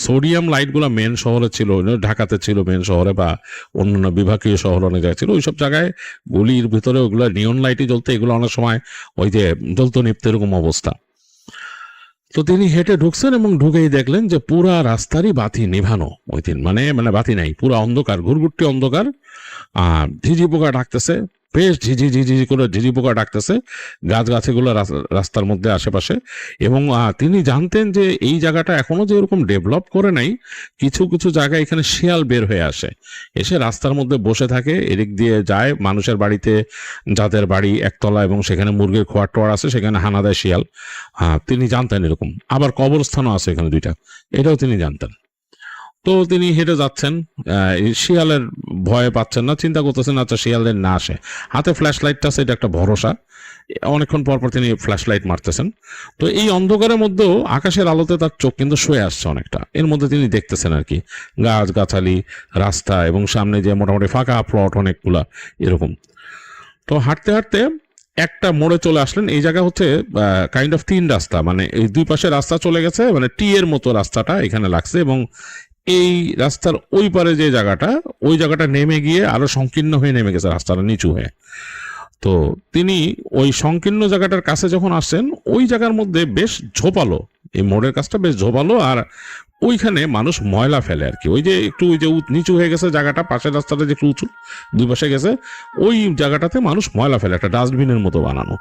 সোডিয়াম লাইটগুলো মেন শহরে ছিল, ঢাকাতে ছিল মেন শহরে, বা অন্যান্য বিভাগীয় শহর অনেক জায়গায় ছিল, ওইসব জায়গায় গলির ভিতরে ওগুলো নিয়ন লাইটই জ্বলতে, এগুলো অনেক সময় ওই যে জ্বলতো নিপতে এরকম অবস্থা। তো তিনি হেঁটে ঢুকছেন এবং ঢুকেই দেখলেন যে পুরা রাস্তারই বাতি নিভানো ওই দিন, মানে মানে বাতি নাই, পুরো অন্ধকার, ঘুরঘুরটি অন্ধকার। ঝিঝি পোকা ডাকতেছে, বেশ ঝিঝি ঝিঝি করে ঝিঝি পোকা ডাকতেছে গাছগুলো রাস্তার মধ্যে আশেপাশে। এবং তিনি জানতেন যে এই জায়গাটা এখনো যে এরকম ডেভেলপ করে নাই, কিছু কিছু জায়গায় এখানে শিয়াল বের হয়ে আসে, এসে রাস্তার মধ্যে বসে থাকে, এদিক দিয়ে যায় মানুষের বাড়িতে, যাদের বাড়ি একতলা এবং সেখানে মুরগির খোয়ার টোয়ার আছে, সেখানে হানা দেয় শিয়াল। তিনি জানতেন এরকম, আবার কবরস্থানও আছে এখানে 2টা, এটাও তিনি জানতেন। তো তিনি হেঁটে যাচ্ছেন, শিয়ালের ভয় পাচ্ছেন না, চিন্তা করতেছেন আচ্ছা শিয়ালের না আসে, হাতে ফ্ল্যাশ লাইটটা আছে, এটা একটা ভরসা। অনেকক্ষণ পর পর তিনি ফ্ল্যাশ লাইট মারতেছেন। তো এই অন্ধকারের মধ্যেও আকাশের আলোতে তার চোখ কিন্তু শুয়ে আসছে অনেকটা, এর মধ্যে তিনি দেখতেছেন আর কি গাছগাছালি, রাস্তা, এবং সামনে যে মোটামুটি ফাঁকা প্লট অনেকগুলা এরকম। তো হাঁটতে হাঁটতে একটা মোড়ে চলে আসলেন। এই জায়গা হচ্ছে কাইন্ড অফ 3 রাস্তা, মানে এই দুই পাশে রাস্তা চলে গেছে, মানে টি এর মতো রাস্তাটা এখানে লাগছে, এবং এই রাস্তার ওই পারে যে জায়গাটা, ওই জায়গাটা নেমে গিয়ে আরো সংকীর্ণ হয়ে নেমে গেছে রাস্তাটা নিচু হয়ে। তো তিনি ওই সংকীর্ণ জায়গাটার কাছে যখন আসছেন, ওই জায়গার মধ্যে বেশ ঝোপালো, এই মোড়ের কাছটা বেশ ঝোপালো, আর ওইখানে মানুষ ময়লা ফেলে আর কি, ওই যে একটু ওই যে নিচু হয়ে গেছে জায়গাটা, পাশের রাস্তাটা যে একটু উঁচু দুই পাশে গেছে, ওই জায়গাটাতে মানুষ ময়লা ফেলে, একটা ডাস্টবিনের মতো বানানো।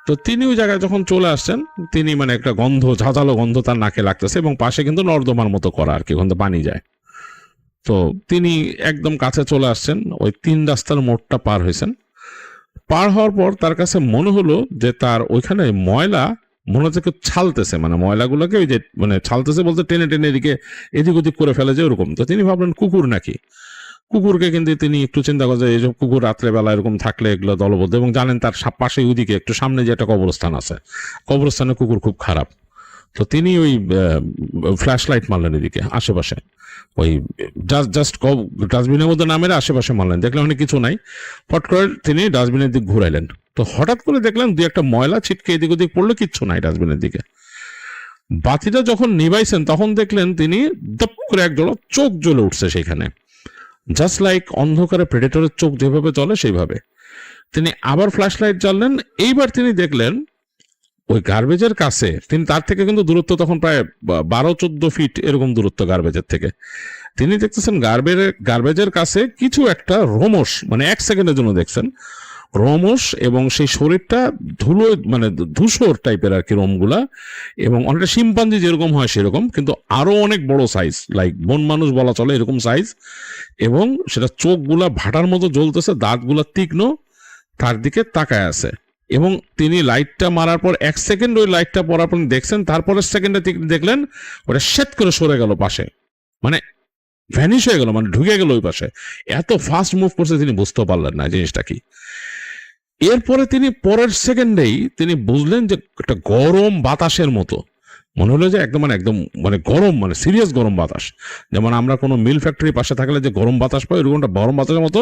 তো তিনি ওই জায়গায় যখন চলে আসছেন, তিনি মানে একটা গন্ধ, ঝাঁঝালো গন্ধ তার নাকে লাগতেছে, এবং পাশে কিন্তু নর্দমার মতো করা আর কি, ওখান থেকে পানি যায়। তো তিনি একদম কাছে চলে আসছেন, ওই 3 রাস্তার মোড়টা পার হয়েছেন। পার হওয়ার পর তার কাছে মনে হলো যে তার ওইখানে ময়লা মনে হচ্ছে কেউ ছালতেছে, মানে ময়লাগুলোকে ওই যে মানে ছালতেছে বলতে টেনে টেনে এদিক ওদিক করে ফেলে যে ওরকম। তো তিনি ভাবলেন কুকুর নাকি, কুকুরকে কিন্তু তিনি একটু চিন্তা করেন এইসব কুকুর রাত্রেবেলা এরকম থাকলে এগুলো দলবদ্ধ, এবং জানেন তার পাশে ওইদিকে একটু সামনে যে একটা কবরস্থান আছে, কবরস্থানে কুকুর খুব খারাপ। তো তিনি ওই ফ্ল্যাশ লাইট মারলেন এদিকে আশেপাশে, ওই জাস্ট ডাস্টবিনের মধ্যে নামের আশেপাশে মারলেন, দেখলেন অনেক কিছু নাই, ফট করে তিনি ডাস্টবিনের দিক ঘুরাইলেন। তো হঠাৎ করে দেখলেন 2-1 ময়লা ছিটকে এদিক ওদিক পড়লো, কিচ্ছু নাই ডাস্টবিনের দিকে। বাতিটা যখন নিভাইছেন তখন দেখলেন তিনি দপ করে একজোড়া চোখ জ্বলে উঠছে সেখানে, জাস্ট লাইক অন্ধকারে প্রেডেটরের চোখ যেভাবে জ্বলে সেইভাবে। তিনি আবার ফ্ল্যাশ লাইট জ্বাললেন, এইবার তিনি দেখলেন ওই গার্বেজের কাছে, তিনি তার থেকে কিন্তু দূরত্ব তখন প্রায় 12-14 ফিট এরকম দূরত্ব গার্বেজের থেকে, তিনি দেখতেছেন গার্বেজের কাছে কিছু একটা রোমস, মানে 1 সেকেন্ডের জন্য দেখছেন রোমস, এবং সেই শরীরটা ধুলো মানে ধূসর টাইপের আর কি রোমগুলা, এবং অনেকটা শিম্পাঞ্জি যেরকম হয় সেরকম, কিন্তু আরো অনেক বড় সাইজ, লাইক বন মানুষ বলা চলে এরকম সাইজ, এবং সেটা চোখগুলা ভাটার মতো জ্বলতেছে, দাঁতগুলা তীক্ষ্ণ, তার দিকে তাকায় আছে। এবং তিনি লাইটটা মারার পর 1 সেকেন্ড ওই লাইটটা পড়ার পর দেখছেন, তারপরের সেকেন্ডে দেখলেন ওটা শেট করে সরে গেল পাশে, মানে ভ্যানিশ হয়ে গেল, মানে ঢুকে গেল ওই পাশে। এত ফাস্ট মুভ করছে তিনি বুঝতেও পারলেন না জিনিসটা কি। এরপরে তিনি পরের সেকেন্ডেই তিনি বুঝলেন যে একটা গরম বাতাসের মতো মনে হলো, যে একদম মানে গরম, মানে সিরিয়াস গরম বাতাস, যেমন আমরা কোনো মিল ফ্যাক্টরির পাশে থাকলে যে গরম বাতাস পাই, ওরকমটা গরম বাতাসের মতো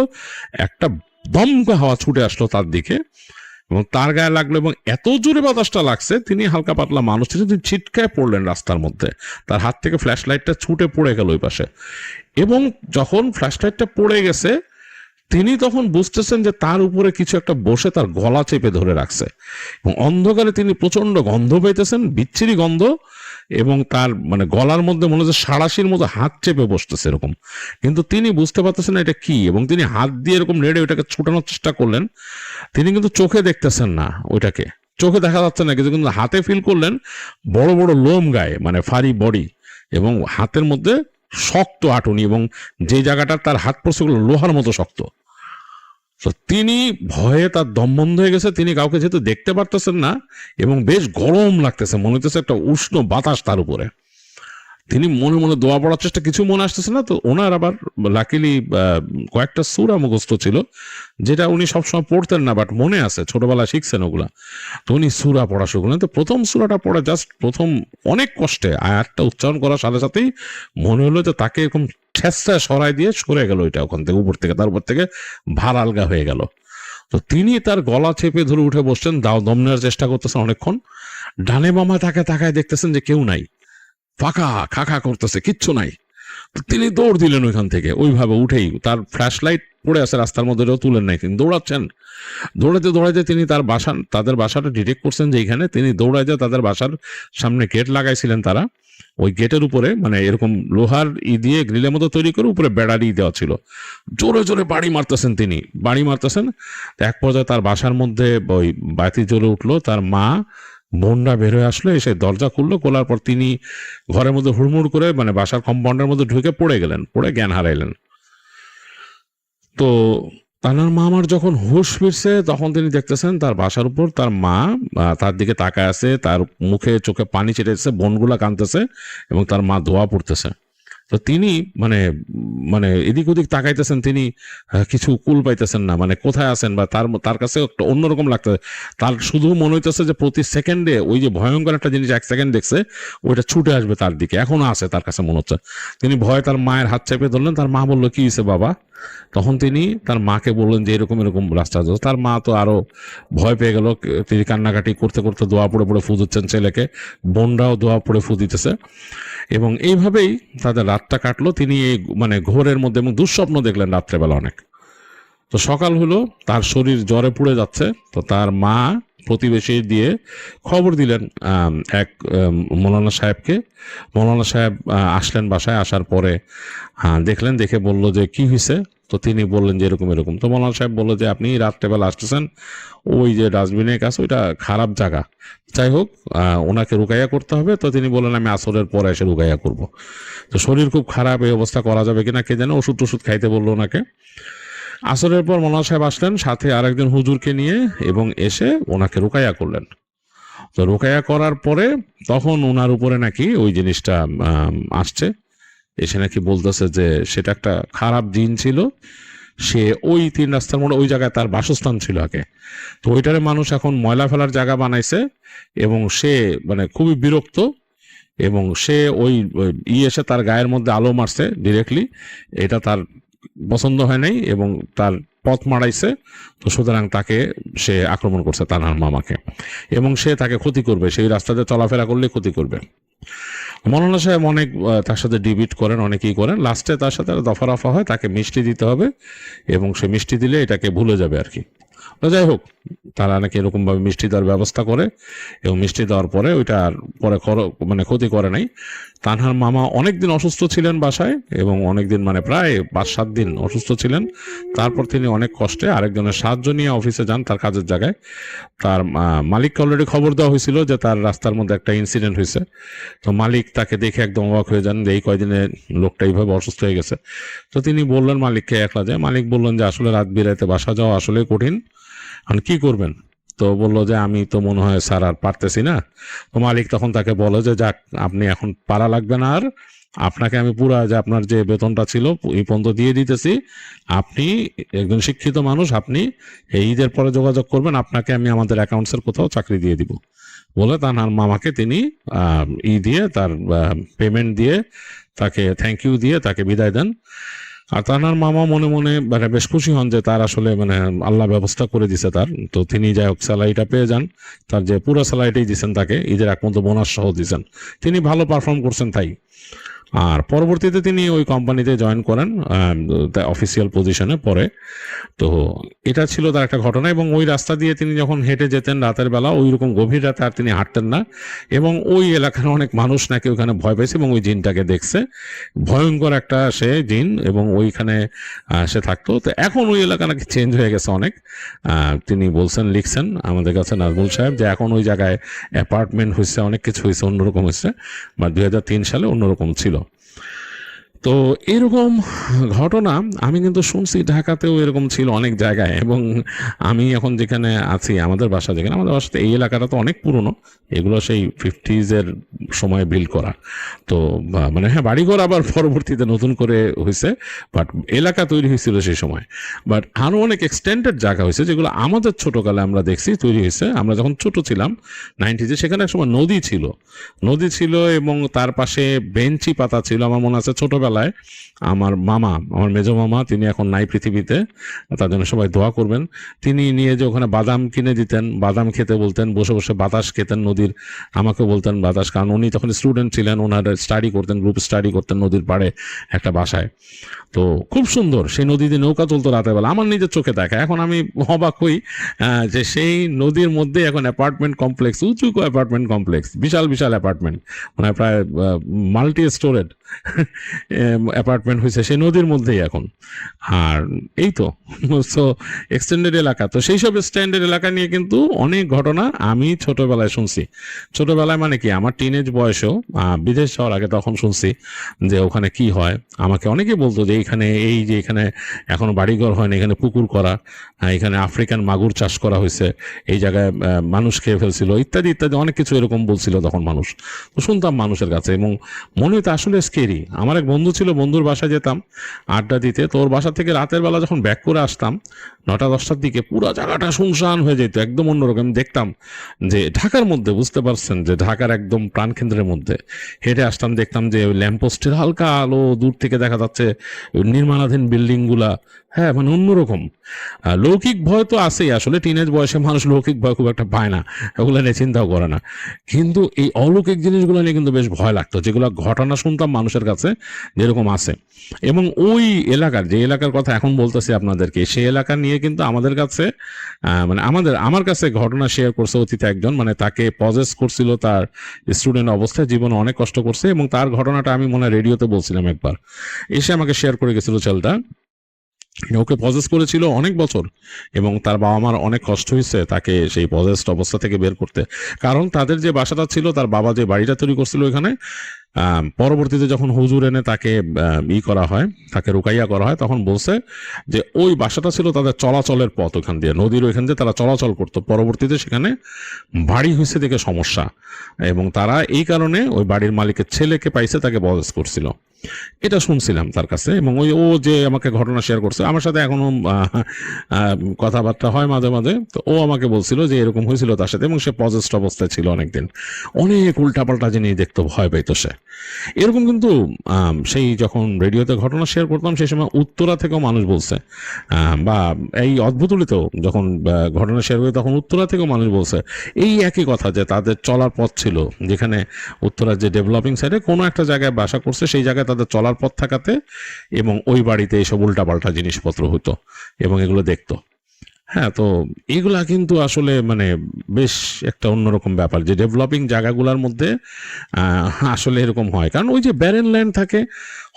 একটা দমকা হাওয়া ছুটে আসলো তার দিকে এবং তার গায়ে লাগলো, এবং এত জোরে বাতাসটা লাগছে তিনি হালকা পাতলা মানুষ, তিনি ছিটকায় পড়লেন রাস্তার মধ্যে, তার হাত থেকে ফ্ল্যাশ লাইটটা ছুটে পড়ে গেল ওই পাশে। এবং যখন ফ্ল্যাশ লাইটটা পড়ে গেছে তিনি তখন বুঝতেছেন যে তার উপরে কিছু একটা বসে তার গলা চেপে ধরে রাখছে, এবং অন্ধকারে তিনি প্রচন্ড গন্ধ পাইতেছেন, বিচ্ছিরি গন্ধ, এবং তার মানে গলার মধ্যে মনে হচ্ছে সাঁড়াশির মতো হাত চেপে বসতেছে এরকম, কিন্তু তিনি বুঝতে পারতেছেন না এটা কি, এবং তিনি হাত দিয়ে এরকম নেড়ে ওইটাকে ছুটানোর চেষ্টা করলেন। তিনি কিন্তু চোখে দেখতেছেন না, ওইটাকে চোখে দেখা যাচ্ছে না কিছু, কিন্তু হাতে ফিল করলেন বড় বড় লোম গায়ে, মানে ফারি বডি, এবং হাতের মধ্যে শক্ত আটুনি, এবং যে জায়গাটা তার হাত পড়ছে লোহার মতো শক্ত। তো তিনি ভয়ে তার দম বন্ধ হয়ে গেছে, তিনি কাউকে যেহেতু দেখতে পারতেছেন না, এবং বেশ গরম লাগতেছে, মনে হচ্ছে একটা উষ্ণ বাতাস তার উপরে। তিনি মনে মনে দোয়া পড়ার চেষ্টা, কিছু মনে আসতেছে না। তো ওনার আবার লাকিলি কয়েকটা সূরা মুখস্থ ছিল, যেটা উনি সবসময় পড়তেন না, বাট মনে আছে, ছোটবেলায় শিখছেন ওগুলা। তো উনি সূরা পড়া শুরু করলেন। তো প্রথম সূরাটা পড়ে জাস্ট প্রথম অনেক কষ্টে আয়াতটা উচ্চারণ করার সাথে সাথেই মনে হলো যে তাকে এরকম ঠেসটা সরাই দিয়ে সরে গেল, ওইটা ওখান থেকে উপর থেকে, তার উপর থেকে ভার আলগা হয়ে গেল। তো তিনি তার গলা চেপে ধরে উঠে বসছেন, দম নেওয়ার চেষ্টা করতেছেন অনেকক্ষণ, ডানে বামা তাকায় দেখতেছেন যে কেউ নাই, ফাঁকা খাখা করতেছে, কিচ্ছু নাই। তিনি দৌড় দিলেন ওইখান থেকে, ওইভাবে উঠেই, তার ফ্ল্যাশ লাইট পড়ে আছে রাস্তার মধ্যে, তুলেন নাই, তিনি দৌড়াচ্ছেন। দৌড়াইতে তিনি তাদের বাসাটা ডিটেক্ট করছেন যে এইখানে, তিনি দৌড়াইতে তাদের বাসার সামনে গেট লাগাইছিলেন তারা, ওই গেটের উপরে মানে এরকম লোহার দিয়ে গ্রিলের মতো তৈরি করে উপরে বেড়ারি দেওয়া ছিল, জোরে জোরে বাড়ি মারতেছেন। এক পর্যায়ে তার বাসার মধ্যে ওই বাতি জ্বলে উঠলো, তার মা বোনরা বের হয়ে আসলো, এসে দরজা খুললো, খোলার পর তিনি ঘরের মধ্যে হুড়মুড় করে মানে বাসার কম্পাউন্ডের মধ্যে ঢুকে পড়ে গেলেন, পড়ে জ্ঞান হারাইলেন। তো তানার মা আমার যখন হুঁশ ফিরছে তখন তিনি দেখতেছেন তার বাসার উপর তার মা তার দিকে তাকায় আছে, তার মুখে চোখে পানি ছেড়েছে, বোনগুলা কাঁদতেছে, এবং তার মা দোয়া পড়তেছে। তো তিনি মানে মানে এদিক ওদিক তাকাইতেছেন, তিনি কিছু কুল পাইতেছেন না, মানে কোথায় আছেন, বা তার কাছে একটা অন্যরকম লাগতেছে। তার শুধু মনে হইতেছে যে প্রতি সেকেন্ডে ওই যে ভয়ঙ্কর একটা জিনিস 1 সেকেন্ড দেখছে ওইটা ছুটে আসবে তার দিকে, এখনো আছে তার কাছে মনে হচ্ছে। তিনি ভয়ে তার মায়ের হাত চেপে ধরলেন। তার মা বললো, কি হয়েছে বাবা? তখন তিনি তার মাকে বললেন যে এরকম এরকম রাস্তা। তার মা তো আরো ভয় পেয়ে গেল, তিনি কান্নাকাটি করতে করতে দোয়া পড়ে পড়ে ফু দিচ্ছেন ছেলেকে, বোনরাও দোয়া পড়ে ফু দিতেছে, এবং এইভাবেই তাদের রাতটা কাটলো। তিনি এই মানে ঘোরের মধ্যে এবং দুঃস্বপ্ন দেখলেন রাত্রেবেলা অনেক। তো সকাল হলো, তার শরীর জ্বরে পুড়ে যাচ্ছে। তো তার মা প্রতিবেশী দিয়ে খবর দিলেন এক মৌলানা সাহেবকে। মৌলানা সাহেব আসলেন বাসায়, আসার পরে দেখলেন, দেখে বলল যে কি হয়েছে। তো তিনি বললেন যে এরকম এরকম। তো মৌলানা সাহেব বললো যে আপনি রাত্রেবেলা আসতেছেন, ওই যে ডাস্টবিনের কাছে, ওইটা খারাপ জায়গা, যাই হোক ওনাকে রুকাইয়া করতে হবে। তো তিনি বললেন আমি আসরের পরে এসে রুকাইয়া করব। তো শরীর খুব খারাপ, এই অবস্থা করা যাবে কিনা কে জানে, ওষুধ টষুধ খাইতে বললো ওনাকে। আসরের পর মৌলানা সাহেব আসলেন সাথে আরেকজন হুজুরকে নিয়ে, এবং এসে ওনাকে রুকাইয়া করলেন। তো রুকাইয়া করার পরে তখন ওনার উপরে নাকি ওই জিনিসটা আসছে, এসে নাকি বলতেছে যে সেটা একটা খারাপ জিন ছিল, সে ওই 3 রাস্তার মোড়ে ওই জায়গায় তার বাসস্থান ছিল আগে। তো ওইটারে মানুষ এখন ময়লা ফেলার জায়গা বানাইছে, এবং সে মানে খুবই বিরক্ত, এবং সে ওই এসে তার গায়ের মধ্যে আলো মারছে ডিরেক্টলি। এটা তার পছন্দ হয় নাই এবং তার পথ মারাইছে। তো সুতরাং তাকে সে আক্রমণ করছে তানহার মামাকে, এবং সে তাকে ক্ষতি করবে, সেই রাস্তাতে চলাফেরা করলে ক্ষতি করবে। মৌলানা সাহেব অনেক তার সাথে ডিবিট করেন, অনেকেই করেন। লাস্টে তার সাথে দফা রফা হয়, তাকে মিষ্টি দিতে হবে এবং সে মিষ্টি দিলে এটাকে ভুলে যাবে আর কি। তো যাই হোক, তারা নাকি এরকমভাবে মিষ্টি দেওয়ার ব্যবস্থা করে এবং মিষ্টি দেওয়ার পরে ওইটা আর পরে মানে ক্ষতি করে নাই। তানহার মামা অনেকদিন অসুস্থ ছিলেন বাসায়, এবং অনেকদিন মানে প্রায় 5-7 দিন অসুস্থ ছিলেন। তারপর তিনি অনেক কষ্টে আরেকজনের সাহায্য নিয়ে অফিসে যান, তার কাজের জায়গায়। তার মালিককে অলরেডি খবর দেওয়া হয়েছিল যে তার রাস্তার মধ্যে একটা ইনসিডেন্ট হয়েছে। তো মালিক তাকে দেখে একদম অবাক হয়ে যান যে এই কয়দিনে লোকটা এইভাবে অসুস্থ হয়ে গেছে। তো তিনি বললেন মালিককে একলা যায়। মালিক বললেন যে আসলে রাত বিরাতে বাসা যাওয়া আসলে কঠিন, এখন কি করবেন? তো বললো যে আমি তো মনে হয় স্যার আর পারতেছি না। তো মালিক তখন তাকে বলে যে যাক, আপনি এখন পারা লাগবে না, আর আপনাকে আমি পুরা যে আপনার যে বেতনটা ছিল এই পর্যন্ত দিয়ে দিতেছি। আপনি একজন শিক্ষিত মানুষ, আপনি এই ঈদের পরে যোগাযোগ করবেন, আপনাকে আমি আমাদের অ্যাকাউন্টসের কোথাও চাকরি দিয়ে দিব বলে তার মামাকে তিনি দিয়ে তার পেমেন্ট দিয়ে তাকে থ্যাংক ইউ দিয়ে তাকে বিদায় দেন। আর তানার মামা মনে মনে মানে বেশ খুশি হন যে তার আসলে মানে আল্লাহ ব্যবস্থা করে দিছে তার। তো তিনি যাই হোক স্যালারিটা পেয়ে যান, তার যে পুরো স্যালারিটাই দিচ্ছেন তাকে, ঈদের এক মতো বোনাস সহ দিচ্ছেন। তিনি ভালো পারফর্ম করছেন তাই। আর পরবর্তীতে তিনি ওই কোম্পানিতে জয়েন করেন অফিসিয়াল পজিশনে পরে। তো এটা ছিল তার একটা ঘটনা। এবং ওই রাস্তা দিয়ে তিনি যখন হেঁটে যেতেন রাতের বেলা, ওই রকম গভীর রাতে আর তিনি হাঁটতেন না। এবং ওই এলাকার অনেক মানুষ নাকি ওখানে ভয় পেয়েছে এবং ওই জিনটাকে দেখছে, ভয়ঙ্কর একটা সে জিন, এবং ওইখানে সে থাকতো। তো এখন ওই এলাকা নাকি চেঞ্জ হয়ে গেছে অনেক। তিনি বলছেন, লিখছেন আমাদের কাছে নাজমুল সাহেব, যে এখন ওই জায়গায় অ্যাপার্টমেন্ট হয়েছে, অনেক কিছু হয়েছে, অন্যরকম হয়েছে, বা 2003 সালে অন্যরকম ছিল। তো এরকম ঘটনা আমি কিন্তু শুনছি ঢাকাতেও এরকম ছিল অনেক জায়গায়। এবং আমি এখন যেখানে আছি, আমাদের বাসা যেখানে, আমাদের বাসাতে এই এলাকাটা তো অনেক পুরনো, এগুলো সেই 50s সময় বিল্ড করা। তো মানে হ্যাঁ, বাড়িঘর আবার পরবর্তীতে নতুন করে হয়েছে, বাট এলাকা তৈরি হয়েছিল সেই সময়। বাট আরও অনেক এক্সটেন্ডেড জায়গা হয়েছে যেগুলো আমাদের ছোটোকালে আমরা দেখছি তৈরি হয়েছে। আমরা যখন ছোট ছিলাম 90s, সেখানে এক সময় নদী ছিল এবং তার পাশে বেঞ্চি পাতা ছিল। আমার মনে আছে ছোটবেলায় আমার মেজো মামা, তিনি এখন নাই পৃথিবীতে, তার জন্য সবাই দোয়া করবেন। তিনি নিয়ে যে ওখানে বাদাম কিনে দিতেন, বাদাম খেতে বলতেন, বসে বসে বাতাস খেতেন নদীর, আমাকে বলতেন বাতাস, কারণ উনি তখন স্টুডেন্ট ছিলেন, ওনারা স্টাডি করতেন, গ্রুপ স্টাডি করতেন নদীর পাড়ে একটা বাসায়। তো খুব সুন্দর সেই নদীতে নৌকা চলতো রাতের বেলা, আমার নিজের চোখে দেখা। এখন আমি অবাক হই যে সেই নদীর মধ্যে এখন অ্যাপার্টমেন্ট কমপ্লেক্স, উঁচু অ্যাপার্টমেন্ট কমপ্লেক্স, বিশাল বিশাল অ্যাপার্টমেন্ট, মানে প্রায় মাল্টি স্টোরেড অ্যাপার্টমেন্ট হয়েছে সেই নদীর মধ্যেই এখন। আর এই তো সো এক্সটেন্ডেড এলাকা। তো সেই সব এক্সটেন্ডেড এলাকা নিয়ে কিন্তু অনেক ঘটনা আমি ছোটবেলায় শুনছি। ছোটবেলায় মানে কি, আমার টিনেজ বয়সেও বিদেশ যাওয়ার আগে তখন শুনছি যে ওখানে কি হয়। আমাকে অনেকে বলতো যে এখানে এখনো বাড়িঘর হয় না, এখানে পুকুর করা, এখানে আফ্রিকান মাগুর চাষ করা হয়েছে, এই জায়গায় মানুষ খেয়ে ফেলছিল, ইত্যাদি ইত্যাদি অনেক কিছু এরকম বলছিল তখন মানুষ। তো শুনতাম মানুষের কাছে এবং মনে হইতো আসলে স্কেরি। আমার এক বন্ধু ছিল, বন্ধুর বাসায় যেতাম আড্ডা দিতে। তো ওর বাসা থেকে রাতের বেলা যখন ব্যাক করে আসতাম 9টা-10টার দিকে, পুরো জায়গাটা শুনশান হয়ে যেত, একদম অন্যরকম। দেখতাম যে ঢাকার মধ্যে, বুঝতে পারছেন যে ঢাকার একদম প্রাণকেন্দ্রের মধ্যে হেঁটে আসতাম, দেখতাম যে ল্যাম্পপোস্টের হালকা আলো দূর থেকে দেখা যাচ্ছে, নির্মাণাধীন বিল্ডিংগুলা, হ্যাঁ মানে অন্যরকম। লৌকিক ভয় তো আছেই, আসলে টিনেজ বয়সে মানুষ লৌকিক ভয় খুব একটা পায় না, ওগুলো নিয়ে চিন্তাও করে না। কিন্তু এই অলৌকিক জিনিসগুলো নিয়ে কিন্তু বেশ ভয় লাগতো, যেগুলো ঘটনা শুনতাম মানুষের কাছে যেরকম আছে। এবং ওই এলাকার, যে এলাকার কথা এখন বলতেছি আপনাদেরকে, সেই এলাকা নিয়ে কিন্তু আমাদের কাছে মানে আমার কাছে ঘটনা শেয়ার করছে অতীতে একজন, মানে তাকে পজেস করছিল তার স্টুডেন্ট অবস্থায়, জীবনে অনেক কষ্ট করছে, এবং তার ঘটনাটা আমি মনে হয় রেডিওতে বলছিলাম একবার, এসে আমাকে শেয়ার করে গেছিল ছেলেটা। ওকে পজেস করেছিল অনেক বছর, এবং তার বাবা মার অনেক কষ্ট হয়েছে তাকে সেই পজেসড অবস্থা থেকে বের করতে। কারণ তাদের যে বাসাটা ছিল, তার বাবা যে বাড়িটা তৈরি করছিল ওইখানে, পরবর্তীতে যখন হুজুর এনে তাকে করা হয়, তাকে রুকাইয়া করা হয়, তখন বলছে যে ওই বাসাটা ছিল তাদের চলাচলের পথ, ওখান দিয়ে নদীর ওইখান দিয়ে তারা চলাচল করতো। পরবর্তীতে সেখানে বাড়ি হয়েছে দেখে সমস্যা, এবং তারা এই কারণে ওই বাড়ির মালিকের ছেলেকে পাইছে, তাকে পজেস করছিল। এটা শুনছিলাম তার কাছে, এবং ও যে আমাকে ঘটনা শেয়ার করছে, আমার সাথে এখনো কথাবার্তা হয় মাঝে মাঝে। তো ও আমাকে বলছিল যে এরকম হয়েছিল তার সাথে, এবং সে পজেস্ট অবস্থায় ছিল অনেকদিন, অনেক উল্টাপাল্টা জিনিস দেখতে ভয় পাইতো সে। এরকম কিন্তু সেই যখন রেডিওতে ঘটনা শেয়ার করতাম সেই সময় উত্তরা থেকেও মানুষ বলছে, বা এই অদ্ভুতলিতেও যখন ঘটনা শেয়ার করি তখন উত্তরা থেকেও মানুষ বলছে এই একই কথা, যে তাদের চলার পথ ছিল যেখানে উত্তরার যে ডেভেলপিং সাইডে কোনো একটা জায়গায় বাসা করছে, সেই জায়গায় তাদের চলার পথ থাকাতে এবং ওই বাড়িতে এইসব উল্টাপাল্টা জিনিসপত্র হতো এবং এগুলো দেখতো। হ্যাঁ, তো এগুলা কিন্তু আসলে মানে বেশ একটা অন্যরকম ব্যাপার, যে ডেভেলপিং জায়গাগুলোর মধ্যে আসলে এরকম হয়, কারণ ওই যে ব্যারেন ল্যান্ড থাকে,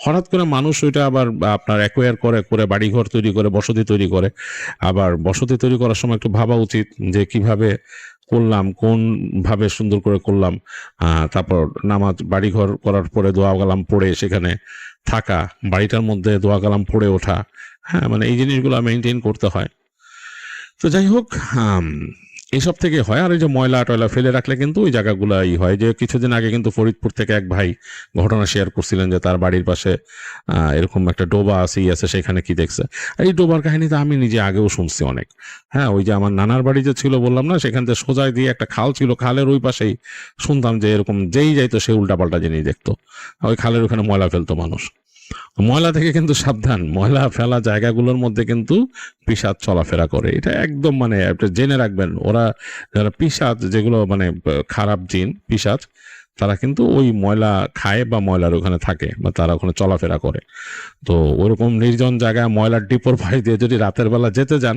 হঠাৎ করে মানুষ ওইটা আবার আপনার অ্যাকোয়ার করে করে বাড়িঘর তৈরি করে, বসতি তৈরি করে। আবার বসতি তৈরি করার সময় একটু ভাবা উচিত যে কিভাবে করলাম, কোন ভাবে সুন্দর করে করলাম। তারপর নামাজ, বাড়িঘর করার পরে দোয়া কালাম পড়ে সেখানে থাকা, বাড়িটার মধ্যে দোয়া কালাম পড়ে ওঠা। হ্যাঁ, মানে এই জিনিসগুলো মেনটেন করতে হয়। তো যাই হোক, এইসব থেকে হয়। আর ওই যে ময়লা টয়লা ফেলে রাখলে কিন্তু ওই জায়গাগুলাই হয়। যে কিছুদিন আগে কিন্তু ফরিদপুর থেকে এক ভাই ঘটনা শেয়ার করছিলেন যে তার বাড়ির পাশে এরকম একটা ডোবা আছে, সেখানে কি দেখছে। আর এই ডোবার কাহিনীটা আমি নিজে আগেও শুনছি অনেক। হ্যাঁ, ওই যে আমার নানার বাড়ি যে ছিল বললাম না, সেখান থেকে সোজাই দিয়ে একটা খাল ছিল, খালের ওই পাশেই শুনতাম যে এরকম যেই যাইতো সে উল্টাপাল্টা জিনিস দেখতো। ওই খালের ওখানে ময়লা ফেলতো মানুষ। ময়লা থেকে কিন্তু সাবধান, ময়লা ফেলা জায়গাগুলোর মধ্যে কিন্তু পিশাচ চলাফেরা করে, এটা একদম মানে জেনে রাখবেন। ওরা যারা পিশাচ, যেগুলো মানে খারাপ জিন পিশাচ, তারা কিন্তু ওই ময়লা খায় বা ময়লার ওখানে থাকে বা তারা ওখানে চলাফেরা করে। তো ওরকম নির্জন জায়গায় ময়লার ডিপোর ভাই দিয়ে যদি রাতের বেলা যেতে যান,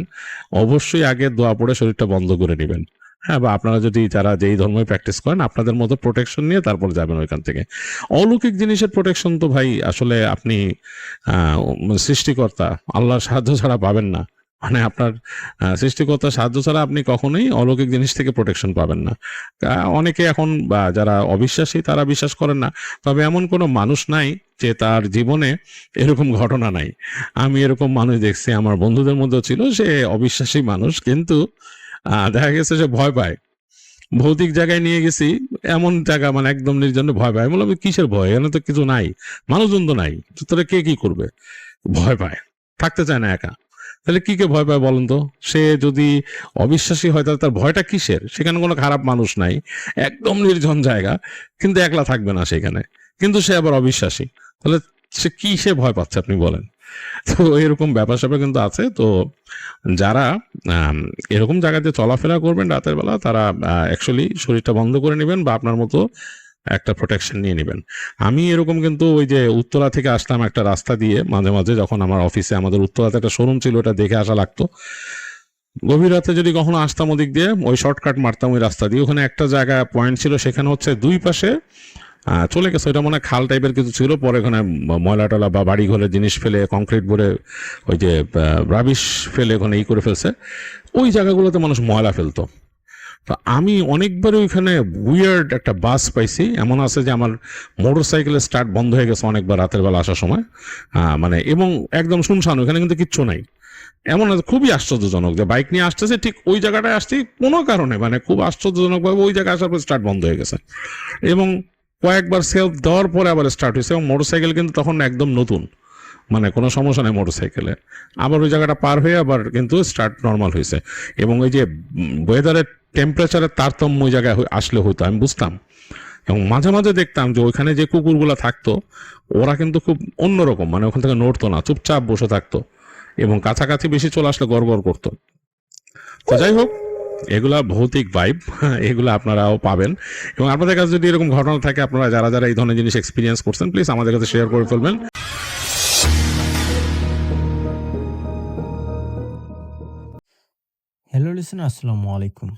অবশ্যই আগে দোয়া পড়ে শরীরটা বন্ধ করে নেবেন। হ্যাঁ, বা আপনারা যদি যারা যেই ধর্মই প্র্যাকটিস করেন আপনাদের মতো প্রোটেকশন নিয়ে তারপর যাবেন ওইখান থেকে। অলৌকিক জিনিসের প্রোটেকশন তো ভাই আসলে আপনি সৃষ্টিকর্তা আল্লাহর সাহায্য ছাড়া পাবেন না। মানে আপনার সৃষ্টিকর্তার সাহায্য ছাড়া আপনি কখনোই অলৌকিক জিনিস থেকে প্রোটেকশন পাবেন না। অনেকে এখন বা যারা অবিশ্বাসী তারা বিশ্বাস করেন না, তবে এমন কোনো মানুষ নাই যে তার জীবনে এরকম ঘটনা নাই। আমি এরকম মানুষ দেখছি, আমার বন্ধুদের মধ্যেও ছিল, সে অবিশ্বাসী মানুষ, কিন্তু দেখা গেছে সে ভয় পায়। ভৌতিক জায়গায় নিয়ে গেছি, এমন জায়গা মানে একদম নির্জনে, ভয় পায়। বললাম কিসের ভয়, এখানে তো কিছু নাই, মানুষজন তো নাই, তো তোরা কে কি করবে। ভয় পায়, থাকতে চায় না একা। তাহলে কি কে ভয় পায় বলেন তো? সে যদি অবিশ্বাসী হয় তাহলে তার ভয়টা কিসের? সেখানে কোনো খারাপ মানুষ নাই, একদম নির্জন জায়গা, কিন্তু একলা থাকবে না সেখানে, কিন্তু সে আবার অবিশ্বাসী। তাহলে সে ভয় পাচ্ছে আপনি বলেন? তো এরকম ব্যাপার স্যাপার কিন্তু আছে। তো যারা এরকম জায়গাতে চলাফেরা করবেন রাতের বেলা, তারা অ্যাকচুয়ালি শরীরটা বন্ধ করে নেবেন বা আপনার মতো একটা প্রোটেকশন নিয়ে নেবেন। আমি এরকম কিন্তু ওই যে উত্তরা থেকে আসলাম একটা রাস্তা দিয়ে, মাঝে মাঝে যখন আমার অফিসে, আমাদের উত্তরাতে একটা শোরুম ছিল, ওটা দেখে আসা লাগতো। গভীর রাতে যদি কখনো আসতাম ওদিক দিয়ে, ওই শর্টকাট মারতাম ওই রাস্তা দিয়ে। ওখানে একটা জায়গা পয়েন্ট ছিল, সেখানে হচ্ছে দুই পাশে চলে গেছে, ওইটা মনে হয় খাল টাইপের কিছু ছিল। পরে ওখানে ময়লা টলা বা বাড়ি ঘরের জিনিস ফেলে, কংক্রিট ভরে ওই যে রাবিশ ফেলে ওখানে করে ফেলছে। ওই জায়গাগুলোতে মানুষ ময়লা ফেলতো। তো আমি অনেকবার ওইখানে উইয়ার্ড একটা বাস পাইছি, এমন আছে যে আমার মোটর সাইকেলের স্টার্ট বন্ধ হয়ে গেছে অনেকবার রাতের বেলা আসার সময়। মানে এবং একদম শুনশান, ওইখানে কিন্তু কিচ্ছু নাই। এমন খুবই আশ্চর্যজনক যে বাইক নিয়ে আসতেছে, ঠিক ওই জায়গাটায় আসছি কোনো কারণে, মানে খুব আশ্চর্যজনকভাবে ওই জায়গায় আসার পর স্টার্ট বন্ধ হয়ে গেছে, এবং কয়েকবার সেলফ দেওয়ার পরে আবার স্টার্ট হয়েছে। এবং মোটরসাইকেল কিন্তু তখন একদম নতুন, মানে কোনো সমস্যা নেই মোটরসাইকেলে। আবার ওই জায়গাটা পার হয়ে আবার কিন্তু স্টার্ট নর্মাল হয়েছে। এবং ওই যে ওয়েদারের টেম্পারেচারের তারতম্য ওই জায়গায় আসলে হতো, আমি বুঝতাম। এবং মাঝে মাঝে দেখতাম যে ওইখানে যে কুকুরগুলো থাকতো, ওরা কিন্তু খুব অন্যরকম, মানে ওখান থেকে নড়তো না, চুপচাপ বসে থাকতো, এবং কাছাকাছি বেশি চলে আসলে গড়গড় করতো। তো যাই হোক, এগুলা ভৌতিক ভাইব, এগুলো আপনারাও পাবেন। এবং আপনাদের কাছে যদি এরকম ঘটনা থাকে, আপনারা যারা যারা এই ধরনের জিনিস এক্সপিরিয়েন্স করছেন, প্লিজ আমাদের কাছে শেয়ার করে ফেলবেন। হ্যালো লিসেনার, আসসালামু আলাইকুম।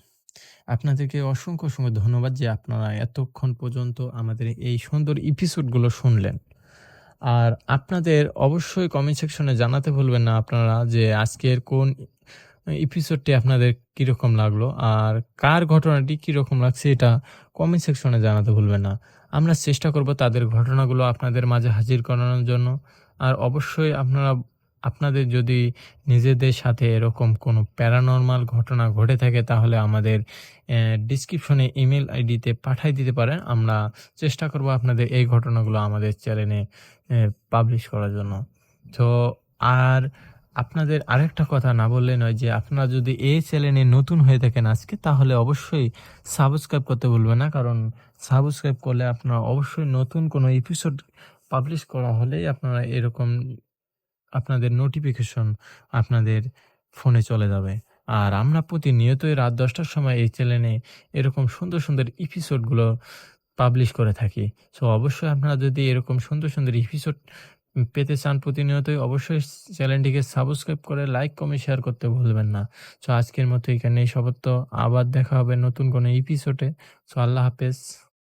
আপনাদেরকে অসংখ্য অসংখ্য ধন্যবাদ যে আপনারা এতক্ষণ পর্যন্ত আমাদের এই সুন্দর এপিসোডগুলো শুনলেন। আর আপনাদের অবশ্যই কমেন্ট সেকশনে জানাতে ভুলবেন না আপনারা যে আজকের কোন এপিসোডটি আপনাদের কীরকম লাগলো, আর কার ঘটনাটি কীরকম লাগছে এটা কমেন্ট সেকশনে জানাতে ভুলবেন না। আমরা চেষ্টা করব তাদের ঘটনাগুলো আপনাদের মাঝে হাজির করানোর জন্য। আর অবশ্যই আপনারা আপনাদের যদি নিজেদের সাথে এরকম কোনো প্যারানরমাল ঘটনা ঘটে থাকে তাহলে আমাদের ডিসক্রিপশনে ইমেল আইডিতে পাঠিয়ে দিতে পারেন। আমরা চেষ্টা করব আপনাদের এই ঘটনাগুলো আমাদের চ্যানেলে পাবলিশ করার জন্য। তো আর আপনাদের আরেকটা কথা না বললে নয় যে আপনারা যদি এই চ্যানেলে নতুন হয়ে থাকেন আজকে, তাহলে অবশ্যই সাবস্ক্রাইব করতে ভুলবেন না, কারণ সাবস্ক্রাইব করলে আপনারা অবশ্যই নতুন কোনো এপিসোড পাবলিশ করা হলেই আপনারা এরকম আপনাদের নোটিফিকেশন আপনাদের ফোনে চলে যাবে। আর আমরা প্রতিনিয়তই রাত 10টার সময় এই চ্যানেলে এরকম সুন্দর সুন্দর এপিসোডগুলো পাবলিশ করে থাকি। সো অবশ্যই আপনারা যদি এরকম সুন্দর সুন্দর এপিসোড পেতে চান প্রতিনিয়তই, অবশ্যই চ্যানেলটিকে সাবস্ক্রাইব করে লাইক কমেন্ট শেয়ার করতে ভুলবেন না। সো আজকের মতো এখানেই সমাপ্ত। আবার দেখা হবে নতুন কোনো এপিসোডে। সো আল্লাহ হাফেজ।